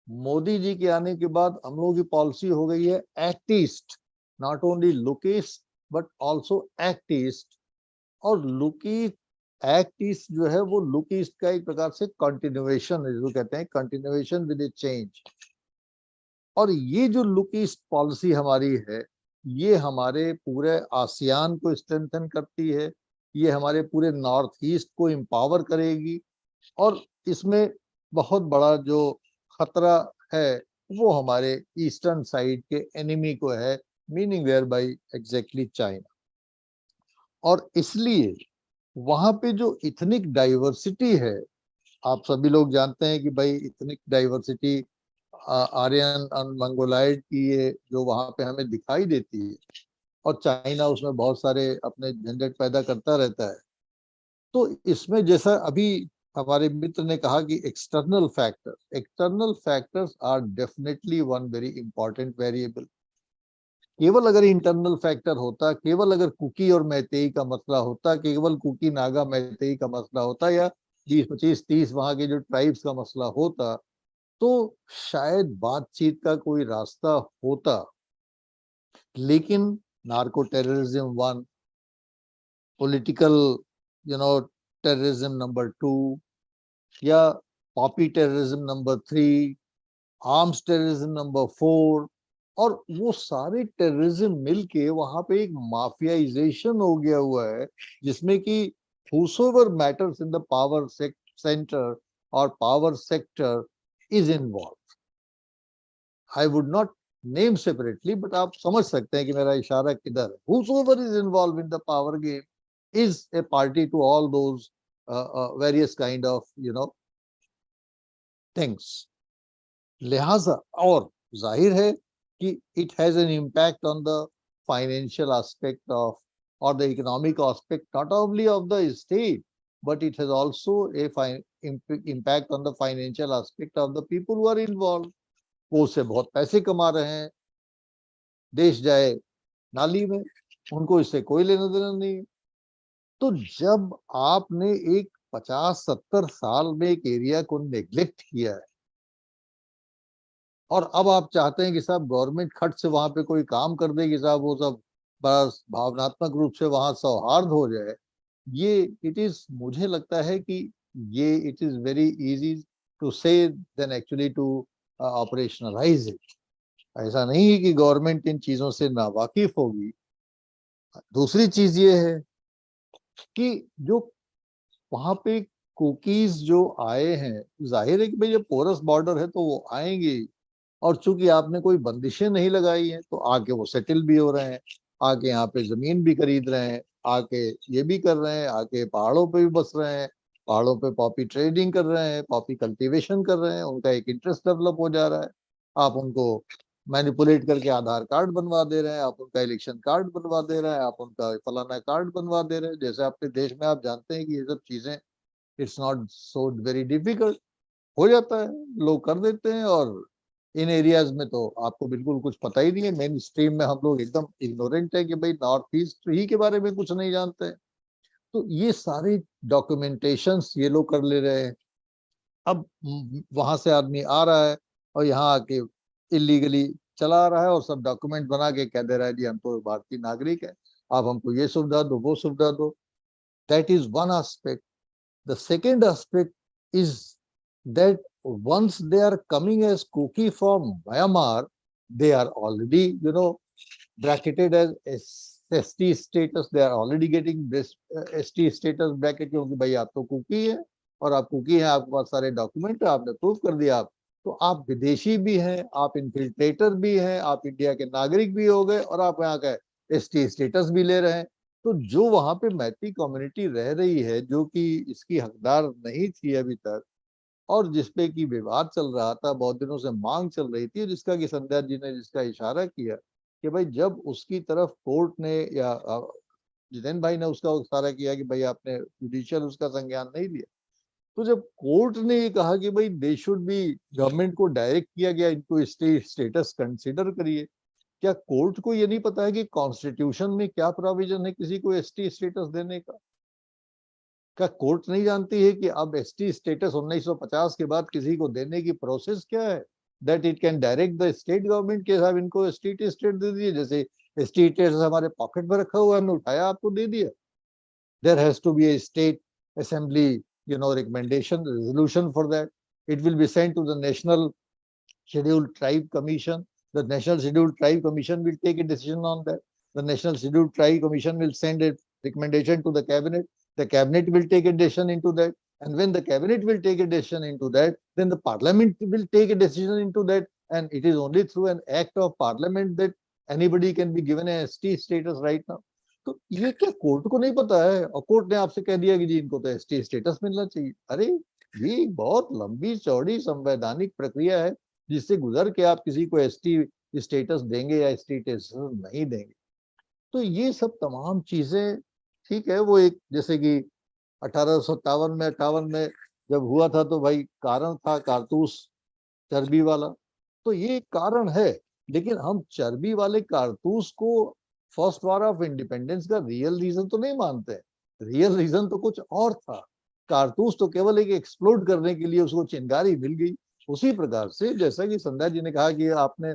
मोदी जी के आने के बाद हम लोगों की पॉलिसी हो गई है act east, not only look east but also act east. और लुक ईस्ट एक्ट ईस्ट जो है वो लुक ईस्ट का एक प्रकार से कंटिन्यूएशन है, जो कहते हैं कंटिन्यूएशन विद ए चेंज। और ये जो लुक ईस्ट पॉलिसी हमारी है, ये हमारे पूरे आसियान को स्ट्रेंथन करती है, ये हमारे पूरे नॉर्थ ईस्ट को एम्पावर करेगी। और इसमें बहुत बड़ा जो खतरा है वो हमारे ईस्टर्न साइड के एनिमी को है, meaning whereby exactly China. और इसलिए वहां पे जो इथनिक डाइवर्सिटी है, आप सभी लोग जानते हैं कि भाई इथनिक डाइवर्सिटी आर्यन और मंगोलाइड की ये जो वहां पे हमें दिखाई देती है, और चाइना उसमें बहुत सारे अपने झंझट पैदा करता रहता है। तो इसमें जैसा अभी हमारे मित्र ने कहा कि external factors are definitely one very important variable. केवल अगर इंटरनल फैक्टर होता, केवल अगर कुकी और मैतेई का मसला होता, केवल कुकी नागा मैतेई का मसला होता, या 20 25 30 वहां के जो ट्राइब्स का मसला होता, तो शायद बातचीत का कोई रास्ता होता। लेकिन narco terrorism 1, political terrorism number 2, या Poppy terrorism number 3, arms terrorism number 4, और वो सारे टेररिज्म मिलके वहां पे एक माफियाइजेशन हो गया हुआ है, जिसमें कि whosoever matters in the power center or power sector is involved. I would not name separately, but आप समझ सकते हैं कि मेरा इशारा किधर है। Whosoever is involved in the power game is a party to all those various kind of things. लिहाजा और जाहिर है कि it has an impact on the financial aspect of or the economic aspect not only of the state, but it has also a impact on the financial aspect of the people who are involved. वो उससे बहुत पैसे कमा रहे हैं, देश जाए नाली में, उनको इससे कोई लेना देना नहीं है। तो जब आपने एक 50-70 साल में एक एरिया को नेग्लेक्ट किया है, और अब आप चाहते हैं कि साहब गवर्नमेंट खट से वहां पे कोई काम कर देगी, साहब वो सब बस भावनात्मक रूप से वहां सौहार्द हो जाए, ये मुझे लगता है कि ये it is very easy to say than actually to operationalise it. ऐसा नहीं है कि गवर्नमेंट इन चीजों से नावाकिफ होगी। दूसरी चीज ये है कि जो वहां पे कुकीज जो आए हैं, जाहिर है कि भाई ये पोरस बॉर्डर है तो वो आएंगे, और चूंकि आपने कोई बंदिशें नहीं लगाई हैं तो आके वो सेटल भी हो रहे हैं, आके यहाँ पे जमीन भी खरीद रहे हैं, आके ये भी कर रहे हैं, आके पहाड़ों पे भी बस रहे हैं, पहाड़ों पे पॉपी ट्रेडिंग कर रहे हैं, पॉपी कल्टीवेशन कर रहे हैं, उनका एक इंटरेस्ट डेवलप हो जा रहा है। आप उनको मैनिपुलेट करके आधार कार्ड बनवा दे रहे हैं, आप उनका इलेक्शन कार्ड बनवा दे रहे हैं, आप उनका फलाना कार्ड बनवा दे रहे हैं। जैसे अपने देश में आप जानते हैं कि ये सब चीजें it's not so very difficult, हो जाता है, लोग कर देते हैं। और इन एरियाज में तो आपको बिल्कुल कुछ पता ही नहीं है, मेन स्ट्रीम में हम लोग एकदम इग्नोरेंट है कि भाई नॉर्थ ईस्ट ही के बारे में कुछ नहीं जानते हैं। तो ये सारे डॉक्यूमेंटेशंस ये लोग कर ले रहे हैं। अब वहां से आदमी आ रहा है और यहाँ आके इलीगली चला रहा है और सब डॉक्यूमेंट बना के कह दे रहा है जी हम तो भारतीय नागरिक है, आप हमको ये सुविधा दो वो सुविधा दो। That is one aspect. The second aspect is that once they are coming as cookie from Myanmar, they are already, bracketed as ST status. They are already getting this ST status bracket, क्योंकि भाई आप तो cookie है और आप cookie हैं, आपके पास सारे डॉक्यूमेंट है, आपने प्रूव कर दिया, आप तो आप विदेशी भी हैं, आप इन्फिल्ट्रेटर भी हैं, आप इंडिया के नागरिक भी हो गए, और आप यहाँ का ST स्टेटस भी ले रहे हैं। तो जो वहां पे मैती कम्युनिटी रह रही है, जो कि इसकी हकदार नहीं थी अभी तक, और जिसपे की विवाद चल रहा था, बहुत दिनों से मांग चल रही थी, जिसका कि संध्या जी ने जिसका इशारा किया कि भाई जब उसकी तरफ कोर्ट ने या जितेंद्र भाई ने उसका इशारा किया कि भाई आपने जुडिशियल उसका संज्ञान नहीं लिया, तो जब कोर्ट ने ये कहा कि भाई दे शुड बी, गवर्नमेंट को डायरेक्ट किया गया इनको स्टेटस कंसिडर करिए, क्या कोर्ट को ये नहीं पता है कि कॉन्स्टिट्यूशन में क्या प्रोविजन है किसी को ST स्टेटस देने का? क्या कोर्ट नहीं जानती है कि अब ST स्टेटस 1950 के बाद किसी को देने की प्रोसेस क्या है? That it can direct the state government के साहब इनको ST स्टेट दे दिए, जैसे ST स्टेटस हमारे पॉकेट में रखा हुआ है, हमने उठाया आपको दे दिया। There has to be a state assembly, recommendation, resolution for that. It will be sent to the National Scheduled Tribe Commission. The National Scheduled Tribe Commission will take a decision on that. The National Scheduled Tribe Commission will send a recommendation to the cabinet. The cabinet will take a decision into that. And when the cabinet will take a decision into that, then the parliament will take a decision into that. And it is only through an act of parliament that anybody can be given a ST status right now. तो ये क्या court को नहीं पता है, और court ने आपसे कह दिया कि जी इनको तो ST स्टेटस मिलना चाहिए। अरे ये बहुत लंबी चौड़ी संवैधानिक प्रक्रिया है जिससे गुजर के आप किसी को ST स्टेटस देंगे या ST स्टेटस नहीं देंगे। तो ये सब तमाम चीजें, ठीक है, वो एक जैसे कि 1857 में जब हुआ था तो भाई कारण था कारतूस चर्बी वाला, तो ये कारण है, लेकिन हम चर्बी वाले कारतूस को फर्स्ट वॉर ऑफ इंडिपेंडेंस का रियल रीजन तो नहीं मानते। रियल रीजन तो कुछ और था। कारतूस तो केवल एक एक्सप्लोड करने के लिए उसको चिंगारी मिल गई। उसी प्रकार से जैसा कि संध्या जी ने कहा कि आपने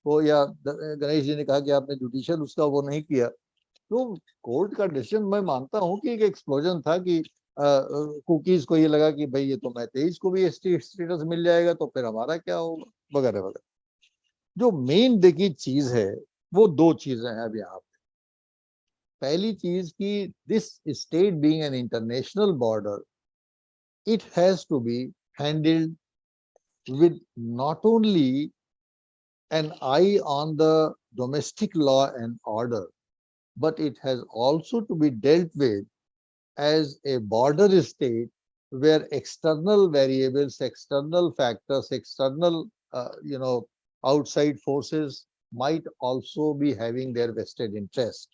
वो, या गणेश जी ने कहा कि आपने जुडिशियल उसका वो नहीं किया, तो कोर्ट का डिसीजन मैं मानता हूं कि एक एक्सप्लोजन था कि कुकीज को ये लगा कि भाई ये तो मैं 23 को भी ST स्टेटस मिल जाएगा तो फिर हमारा क्या होगा, वगैरह वगैरह। जो मेन देखी चीज है वो दो चीजें हैं अब यहाँ पे। पहली चीज कि this state being an international border, it has to be handled with not only an eye on the domestic law and order, but it has also to be dealt with as a border state where external variables, external factors, external, outside forces might also be having their vested interest.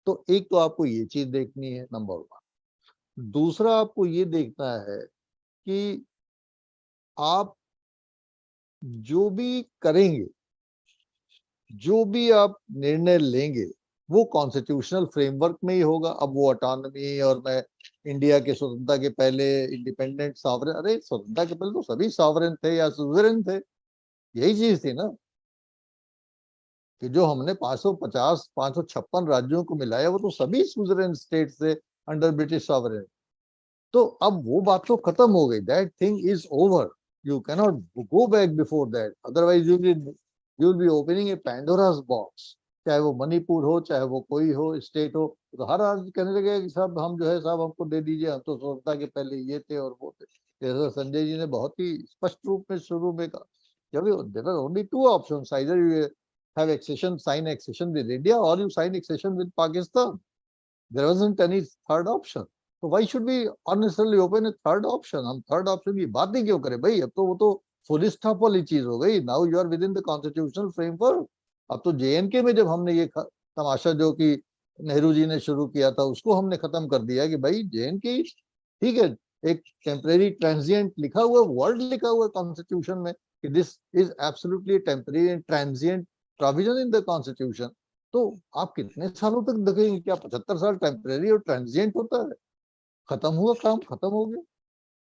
तो एक तो आपको ये चीज देखनी है, number 1। दूसरा आपको ये देखना है कि आप जो भी करेंगे, जो भी आप निर्णय लेंगे, वो कॉन्स्टिट्यूशनल फ्रेमवर्क में ही होगा। अब वो ऑटोनॉमी और मैं इंडिया के स्वतंत्रता के पहले इंडिपेंडेंट सॉवरेन, अरे स्वतंत्रता के पहले तो सभी सॉवरेन थे या सुवरेन थे, यही चीज थी ना कि जो हमने 556 राज्यों को मिलाया वो तो सभी सुवरेन स्टेट थे अंडर ब्रिटिश सॉवरेन। तो अब वो बात तो खत्म हो गई, that thing is over, you cannot go back before that, otherwise you will be opening a Pandora's box. चाहे वो मणिपुर हो, चाहे वो कोई हो स्टेट हो, तो हर राज्य कहने लगे कि साहब हम जो है साहब हमको दे दीजिए, हम तो स्वतंत्रता के पहले ये थे और वो थे। जैसा संजय जी ने बहुत ही स्पष्ट रूप में शुरू में कहा, जब there are only 2 options, either you have accession, sign accession with India, or you sign accession with Pakistan. There wasn't any third option. So why should we unnecessarily open a third option? हम third option की बात ही क्यों करें भाई? अब तो वो तो full stop वाली चीज हो गई। Now you are within the constitutional framework. अब तो JNK में जब हमने ये तमाशा जो कि नेहरू जी ने शुरू किया था उसको हमने खत्म कर दिया कि भाई JNK ठीक है, एक टेम्परेरी ट्रांजिएंट लिखा हुआ वर्ड लिखा हुआ कॉन्स्टिट्यूशन में कि this is absolutely temporary and transient provision in the constitution. तो आप कितने सालों तक देखेंगे? क्या 75 साल टेम्परेरी और ट्रांजिएंट होता है? खत्म हुआ काम, खत्म हो गया।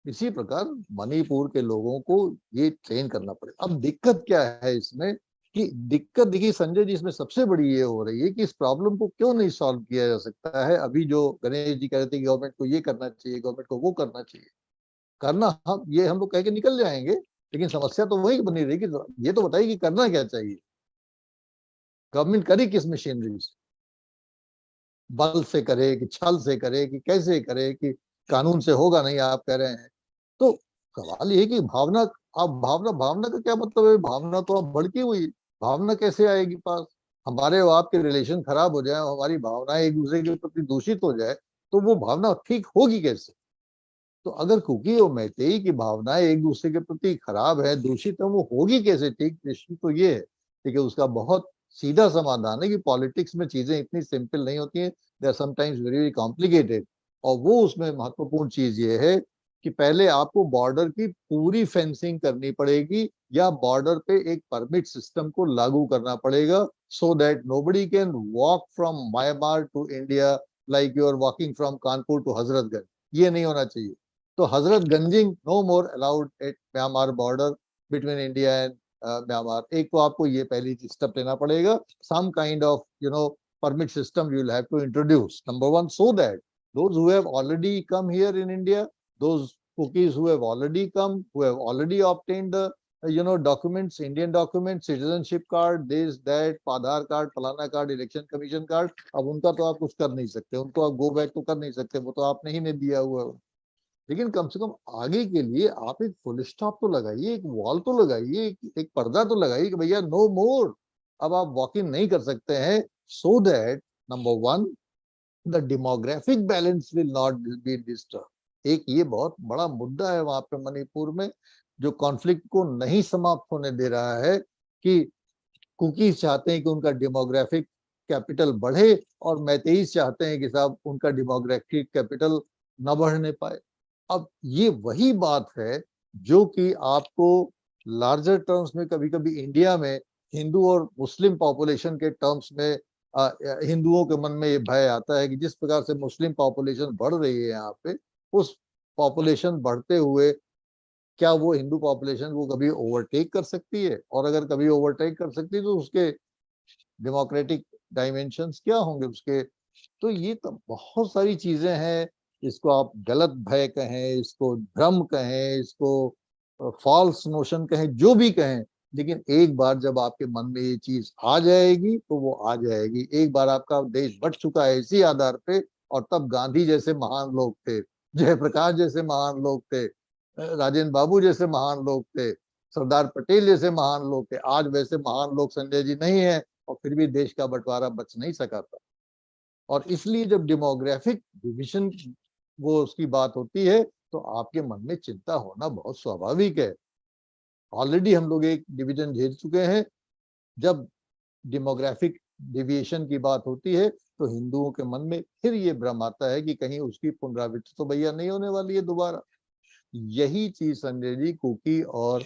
इसी प्रकार मणिपुर के लोगों को ये ट्रेन करना पड़ेगा। अब दिक्कत क्या है इसमें कि दिक्कत देखिए संजय जी, इसमें सबसे बड़ी ये हो रही है कि इस प्रॉब्लम को क्यों नहीं सॉल्व किया जा सकता है। अभी जो गणेश जी कह रहे थे गवर्नमेंट को ये करना चाहिए, गवर्नमेंट को वो करना चाहिए, करना हम लोग कह के निकल जाएंगे, लेकिन समस्या तो वही बनी रहेगी। ये तो बताइए कि करना क्या चाहिए, गवर्नमेंट करे किस मशीनरी से, बल से करे कि छल से करे कि कैसे करे, कि कानून से होगा नहीं आप कह रहे हैं। तो सवाल ये है कि भावना, आप भावना का क्या मतलब है? भावना तो आप भड़की हुई, भावना कैसे आएगी पास? हमारे और आपके रिलेशन खराब हो जाए, हमारी भावनाएं एक दूसरे के प्रति दूषित हो जाए, तो वो भावना ठीक होगी कैसे? तो अगर कुकी और मैतेई की भावनाएं एक दूसरे के प्रति खराब है, दूषित है, वो होगी कैसे ठीक? दृष्टि तो ये है, ठीक है, उसका बहुत सीधा समाधान है कि पॉलिटिक्स में चीजें इतनी सिंपल नहीं होती हैं, they are sometimes very very complicated. और वो उसमें महत्वपूर्ण चीज ये है कि पहले आपको बॉर्डर की पूरी फेंसिंग करनी पड़ेगी या बॉर्डर पे एक परमिट सिस्टम को लागू करना पड़ेगा, so that nobody can walk from Myanmar to India like you are walking from Kanpur to Hazratganj. ये नहीं होना चाहिए। तो Hazratganjing no more allowed at Myanmar border between India and Myanmar. एक तो आपको ये पहली स्टेप लेना पड़ेगा, some kind of permit system you will have to introduce, number 1, so that Those who have already come here in India, those cookies who have already come, who have already obtained the documents, Indian documents, citizenship card, this, that, Aadhaar card, फलाना card, election commission card, अब उनका तो आप कुछ कर नहीं सकते, उनको आप go back तो कर नहीं सकते, वो तो आपने ही नहीं दिया हुआ है। लेकिन कम से कम आगे के लिए आप एक फुल स्टॉप तो लगाइए, एक वॉल तो लगाइए, एक पर्दा तो लगाइए कि भैया नो मोर, अब आप वॉक इन नहीं कर सकते हैं, so that number one the demographic balance will not be disturb. एक ये बहुत बड़ा मुद्दा है वहां पे मणिपुर में, जो कॉन्फ्लिक्ट को नहीं समाप्त होने दे रहा है, कि कुकीज चाहते हैं कि उनका डेमोग्राफिक कैपिटल बढ़े और मैतेईस चाहते हैं कि साहब उनका डेमोग्राफिक कैपिटल न बढ़ने पाए। अब ये वही बात है जो कि आपको लार्जर टर्म्स में कभी कभी इंडिया में हिंदू और मुस्लिम पॉपुलेशन के टर्म्स में हिंदुओं के मन में ये भय आता है कि जिस प्रकार से मुस्लिम पॉपुलेशन बढ़ रही है यहाँ पे, उस पॉपुलेशन बढ़ते हुए क्या वो हिंदू पॉपुलेशन को कभी ओवरटेक कर सकती है, और अगर कभी ओवरटेक कर सकती है तो उसके डेमोक्रेटिक डायमेंशंस क्या होंगे उसके। तो ये तो बहुत सारी चीजें हैं, इसको आप गलत भय कहें, इसको भ्रम कहें, इसको फॉल्स नोशन कहें, जो भी कहें, लेकिन एक बार जब आपके मन में ये चीज आ जाएगी तो वो आ जाएगी। एक बार आपका देश बट चुका है इसी आधार पे, और तब गांधी जैसे महान लोग थे, जयप्रकाश जैसे महान लोग थे, राजेंद्र बाबू जैसे महान लोग थे, सरदार पटेल जैसे महान लोग थे, आज वैसे महान लोग संजय जी नहीं है, और फिर भी देश का बंटवारा बच नहीं सका था। और इसलिए जब डेमोग्राफिक डिविजन वो उसकी बात होती है तो आपके मन में चिंता होना बहुत स्वाभाविक है। ऑलरेडी हम लोग एक डिवीजन झेल चुके हैं। जब डेमोग्राफिक डिविएशन की बात होती है तो हिंदुओं के मन में फिर ये भ्रम आता है कि कहीं उसकी पुनरावृत्ति तो भैया नहीं होने वाली है दोबारा। यही चीज संजय जी कुकी और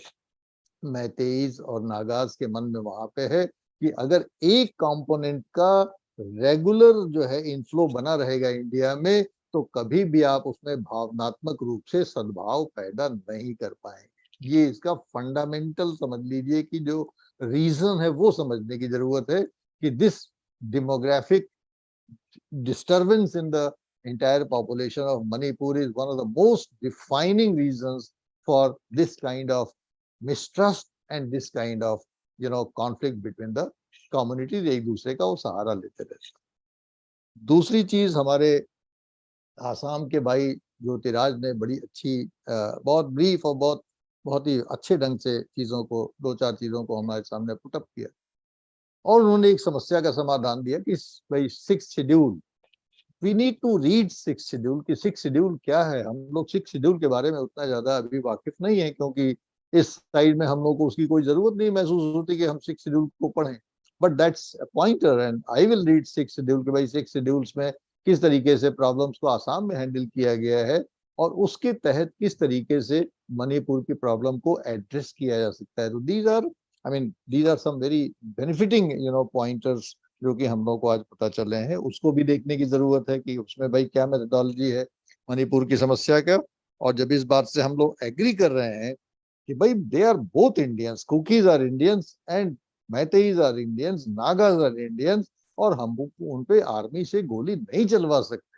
मैतेईज और नागाज के मन में वहां पे है कि अगर एक कंपोनेंट का रेगुलर जो है इनफ्लो बना रहेगा इंडिया में, तो कभी भी आप उसमें भावनात्मक रूप से सद्भाव पैदा नहीं कर पाएंगे। ये इसका फंडामेंटल समझ लीजिए कि जो रीजन है वो समझने की जरूरत है कि this demographic disturbance in the entire population of Manipur is one of the most defining reasons for this kind of mistrust and this kind of conflict between the communities। एक दूसरे का वो सहारा लेते रहते। दूसरी चीज हमारे आसाम के भाई ज्योतिराज ने बड़ी अच्छी बहुत ब्रीफ और बहुत बहुत ही अच्छे ढंग से चीजों को, दो चार चीजों को हमारे सामने पुटअप किया, और उन्होंने एक समस्या का समाधान दिया कि भाई 6th schedule, we need to read 6th schedule कि 6th शेड्यूल क्या है। हम लोग 6th शेड्यूल के बारे में उतना ज्यादा अभी वाकिफ नहीं है, क्योंकि इस साइड में हम लोग को उसकी कोई जरूरत नहीं महसूस होती कि हम 6th शेड्यूल को पढ़ें। But that's a pointer and I will read 6th schedule कि भाई 6th शेड्यूल्स में किस तरीके से प्रॉब्लम्स को आसाम में हैंडल किया गया है, और उसके तहत किस तरीके से मणिपुर की प्रॉब्लम को एड्रेस किया जा सकता है। तो these are some very benefiting pointers जो कि हम लोग को आज पता चले हैं। उसको भी देखने की जरूरत है कि उसमें भाई क्या मेथोडोलॉजी है मणिपुर की समस्या का। और जब इस बात से हम लोग एग्री कर रहे हैं कि भाई they are both Indians, Kukis are Indians and Meiteis are Indians, Nagas are Indians, और हम उन पे आर्मी से गोली नहीं चलवा सकते।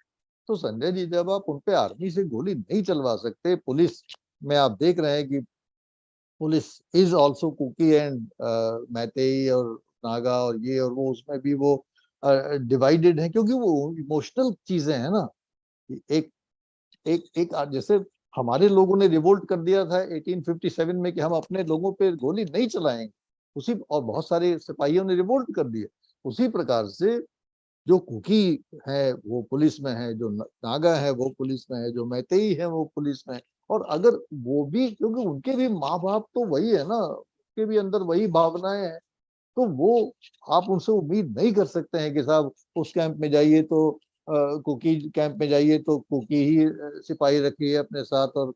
तो संजय जी जब आप उन पे आर्मी से गोली नहीं चलवा सकते, पुलिस में आप देख रहे हैं कि police is also Kuki and Meitei और नागा और ये और वो, उसमें भी वो डिवाइडेड है, क्योंकि वो इमोशनल चीजें हैं ना। एक एक एक जैसे हमारे लोगों ने रिवोल्ट कर दिया था 1857 में कि हम अपने लोगों पे गोली नहीं चलाएंगे, उसी, और बहुत सारे सिपाहियों ने रिवोल्ट कर दिया। उसी प्रकार से जो कुकी है वो पुलिस में है, जो नागा है वो पुलिस में है, जो मैतेई है वो पुलिस में है। और अगर वो भी, क्योंकि उनके भी माँ बाप तो वही है ना, उनके भी अंदर वही भावनाएं हैं, तो वो आप उनसे उम्मीद नहीं कर सकते हैं कि साहब उस कैंप में जाइए तो कुकी कैंप में जाइए तो कुकी ही सिपाही रखिए अपने साथ, और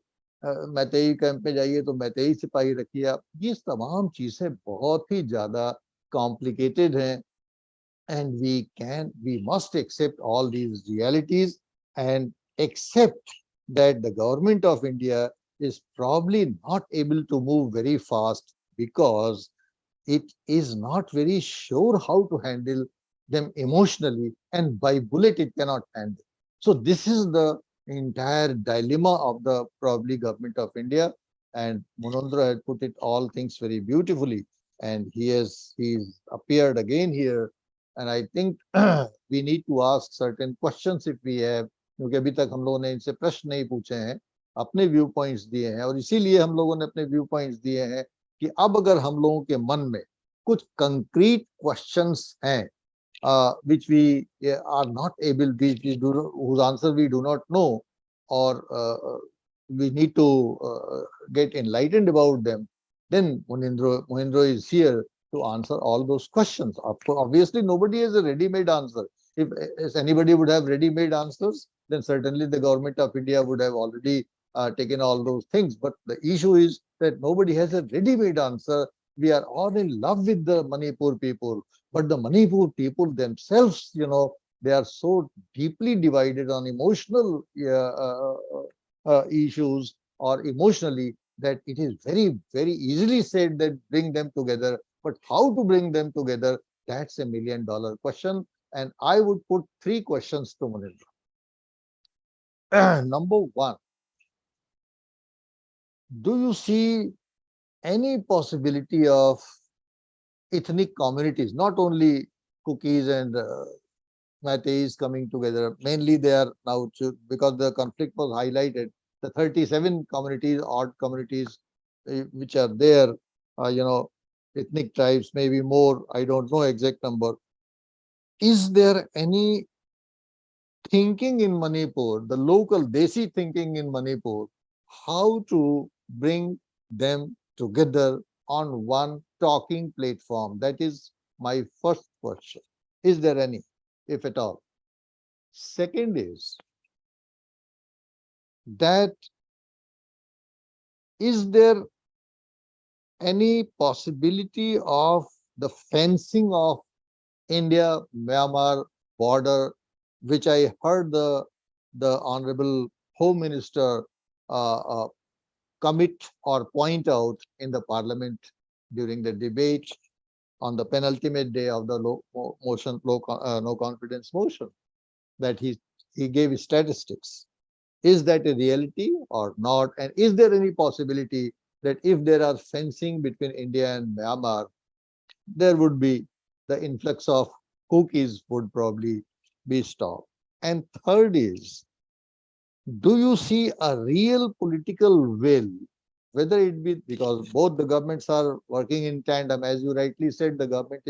मैतेई कैंप में जाइए तो मैतेई सिपाही रखिए आप। ये तमाम चीजें बहुत ही ज्यादा कॉम्प्लिकेटेड हैं, and we must accept all these realities and accept that the government of India is probably not able to move very fast because it is not very sure how to handle them emotionally, and by bullet it cannot handle. So this is the entire dilemma of the probably government of India, and Munandra had put it all things very beautifully, and he's appeared again here, and I think we need to ask certain questions if we have, क्योंकि अभी तक हम लोगों ने इनसे प्रश्न नहीं पूछे हैं, अपने व्यू पॉइंट्स दिए हैं, और इसीलिए हम लोगों ने अपने व्यू पॉइंट्स दिए हैं कि अब अगर हम लोगों के मन में कुछ कंक्रीट क्वेश्चंस हैं which we are not able, whose answer we do not know, or we need to get enlightened about them, then Mohindro is here to answer all those questions. Obviously, nobody has a ready-made answer. If anybody would have ready-made answers, then certainly the government of India would have already taken all those things. But the issue is that nobody has a ready-made answer. We are all in love with the Manipur people, but the Manipur people themselves, they are so deeply divided on emotional issues or emotionally that it is very, very easily said that bring them together. But how to bring them together, that's $1 million question. And I would put 3 questions to Manindra. Number 1, do you see any possibility of ethnic communities, not only Cookies and Meiteis coming together? Mainly they are now, because the conflict was highlighted, the 37 communities, odd communities which are there, ethnic tribes, maybe more, I don't know exact number. Is there any thinking in Manipur, the local Desi thinking in Manipur, how to bring them together on one talking platform? That is my first question. Is there any, if at all? Second is that, is there any possibility of the fencing of India-Myanmar border, which I heard the Honorable Home Minister commit or point out in the Parliament during the debate on the penultimate day of the no confidence motion, that he gave statistics. Is that a reality or not? And is there any possibility that if there are fencing between India and Myanmar, there would be the influx of cookies would probably be stopped? And third is, do you see a real political will, whether it be, because both the governments are working in tandem, as you rightly said, the government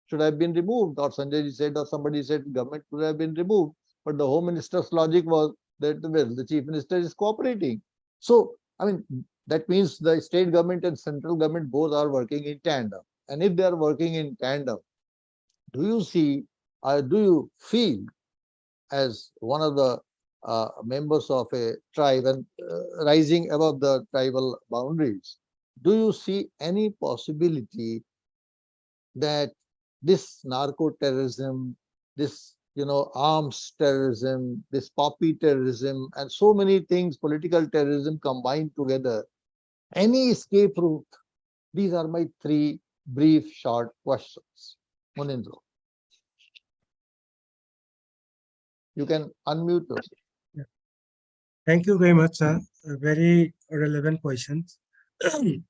should have been removed, or Sanjay said, or somebody said government should have been removed, but the Home Minister's logic was that, well, the Chief Minister is cooperating. So, I mean, that means the state government and central government both are working in tandem. And if they are working in tandem, do you see, do you feel, as one of the members of a tribe and rising above the tribal boundaries, do you see any possibility that this narco-terrorism, this arms terrorism, this poppy terrorism, and so many things, political terrorism combined together, any escape route? These are my 3 brief, short questions. Munindra, you can unmute yourself. Yeah. Thank you very much, sir. Very relevant questions. The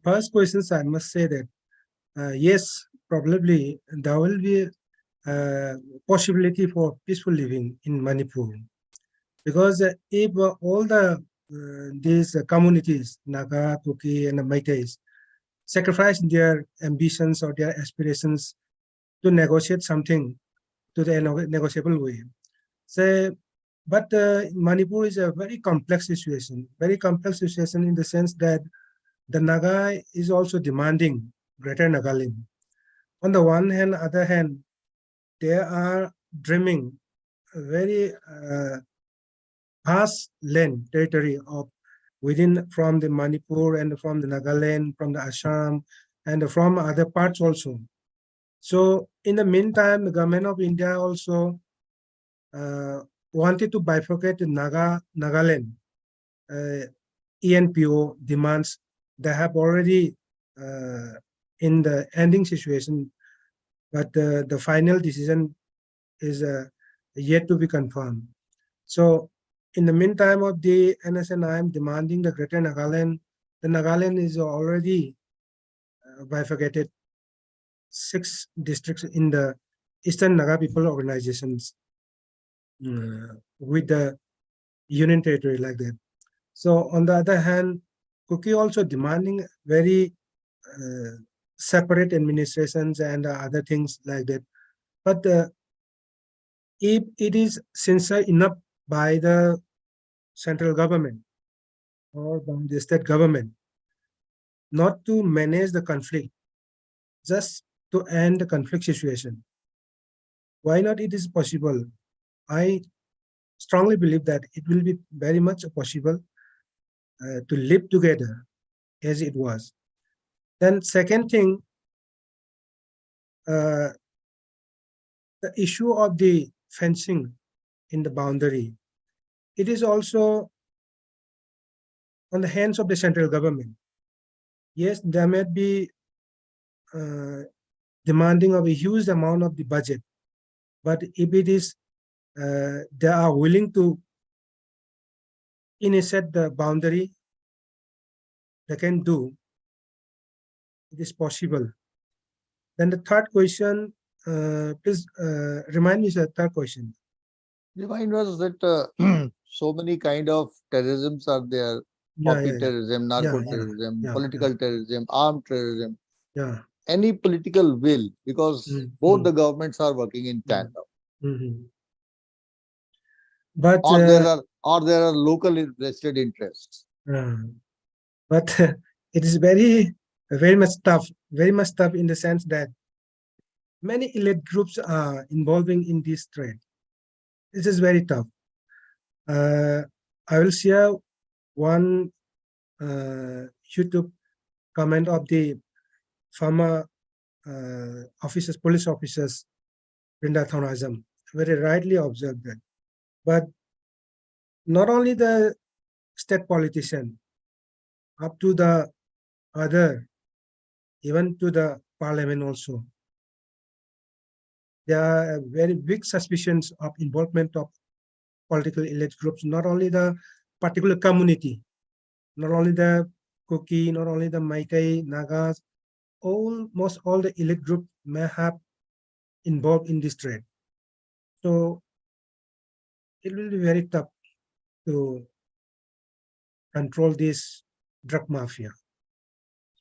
first questions, I must say that, yes, probably there will be possibility for peaceful living in Manipur, because if all these communities, Naga, Kuki, and Meiteis, sacrifice their ambitions or their aspirations to negotiate something to the negotiable way. So, but Manipur is a very complex situation in the sense that the Naga is also demanding Greater Nagaland. On the one hand, other hand, they are dreaming a very vast land territory of from the Manipur and from the Nagaland, from the Assam, and from other parts also. So in the meantime, the government of India also wanted to bifurcate the Nagaland. ENPO demands, they have already in the ending situation, but the final decision is yet to be confirmed. So in the meantime of the NSNIM demanding the Greater Nagaland, the Nagaland is already bifurcated 6 districts in the Eastern Naga People organizations with the union territory like that. So on the other hand, Kuki also demanding very separate administrations and other things like that. But if it is sincere enough by the central government or by the state government not to manage the conflict, just to end the conflict situation, why not it is possible? I strongly believe that it will be very much possible to live together as it was. Then second thing, the issue of the fencing in the boundary, it is also on the hands of the central government. Yes, there may be demanding of a huge amount of the budget, but if it is they are willing to initiate the boundary, they can do. It is possible. Then the third question, please remind me the third question. Remind us that so many kind of terrorisms are there. Copy terrorism, narco terrorism, political terrorism, armed terrorism. Yeah. Any political will, because both the governments are working in tandem. But or there are local vested interests. But it is very much tough in the sense that many elite groups are involving in this trade. This is very tough. I will share one YouTube comment of the former police officers, Brinda Thonazam, very rightly observed that. But not only the state politician, up to the other, even to the parliament also, there are very big suspicions of involvement of political elite groups, not only the particular community, not only the Kuki, not only the Meitei, Nagas, almost all the elite group may have involved in this trade. So it will be very tough to control this drug mafia.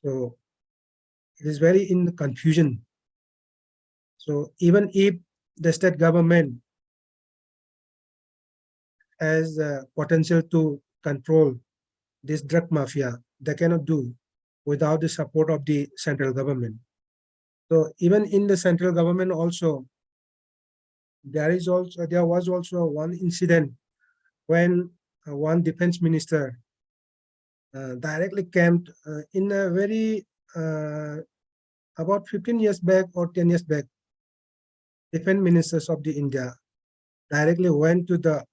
So it is very in confusion. So even if the state government has potential to control this drug mafia, they cannot do without the support of the central government. So even in the central government also, there was also one incident when one defense minister directly came in a very about 15 years back or 10 years back, defense ministers of the India directly went to the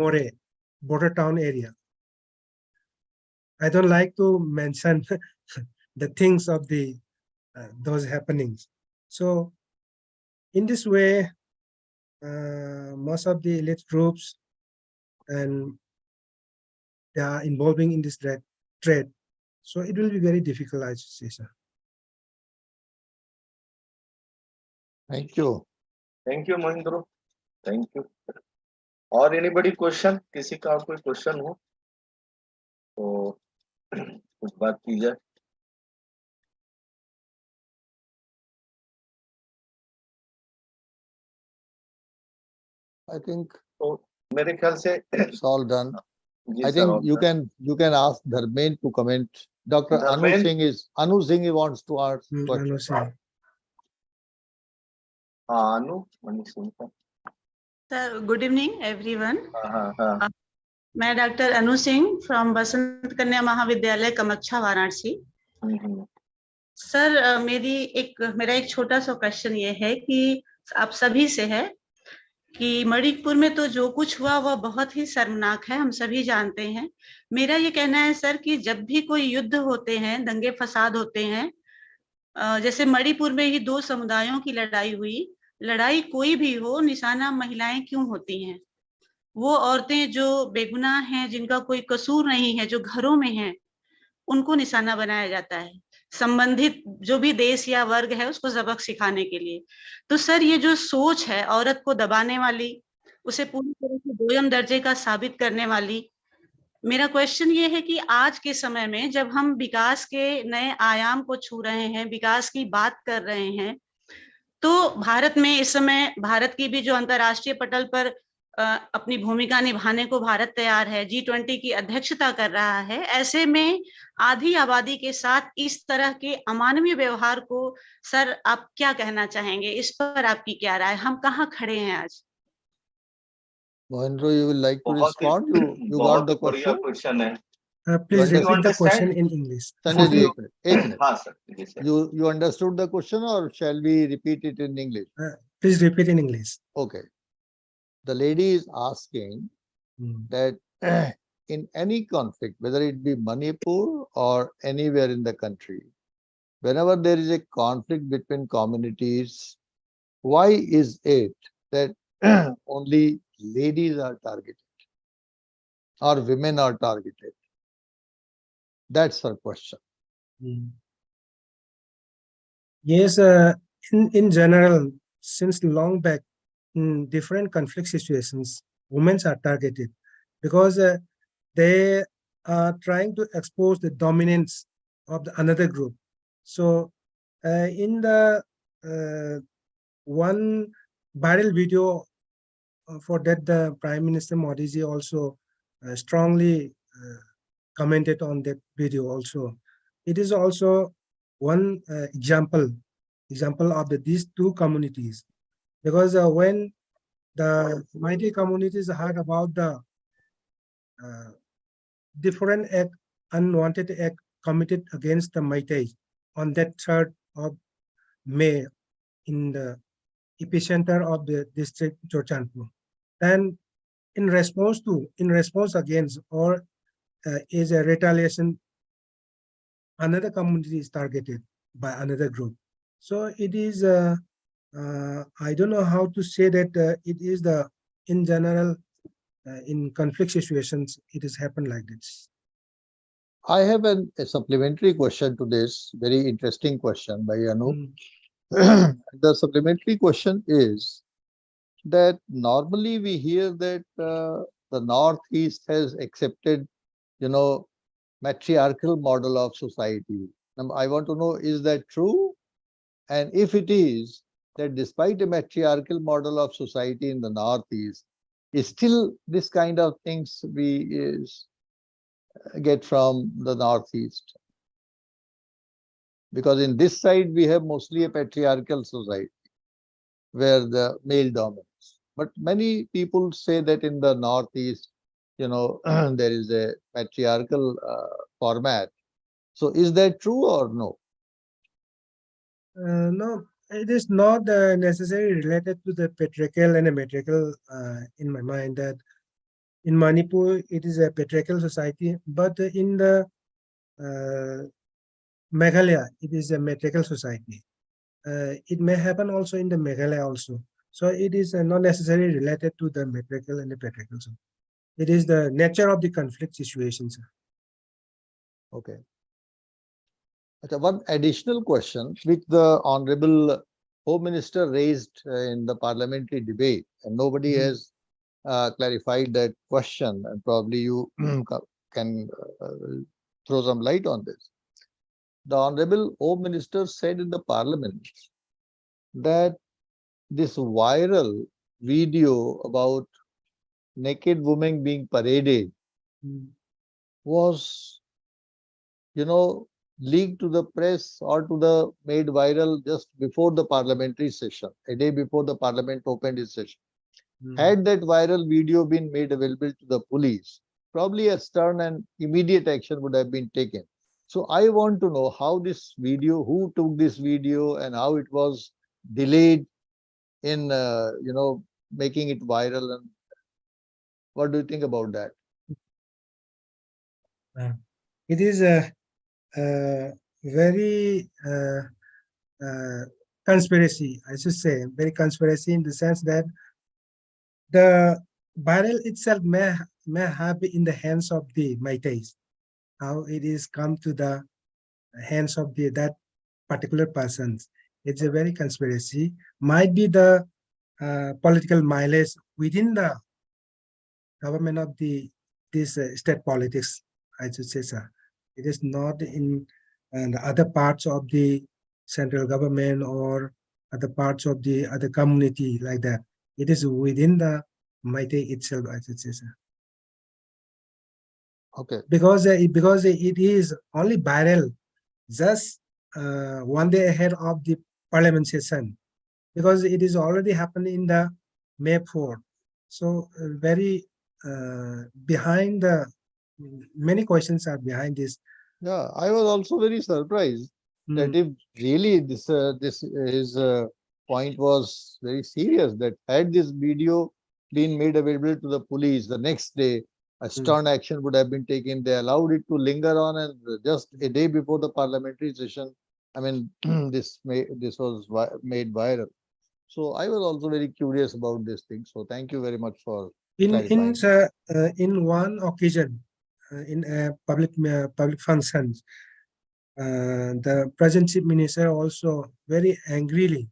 More border town area. I don't like to mention the things of the those happenings. So in this way, most of the elite groups and they are involving in this trade. So it will be very difficult, I should say, sir. Thank you. Thank you, Mahindra. Thank you. और anybody question? किसी का कोई question हो तो कुछ बात की जाए. I think तो मेरे ख्याल से it's all done. Ji I sir, think all you done. can ask Dharmen to comment. Dr. Anu Singh wants to ask question. Anu, Mani Singh. Sir, good evening, everyone. हाँ. मैं doctor Anu Singh from बसंत कन्या महाविद्यालय Kamakhya Varanasi. Sir मेरा एक छोटा सा question ये है कि आप सभी से है कि मणिपुर में तो जो कुछ हुआ वह बहुत ही शर्मनाक है, हम सभी जानते हैं. मेरा ये कहना है सर कि जब भी कोई युद्ध होते हैं, दंगे फसाद होते हैं, जैसे मणिपुर में ही 2 समुदायों की लड़ाई हुई, लड़ाई कोई भी हो, निशाना महिलाएं क्यों होती हैं? वो औरतें जो बेगुनाह हैं, जिनका कोई कसूर नहीं है, जो घरों में हैं, उनको निशाना बनाया जाता है, संबंधित जो भी देश या वर्ग है उसको सबक सिखाने के लिए। तो सर, ये जो सोच है औरत को दबाने वाली, उसे पूरी तरह से दोयम दर्जे का साबित करने वाली, मेरा क्वेश्चन ये है कि आज के समय में जब हम विकास के नए आयाम को छू रहे हैं, विकास की बात कर रहे हैं, तो भारत में इस समय भारत की भी जो अंतर्राष्ट्रीय पटल पर अपनी भूमिका निभाने को भारत तैयार है, G20 की अध्यक्षता कर रहा है, ऐसे में आधी आबादी के साथ इस तरह के अमानवीय व्यवहार को सर आप क्या कहना चाहेंगे? इस पर आपकी क्या राय? हम कहाँ खड़े हैं आज? Mohendra, you will like to बहुत ही respond? You got बहुत ही the बढ़िया question? क्वेश्चन है। Please You repeat the question understand? in English. Sanjay ji, You- एक minute. हाँ सर, जी sir. You understood the question, or shall we repeat it in English? Please repeat in English. Okay. The lady is asking that in any conflict, whether it be Manipur or anywhere in the country, whenever there is a conflict between communities, why is it that only ladies are targeted or women are targeted? That's her question. Yes, in general, since long back, in different conflict situations, women are targeted because they are trying to expose the dominance of the another group. So, in the one viral video for that, the Prime Minister Modi ji also strongly commented on that video also. It is also one example of these two communities, because when the mighty communities heard about the different act, unwanted act committed against the Meitei on that 3rd of May in the epicenter of the district Chochanpur, and in response against, or is a retaliation, another community is targeted by another group. So it is I don't know how to say that it is the in general in conflict situations it has happened like this. I have a supplementary question to this, very interesting question by Anu. The supplementary question is that normally we hear that the Northeast has accepted, matriarchal model of society. Now, I want to know, is that true? And if it is, that despite a matriarchal model of society in the Northeast, is still this kind of things we get from the Northeast? Because in this side, we have mostly a patriarchal society where the male dominates. But many people say that in the Northeast, there is a patriarchal format. So is that true or no? No, it is not necessarily related to the patriarchal and a matriarchal in my mind, that in Manipur it is a patriarchal society, but in the Meghalaya it is a matriarchal society. It may happen also in the Meghalaya also. So it is not necessarily related to the matriarchal and the patriarchal. It is the nature of the conflict situations. Okay. Okay, one additional question which the Honorable Home Minister raised in the parliamentary debate, and nobody has clarified that question, and probably you can throw some light on this. The Honorable Home Minister said in the Parliament that this viral video about naked women being paraded was, leaked to the press or to the made viral just before the parliamentary session, a day before the parliament opened its session. Had that viral video been made available to the police, probably a stern and immediate action would have been taken. So I want to know how this video, who took this video, and how it was delayed in, making it viral. And what do you think about that? It is a very conspiracy, I should say, very conspiracy in the sense that the barrel itself may have been in the hands of the Meiteis. How it is come to the hands of that particular persons. It's a very conspiracy. Might be the political mileage within the government of this state politics, I should say, sir. It is not in the other parts of the central government or other parts of the other community like that. It is within the Meitei itself, I should say, sir. Okay. Because it is only barrel just one day ahead of the parliament session, because it is already happened in the May 4. So very behind the many questions are behind this. Yeah, I was also very surprised that if really this his point was very serious, that had this video been made available to the police the next day, a stern action would have been taken. They allowed it to linger on, and just a day before the parliamentary session, I mean, this was made viral. So I was also very curious about this thing. So thank you very much for clarifying. In one occasion, in a public functions, the present chief minister also very angrily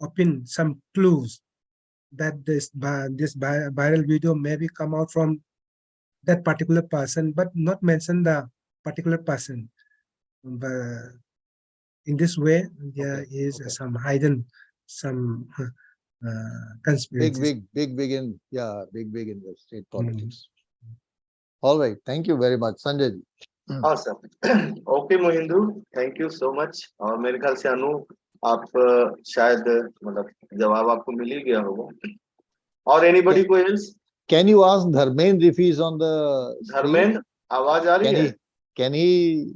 opened some clues that this viral video maybe come out from that particular person, but not mention the particular person. But in this way, there is some hidden, some conspiracies. Big in the state politics. All right, thank you very much, Sanjay ji. Awesome. Okay, Mohindu, thank you so much. और मेरे ख्याल से अनु आप शायद मतलब जवाब आपको मिल ही गया होगा. और anybody को else? Can you ask Dharmendra if he's on the Dharmendra आवाज आ रही है? Can he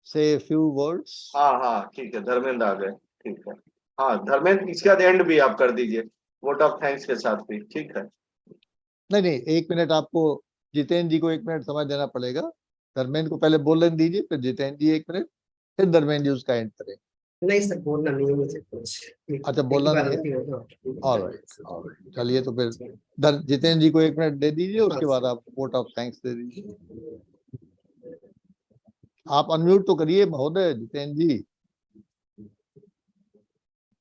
say a few words? हाँ ठीक है, धर्मेंद्र आ गए. ठीक है. हाँ धर्मेंद्र, इसके बाद एंड भी आप कर दीजिए वोट ऑफ थैंक्स के साथ भी. ठीक है. नहीं, एक मिनट आपको जितेंद्र जी को 1 मिनट समय देना पड़ेगा. धर्मेंद्र को पहले बोलने दीजिए, फिर जितेंद्र जी 1 मिनट, फिर धर्मेंद्र जी उसका एंड करें. नहीं सर, बोलना नहीं है मुझे कुछ. अच्छा, बोलना नहीं है. ऑलराइट, चलिए तो फिर जितेंद्र जी को 1 मिनट दे दीजिए, उसके बाद आप वोट ऑफ थैंक्स दे दीजिए. आप अनम्यूट तो करिए महोदय, जितेंद्र जी.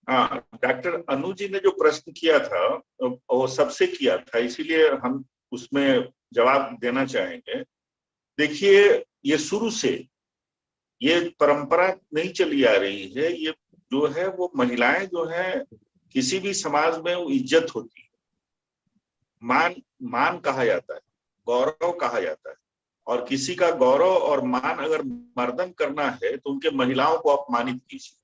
हाँ, डॉक्टर अनु जी ने जो प्रश्न किया था वो सबसे किया था, इसीलिए हम उसमें जवाब देना चाहेंगे. देखिए, ये शुरू से ये परंपरा नहीं चली आ रही है. ये जो है वो महिलाएं जो है किसी भी समाज में वो इज्जत होती है, मान कहा जाता है, गौरव कहा जाता है. और किसी का गौरव और मान अगर मर्दन करना है तो उनके महिलाओं को अपमानित कीजिए.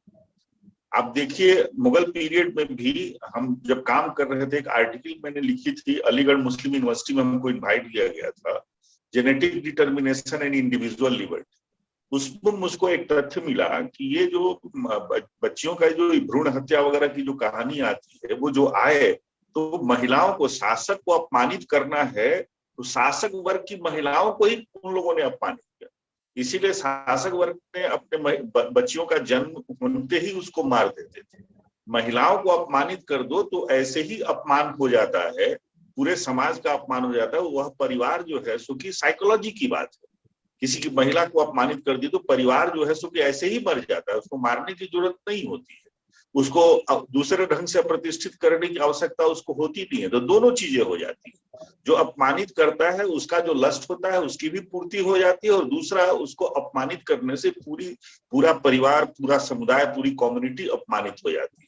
आप देखिए, मुगल पीरियड में भी हम जब काम कर रहे थे, एक आर्टिकल मैंने लिखी थी, अलीगढ़ मुस्लिम यूनिवर्सिटी में हमको इनवाइट किया गया था, genetic determination and individual liberty. उसमें मुझको एक तथ्य मिला कि ये जो बच्चियों का जो भ्रूण हत्या वगैरह की जो कहानी आती है, वो जो आए तो महिलाओं को, शासक को अपमानित करना है तो शासक वर्ग की महिलाओं को ही उन लोगों ने अपमानित किया. इसीलिए शासक वर्ग ने अपने बच्चियों का जन्म होते ही उसको मार देते थे. महिलाओं को अपमानित कर दो तो ऐसे ही अपमान हो जाता है, पूरे समाज का अपमान हो जाता है. वह परिवार जो है सो की साइकोलॉजी की बात है. किसी की महिला को अपमानित कर दी तो परिवार जो है सो कि ऐसे ही मर जाता है, उसको मारने की जरूरत नहीं होती है, उसको दूसरे ढंग से प्रतिष्ठित करने की आवश्यकता उसको होती नहीं है. तो दोनों चीजें हो जाती है. जो अपमानित करता है उसका जो लस्ट होता है उसकी भी पूर्ति हो जाती है, और दूसरा उसको अपमानित करने से पूरा परिवार, पूरा समुदाय, पूरी कम्युनिटी अपमानित हो जाती है.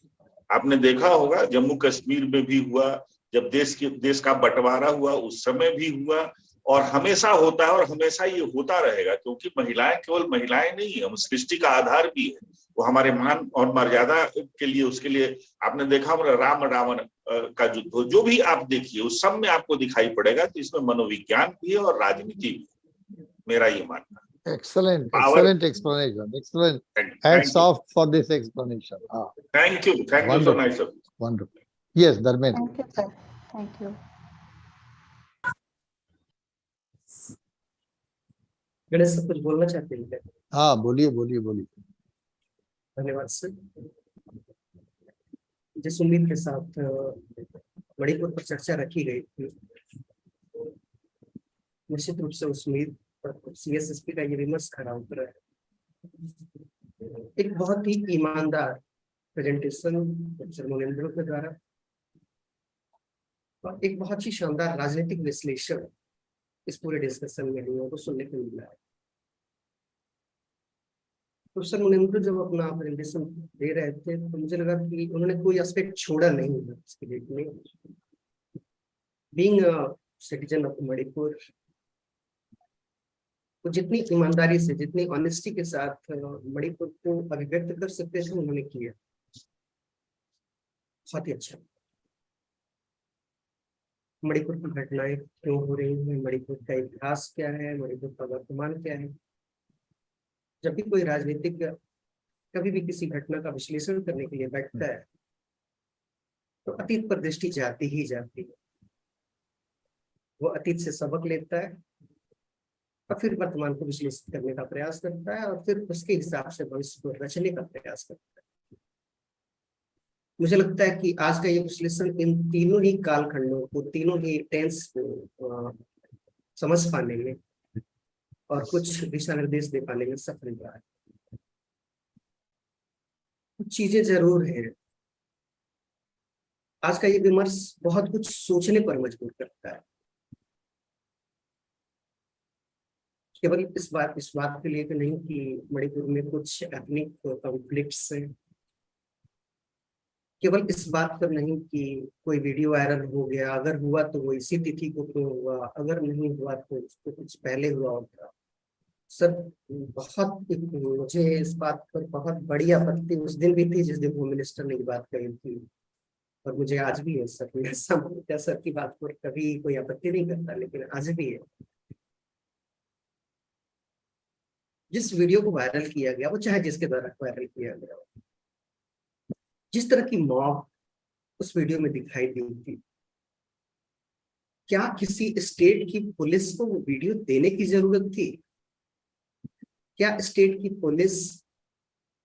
आपने देखा होगा जम्मू कश्मीर में भी हुआ, जब देश का बंटवारा हुआ उस समय भी हुआ, और हमेशा होता है और हमेशा ये होता रहेगा. क्योंकि महिलाएं केवल महिलाएं नहीं है, हम सृष्टि का आधार भी है. वो हमारे मान और मर्यादा के लिए, उसके लिए आपने देखा राम रावण का युद्ध हो, जो भी आप देखिए उस सब में आपको दिखाई पड़ेगा. तो इसमें मनोविज्ञान भी है और राजनीति भी, मेरा ये मानना है. Excellent explanation. Excellent. Hats off for this explanation. Thank you so much, sir. Wonderful. Yes, Dharmendra. Thank you, sir. Thank you. Ganesh sir कुछ बोलना चाहते हैं क्या? हाँ, बोलिए. धन्यवाद सर। जिस उम्मीद के साथ मणिपुर पर चर्चा रखी गई थी, निश्चित रूप से उस उम्मीद पर सीएसएसपी का ये विमर्श खरा उतरा है। एक बहुत ही ईमानदार प्रेजेंटेशन प्रोफेसर मोनेंद्रो के द्वारा और एक बहुत ही शानदार राजनीतिक विश्लेषण इस पूरे डिस्कशन में हम लोगों को सुनने को मिला है। प्रोफेसर मोनेंद्रो जब अपना प्रेजेंटेशन दे रहे थे तो मुझे लगा कि उन्होंने कोई एस्पेक्ट छोड़ा नहीं है इसके लिए में। बीइंग सिटीजन ऑफ मणिपुर, वो जितनी ईमानदारी से, जितनी ऑनेस्टी के साथ मणिपुर को अभिव्यक्त कर सकते थे उन्होंने किया, बहुत ही अच्छा। मणिपुर की घटनाएं क्यों हो रही हैं, मणिपुर का इतिहास क्या है, मणिपुर का वर्तमान क्या है। जब भी कोई राजनीतिक कभी भी किसी घटना का विश्लेषण करने के लिए बैठता है तो अतीत पर दृष्टि जाती ही जाती है। वो अतीत से सबक लेता है और फिर वर्तमान को विश्लेषित करने का प्रयास करता है और फिर उसके हिसाब से भविष्य को रचने का प्रयास करता है। मुझे लगता है कि आज का ये विश्लेषण इन तीनों ही कालखंडों को, तीनों ही टेंस को समझ पाने में और कुछ दिशा निर्देश दे पाने में सफल रहा है। कुछ चीजें जरूर हैं। आज का ये विमर्श बहुत कुछ सोचने पर मजबूर करता है। केवल इस बात के लिए तो नहीं कि मणिपुर में कुछ एथनिक कॉन्फ्लिक्ट्स हैं, केवल इस बात पर नहीं कि कोई वीडियो वायरल हो गया, अगर हुआ तो वो इसी तिथि को क्यों हुआ, अगर नहीं हुआ तो उसको कुछ पहले हुआ होता। सर मुझे इस बात पर बहुत बड़ी आपत्ति उस दिन भी थी जिस दिन होम मिनिस्टर ने ये बात कही थी, और मुझे आज भी है सर। मैं सामान्यतः सर की बात पर कभी कोई आपत्ति नहीं करता, लेकिन आज भी है। जिस वीडियो को वायरल किया गया, वो चाहे जिसके द्वारा वायरल किया गया, जिस तरह की मॉब उस वीडियो में दिखाई दी थी, क्या किसी स्टेट की पुलिस को वो वीडियो देने की जरूरत थी? क्या स्टेट की पुलिस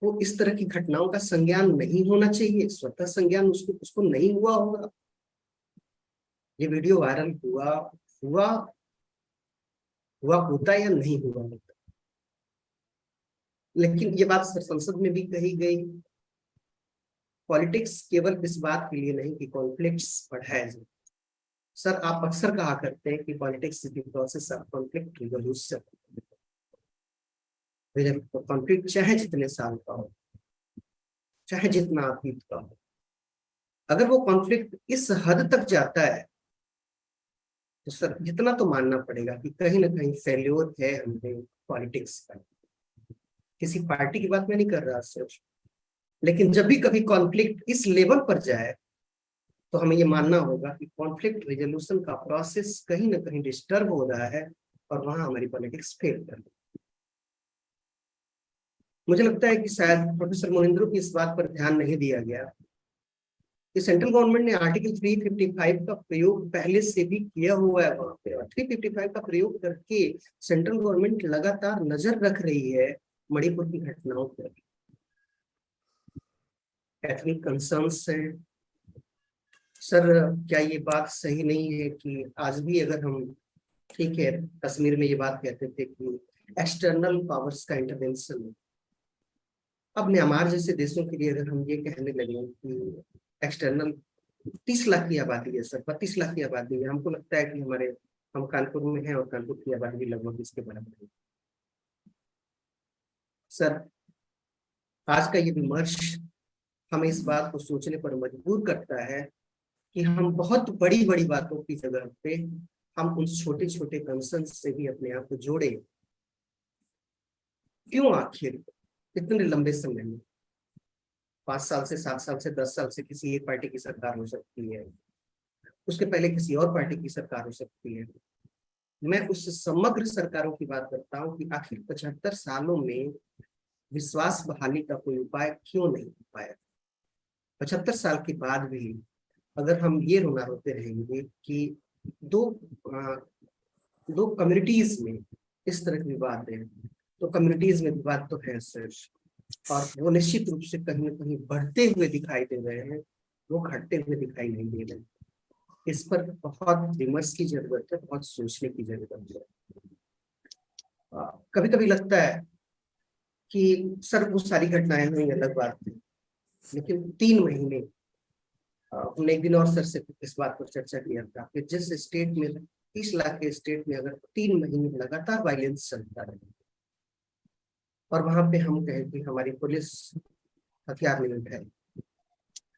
को इस तरह की घटनाओं का संज्ञान नहीं होना चाहिए? स्वतः संज्ञान उसको नहीं हुआ होगा। ये वीडियो वायरल हुआ होता या नहीं हुआ होता, लेकिन ये बात संसद में भी कही गई। पॉलिटिक्स केवल इस बात के लिए नहीं कि कॉन्फ्लिक्ट्स बढ़ाए जाए। सर, आप अक्सर कहा करते हैं कि politics is the process of conflict resolution. Conflict चाहे जितने साल का हो, चाहे जितना अतीत का हो, अगर वो कॉन्फ्लिक्ट इस हद तक जाता है तो सर जितना तो मानना पड़ेगा कि कहीं ना कहीं फेल्योर है हमें पॉलिटिक्स का। किसी पार्टी की बात मैं नहीं कर रहा सर, लेकिन जब भी कभी कॉन्फ्लिक्ट इस लेवल पर जाए तो हमें ये मानना होगा कि कॉन्फ्लिक्ट रेजोल्यूशन का प्रोसेस कहीं ना कहीं डिस्टर्ब हो रहा है और वहां हमारी पॉलिटिक्स फेल कर रही है। मुझे लगता है कि शायद प्रोफेसर मोनेंद्रो की इस बात पर ध्यान नहीं दिया गया कि सेंट्रल गवर्नमेंट ने आर्टिकल 355 का प्रयोग पहले से भी किया हुआ है। वहां पे 355 का प्रयोग करके सेंट्रल गवर्नमेंट लगातार नजर रख रही है मणिपुर की घटनाओं पर। एथनिक कंसर्न्स हैं सर। क्या ये बात सही नहीं है कि आज भी अगर हम, ठीक है, कश्मीर में ये बात कहते थे कि एक्सटर्नल पावर्स का इंटरवेंशन, अब म्यांमार जैसे देशों के लिए अगर हम ये कहने लगे कि एक्सटर्नल 30 लाख की आबादी है सर, 32 लाख की आबादी है, हमको लगता है कि हम कानपुर में हैं और कानपुर की आबादी भी लगभग इसके बराबर है। सर, आज का ये विमर्श हमें इस बात को सोचने पर मजबूर करता है कि हम बहुत बड़ी बड़ी बातों की जगह पे हम उन छोटे छोटे कंसर्न से भी अपने आप को जोड़े। क्यों? आखिर इतने लंबे समय में 5 साल से 7 साल से 10 साल से किसी एक पार्टी की सरकार हो सकती है, उसके पहले किसी और पार्टी की सरकार हो सकती है। मैं उस समग्र सरकारों की बात करता हूँ कि आखिर 75 सालों में विश्वास बहाली का कोई उपाय क्यों नहीं हो पाया। 75 साल के बाद भी अगर हम ये रोना रोते रहेंगे कि दो कम्युनिटीज में इस तरह के विवाद हैं, तो कम्युनिटीज में विवाद तो है सर, और वो निश्चित रूप से कहीं ना कहीं बढ़ते हुए दिखाई दे रहे हैं, वो घटते हुए दिखाई नहीं दे रहे। इस पर बहुत विमर्श की जरूरत है, बहुत सोचने की जरूरत है। कभी कभी लगता है कि सर वो सारी घटनाएं हुई अलग बात थी, लेकिन 3 महीने हमने एक दिन और सर से इस बात पर चर्चा किया था कि जिस स्टेट में 30 लाख के स्टेट में अगर 3 महीने लगातार वायलेंस चलता रहे और वहां पे हम कहें कि हमारी पुलिस हथियार नहीं उठाए।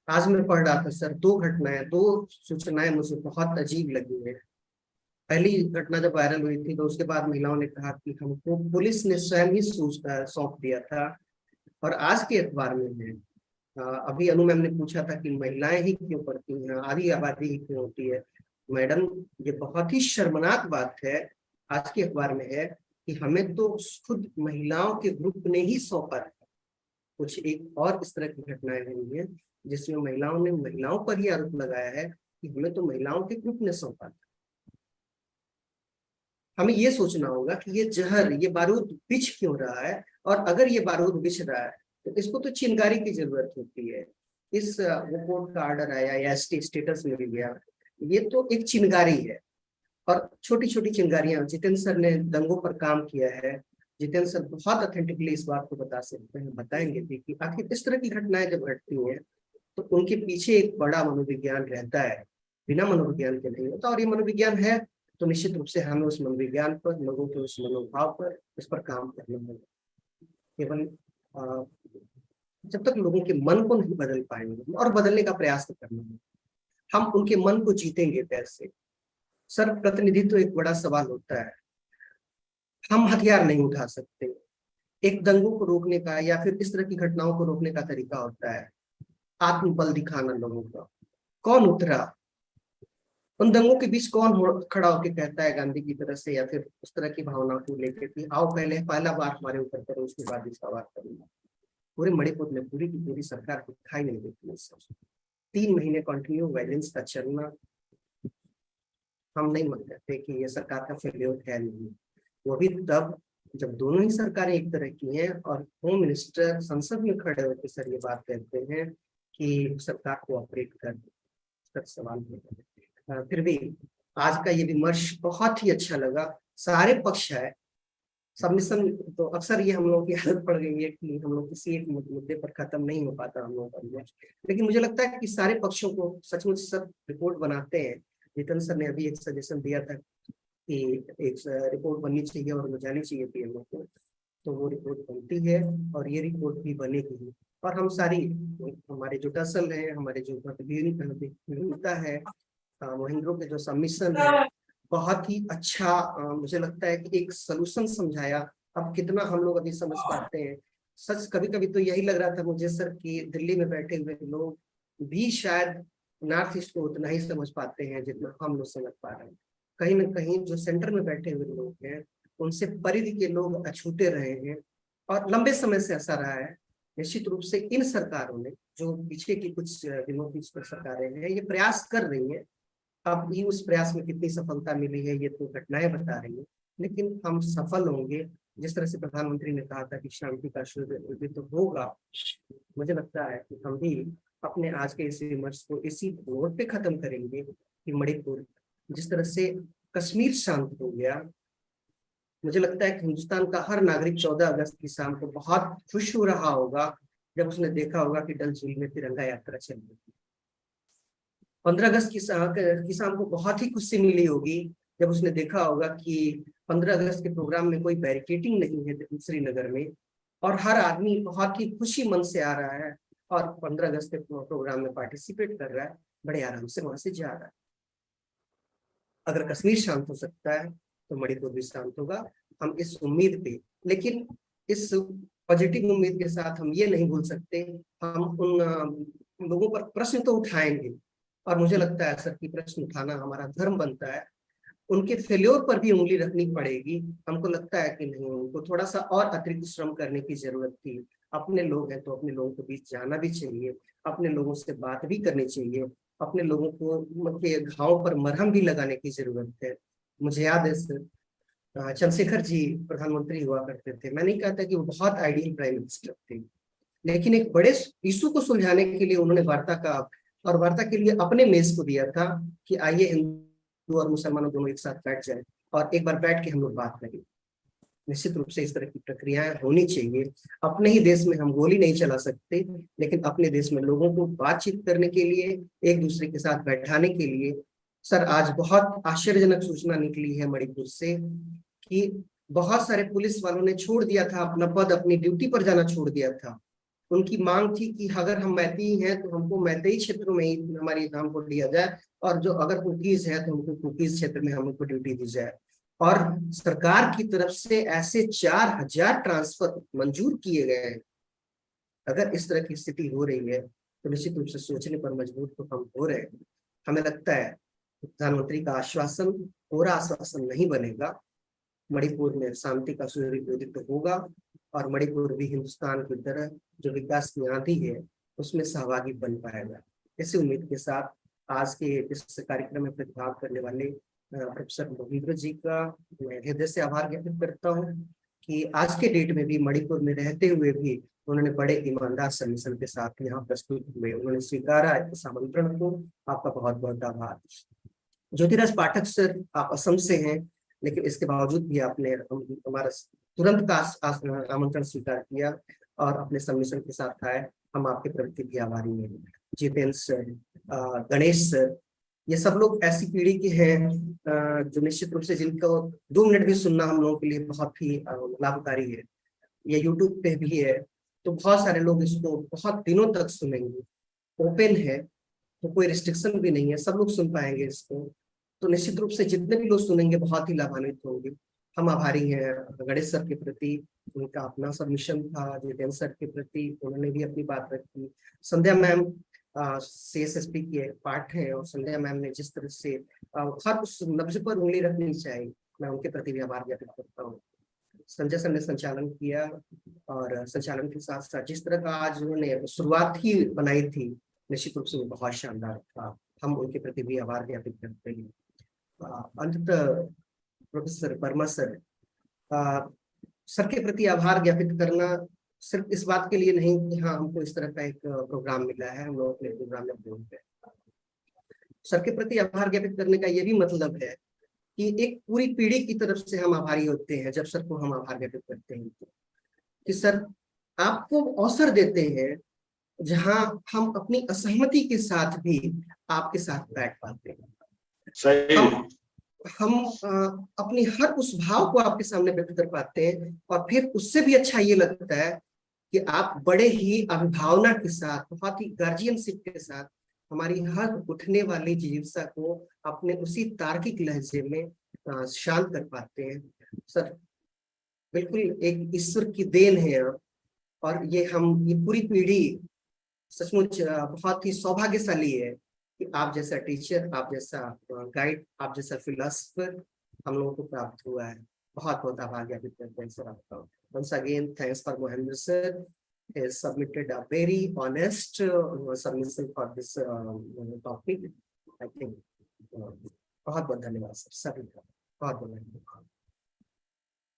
आज मैं पढ़ रहा था सर, 2 सूचनाएं मुझे बहुत अजीब लगी है। पहली घटना जब वायरल हुई थी तो उसके बाद महिलाओं ने कहा कि हमको पुलिस ने स्वयं ही सौंप दिया था। और आज के अखबार में है, अभी अनु मैम ने पूछा था कि महिलाएं ही क्यों पढ़ती हैं, आधी आबादी ही क्यों होती है। मैडम, ये बहुत ही शर्मनाक बात है, आज के अखबार में है कि हमें तो खुद महिलाओं के ग्रुप ने ही सौंपा था। कुछ एक और इस तरह की घटनाएं हुई हैं जिसमें महिलाओं ने महिलाओं पर ही आरोप लगाया है कि हमें तो महिलाओं के ग्रुप ने सौंपा था। हमें ये सोचना होगा कि ये जहर, ये बारूद बिछ क्यों रहा है, और अगर ये बारूद बिछ रहा है तो इसको तो चिंगारी की जरूरत होती है। इस कोर्ट का ऑर्डर आया या स्टेटस मिल गया, ये तो एक चिंगारी है। और छोटी छोटी चिंगारियां, जितेंद्र सर ने दंगों पर काम किया है, जितेंद्र सर बहुत ऑथेंटिकली इस बात को बता सकते हैं, बताएंगे भी कि आखिर इस तरह की घटनाएं जब घटती हैं तो उनके पीछे एक बड़ा मनोविज्ञान रहता है, बिना मनोविज्ञान के नहीं होता। और ये मनोविज्ञान है तो निश्चित रूप से हमें उस मनोविज्ञान पर, लोगों के उस मनोभाव पर, उस पर काम करना होगा। केवल जब तक लोगों के मन को नहीं बदल पाएंगे, और बदलने का प्रयास तो करना है, हम उनके मन को जीतेंगे कैसे? सर, प्रतिनिधित्व एक बड़ा सवाल होता है। हम हथियार नहीं उठा सकते। एक दंगों को रोकने का या फिर इस तरह की घटनाओं को रोकने का तरीका होता है आत्मबल दिखाना लोगों का। कौन उतरा उन दंगों के बीच? खड़ा होकर कहता है गांधी की तरह से या फिर उस तरह की भावना को लेकर कि आओ पहला बार हमारे ऊपर करो, उसके बाद इसका बात करूंगा। पूरे मणिपुर में पूरी की पूरी सरकार को दिखाई नहीं देती है। 3 महीने कंटिन्यू वायलेंस का चलना, हम नहीं मान करते कि ये सरकार का फेल्योर है। नहीं, वो भी तब जब दोनों ही सरकारें एक तरह की हैं और होम मिनिस्टर संसद में खड़े होकर सर ये बात कहते हैं कि सरकार को ऑपरेट कर सवाल है। फिर भी आज का ये विमर्श बहुत ही अच्छा लगा। सारे पक्ष है, सबमिशन तो अक्सर ये हम लोगों की आदत पड़ गई है कि हम लोग किसी एक मुद्दे पर खत्म नहीं हो पाता हम लोगों का विमर्श। लेकिन मुझे लगता है कि सारे पक्षों को सचमुच सब रिपोर्ट बनाते हैं। जितेंद्र सर ने अभी एक सजेशन दिया था कि एक रिपोर्ट बननी चाहिए और वो जानी चाहिए पीएमओ को, तो वो रिपोर्ट बनती है और ये रिपोर्ट भी बनेगी। और हम सारी, हमारे जो टसल है, हमारे जो प्रतिनिधिता है, महेंद्रों के जो सबमिशन है, बहुत ही अच्छा मुझे लगता है कि एक सलूशन समझाया। अब कितना हम लोग अभी समझ पाते हैं, सच कभी कभी तो यही लग रहा था मुझे सर कि दिल्ली में बैठे हुए लोग भी शायद नॉर्थ ईस्ट को उतना ही समझ पाते हैं जितना हम लोग समझ पा रहे हैं। कहीं ना कहीं जो सेंटर में बैठे हुए लोग हैं उनसे परिधि के लोग अछूते रहे हैं और लंबे समय से ऐसा रहा है। निश्चित रूप से इन सरकारों ने, जो पीछे की कुछ दिनों की सरकारें हैं, ये प्रयास कर रही है। अब ये उस प्रयास में कितनी सफलता मिली है ये तो घटनाएं बता रही है, लेकिन हम सफल होंगे जिस तरह से प्रधानमंत्री ने कहा था कि शांति का सूर्य तो होगा। मुझे लगता है कि हम भी अपने आज के इस विमर्श को इसी नोट पे खत्म करेंगे कि मणिपुर जिस तरह से कश्मीर शांत हो गया, मुझे लगता है कि हिंदुस्तान का हर नागरिक 14 अगस्त की शाम को बहुत खुश हो रहा होगा जब उसने देखा होगा कि डल झील में तिरंगा यात्रा चल रही है। 15 अगस्त की शाम को बहुत ही खुशी मिली होगी जब उसने देखा होगा कि 15 अगस्त के प्रोग्राम में कोई बैरिकेडिंग नहीं है श्रीनगर में, और हर आदमी बहुत ही खुशी मन से आ रहा है और 15 अगस्त के प्रोग्राम में पार्टिसिपेट कर रहा है, बड़े आराम से वहां से जा रहा है। अगर कश्मीर शांत हो सकता है तो मणिपुर भी शांत होगा, हम इस उम्मीद पे, लेकिन इस पॉजिटिव उम्मीद के साथ हम ये नहीं भूल सकते, हम उन लोगों पर प्रश्न तो उठाएंगे और मुझे लगता है सर कि प्रश्न उठाना हमारा धर्म बनता है। उनके फेल्योर पर भी उंगली रखनी पड़ेगी। हमको लगता है कि नहीं, उनको थोड़ा सा और अतिरिक्त श्रम करने की जरूरत थी। अपने लोग हैं तो अपने लोगों के बीच जाना भी चाहिए, अपने लोगों से बात भी करनी चाहिए, अपने लोगों को के घाव पर मरहम भी लगाने की जरूरत है। मुझे याद है सर, चंद्रशेखर जी प्रधानमंत्री हुआ करते थे। मैं नहीं कहता कि वो बहुत आइडियल प्राइम मिनिस्टर थे, लेकिन एक बड़े इशू को सुलझाने के लिए उन्होंने वार्ता का, और वार्ता के लिए अपने मेज को दिया था कि आइए हिंदू और मुसलमानों दोनों एक साथ बैठ जाए और एक बार बैठ के हम लोग बात करें। निश्चित रूप से इस तरह की प्रक्रियाएं होनी चाहिए। अपने ही देश में हम गोली नहीं चला सकते, लेकिन अपने देश में लोगों को बातचीत करने के लिए, एक दूसरे के साथ बैठाने के लिए। सर, आज बहुत आश्चर्यजनक सूचना निकली है मणिपुर से कि बहुत सारे पुलिस वालों ने छोड़ दिया था अपना पद, अपनी ड्यूटी पर जाना छोड़ दिया था। उनकी मांग थी कि अगर हम मैती हैं तो हमको मैती क्षेत्र में ही हमारी काम को दिया जाए, और जो अगर कुकीज है तो हमको कुकीज क्षेत्र में हमको ड्यूटी दी जाए। और सरकार की तरफ से ऐसे 4000 ट्रांसफर मंजूर किए गए हैं। अगर इस तरह की स्थिति हो रही है तो निश्चित रूप से सोचने पर मजबूर तो हम हो रहे हैं। हमें लगता है प्रधानमंत्री का आश्वासन पूरा आश्वासन नहीं बनेगा। मणिपुर में शांति का सूर्योदय होगा और मणिपुर भी हिंदुस्तान की तरह जो विकास की आंधी है उसमें सहभागी बन पाएगा। इसी उम्मीद के साथ आज के इस कार्यक्रम में प्रतिभाग करने वाले प्रोफेसर मोहिंद्र जी का मैं हृदय से आभार ज्ञापित करता हूँ कि आज के डेट में भी मणिपुर में रहते हुए भी उन्होंने बड़े ईमानदार सबमिशन के साथ यहाँ प्रस्तुत हुए, उन्होंने स्वीकारा इस आमंत्रण को। आपका बहुत बहुत आभार। ज्योतिराज पाठक सर, आप असम से हैं, लेकिन इसके बावजूद भी आपने हमारा तुरंत का आमंत्रण स्वीकार किया और अपने सबमिशन के साथ आए। हम आपके प्रति भी आभारी हैं। जितेंद्र सर, गणेश सर, ये सब लोग ऐसी पीढ़ी के हैं जो निश्चित रूप से जिनको 2 मिनट भी सुनना हम लोगों के लिए बहुत ही लाभकारी है। ये यूट्यूब पे भी है तो बहुत सारे लोग इसको बहुत दिनों तक सुनेंगे। ओपन है तो कोई रिस्ट्रिक्शन भी नहीं है, सब लोग सुन पाएंगे इसको। तो निश्चित रूप से जितने भी लोग सुनेंगे बहुत ही लाभान्वित होंगे। हम आभारी हैं गणेश सर के प्रति, उनका अपना सबमिशन था। जितेंद्र सर के प्रति उन्होंने भी अपनी बात रखी। संध्या मैम CSSP के पार्ट हैं और संध्या मैम ने जिस तरह से हर उस नब्ज पर उंगली रखनी चाहिए, मैं उनके प्रति भी आभार ज्ञापित करता हूँ। संजय सर ने संचालन किया और संचालन के साथ साथ जिस तरह का आज उन्होंने शुरुआत ही बनाई थी, निश्चित रूप से वो बहुत शानदार था। हम उनके प्रति भी आभार ज्ञापित करते हैं। अंततः प्रोफेसर वर्मा सर, सर के प्रति आभार ज्ञापित करना सिर्फ इस बात के लिए नहीं कि हाँ हमको इस तरह का एक प्रोग्राम मिला है, हम लोग अपने प्रोग्राम में बोलते हैं। सर के प्रति आभार ज्ञापित करने का ये भी मतलब है कि एक पूरी पीढ़ी की तरफ से हम आभारी होते हैं जब सर को हम आभार ज्ञापित करते हैं कि सर आपको अवसर देते हैं जहां हम अपनी असहमति के साथ भी आपके साथ बैठ पाते हैं। सही। हम अपनी हर उस भाव को आपके सामने व्यक्त कर पाते हैं और फिर उससे भी अच्छा ये लगता है कि आप बड़े ही अभिभावना के साथ, बहुत ही गार्जियनशिप के साथ हमारी हर उठने वाली जिज्ञासा को अपने उसी तार्किक लहजे में शांत कर पाते हैं। सर बिल्कुल एक ईश्वर की देन है और ये पूरी पीढ़ी सचमुच बहुत ही सौभाग्यशाली है कि आप जैसा टीचर, आप जैसा गाइड, आप जैसा फिलोसफर हम लोगों को प्राप्त हुआ है। बहुत बहुत आभार ज्ञापित करते हैं सर आपका। Once again, thanks for Mohinder sir. He has submitted a very honest submission for this topic. I think बहुत बहुत धन्यवाद सर, सभी का बहुत बहुत धन्यवाद।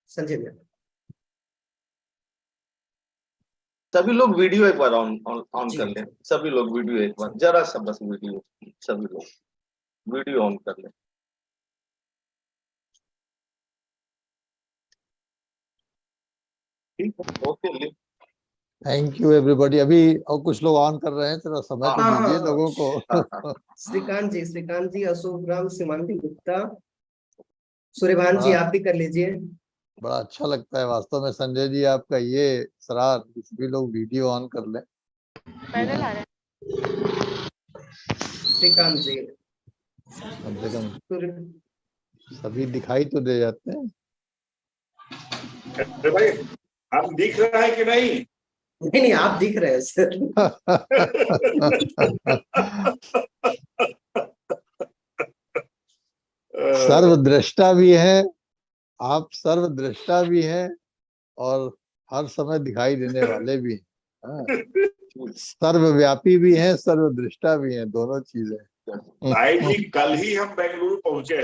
संजय भैया, सभी लोग वीडियो एक बार ऑन कर लें। सभी लोग वीडियो एक बार, जरा सा बस वीडियो, सभी लोग वीडियो ऑन कर लें। ठीक है, ओके। Thank you everybody. अभी और कुछ लोग ऑन कर रहे हैं, थोड़ा समय तो दीजिए लोगों को। श्रीकांत जी, अशोक राम, सीमांति गुप्ता, सूर्यभान जी, आप भी कर लीजिए। बड़ा अच्छा लगता है वास्तव में संजय जी आपका ये सरार, सभी लोग वीडियो ऑन कर लें। श्रीकांत जी, कम से कम सभी दिखाई तो दे जाते हैं। अरे भाई, हम दिख रहा है कि नहीं? नहीं, आप दिख रहे हैं सर। सर्वद्रष्टा भी है आप, सर्वद्रष्टा भी हैं और हर समय दिखाई देने वाले भी हैं। सर्वव्यापी भी हैं, सर्वदृष्टा भी हैं, दोनों चीजें। भाई जी, कल ही हम बेंगलुरु पहुंचे।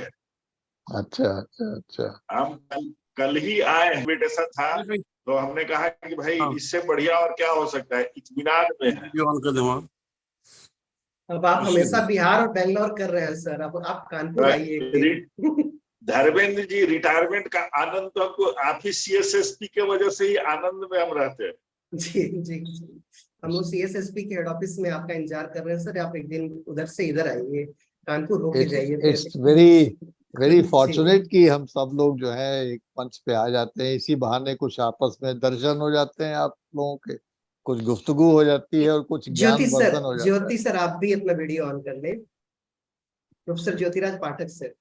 अच्छा। हम कल ही आए, इन्विटेशन था तो हमने कहा कि भाई हाँ। इससे बढ़िया और क्या हो सकता है, इत्मीनान में है। वीडियो ऑन कर दे वहाँ। अब आप निश्चित हमेशा बिहार और बेंगलोर कर रहे हैं सर, अब आप कानपुर आइए एक दिन। धर्मेंद्र जी, रिटायरमेंट का आनंद तो आपको, आप ही CSSP के वजह से ही आनंद में हम रहते हैं। जी जी जी, हम लोग CSSP के हेड ऑफिस में आपका इंतजार कर रहे हैं सर, आप एक दिन उधर से इधर आइए, कानपुर होके जाइए फिर। इट्स वेरी वेरी जी। फॉर्चुनेट कि हम सब लोग जो है एक मंच पे आ जाते हैं, इसी बहाने कुछ आपस में दर्शन हो जाते हैं आप लोगों के, कुछ गुफ्तगू हो जाती है और कुछ ज्ञान वर्धन हो जाता है। ज्योति सर आप भी अपना वीडियो ऑन कर ले, प्रोफेसर ज्योतिराज पाठक सर।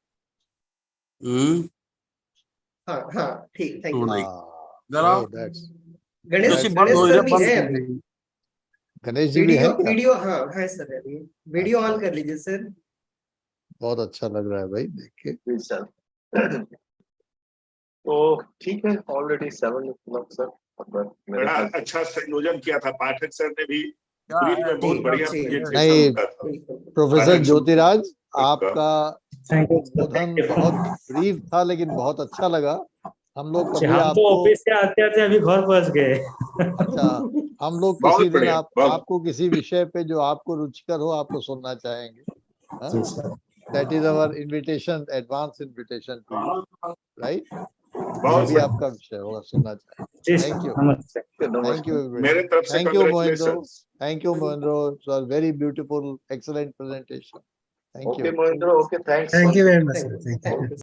हाँ हाँ ठीक, थैंक यू। जरा गणेश ऐसी बात गणेश हो सर रही भी बंद है कर अभी। दी। गणेश जी भी है क्या? वीडियो हाँ है सर, अभी वीडियो ऑन कर लीजिए सर। बहुत अच्छा लग रहा है भाई देख के। जी सर। तो ठीक है, ऑलरेडी 7 o'clock सर। बड़ा अच्छा संयोजन किया था पाठक सर ने भी, क्या ब्रीफ है? में बहुत बढ़िया जी, प्रेजेंटेशन नहीं, उनका था। प्रोफेसर पाठक ज्योतिराज का आपका उद्बोधन बहुत ब्रीफ था लेकिन बहुत अच्छा लगा। हम लोग कभी हम तो आपको, ऑफिस से आते आते अभी घर पहुंच गए। अच्छा, हम लोग बहुत किसी दिन बढ़िया, बहुत आपको किसी विषय पे जो आपको रुचिकर हो आपको सुनना चाहेंगे। जी sir. That is our invitation, advance invitation to you, right? बहुत जो भी बढ़िया। आपका विषय होगा सुनना चाहेंगे। जी थैंक यू, सर, नमस्ते। थैंक यू मेरे एवरीबॉडी, तरफ से thank you Mohindro, congratulations. Thank you Mohindro, sir very beautiful, excellent presentation, thank okay you. Mohindra, okay, thanks. Thank you very much thank sir, you thank you. Thank you.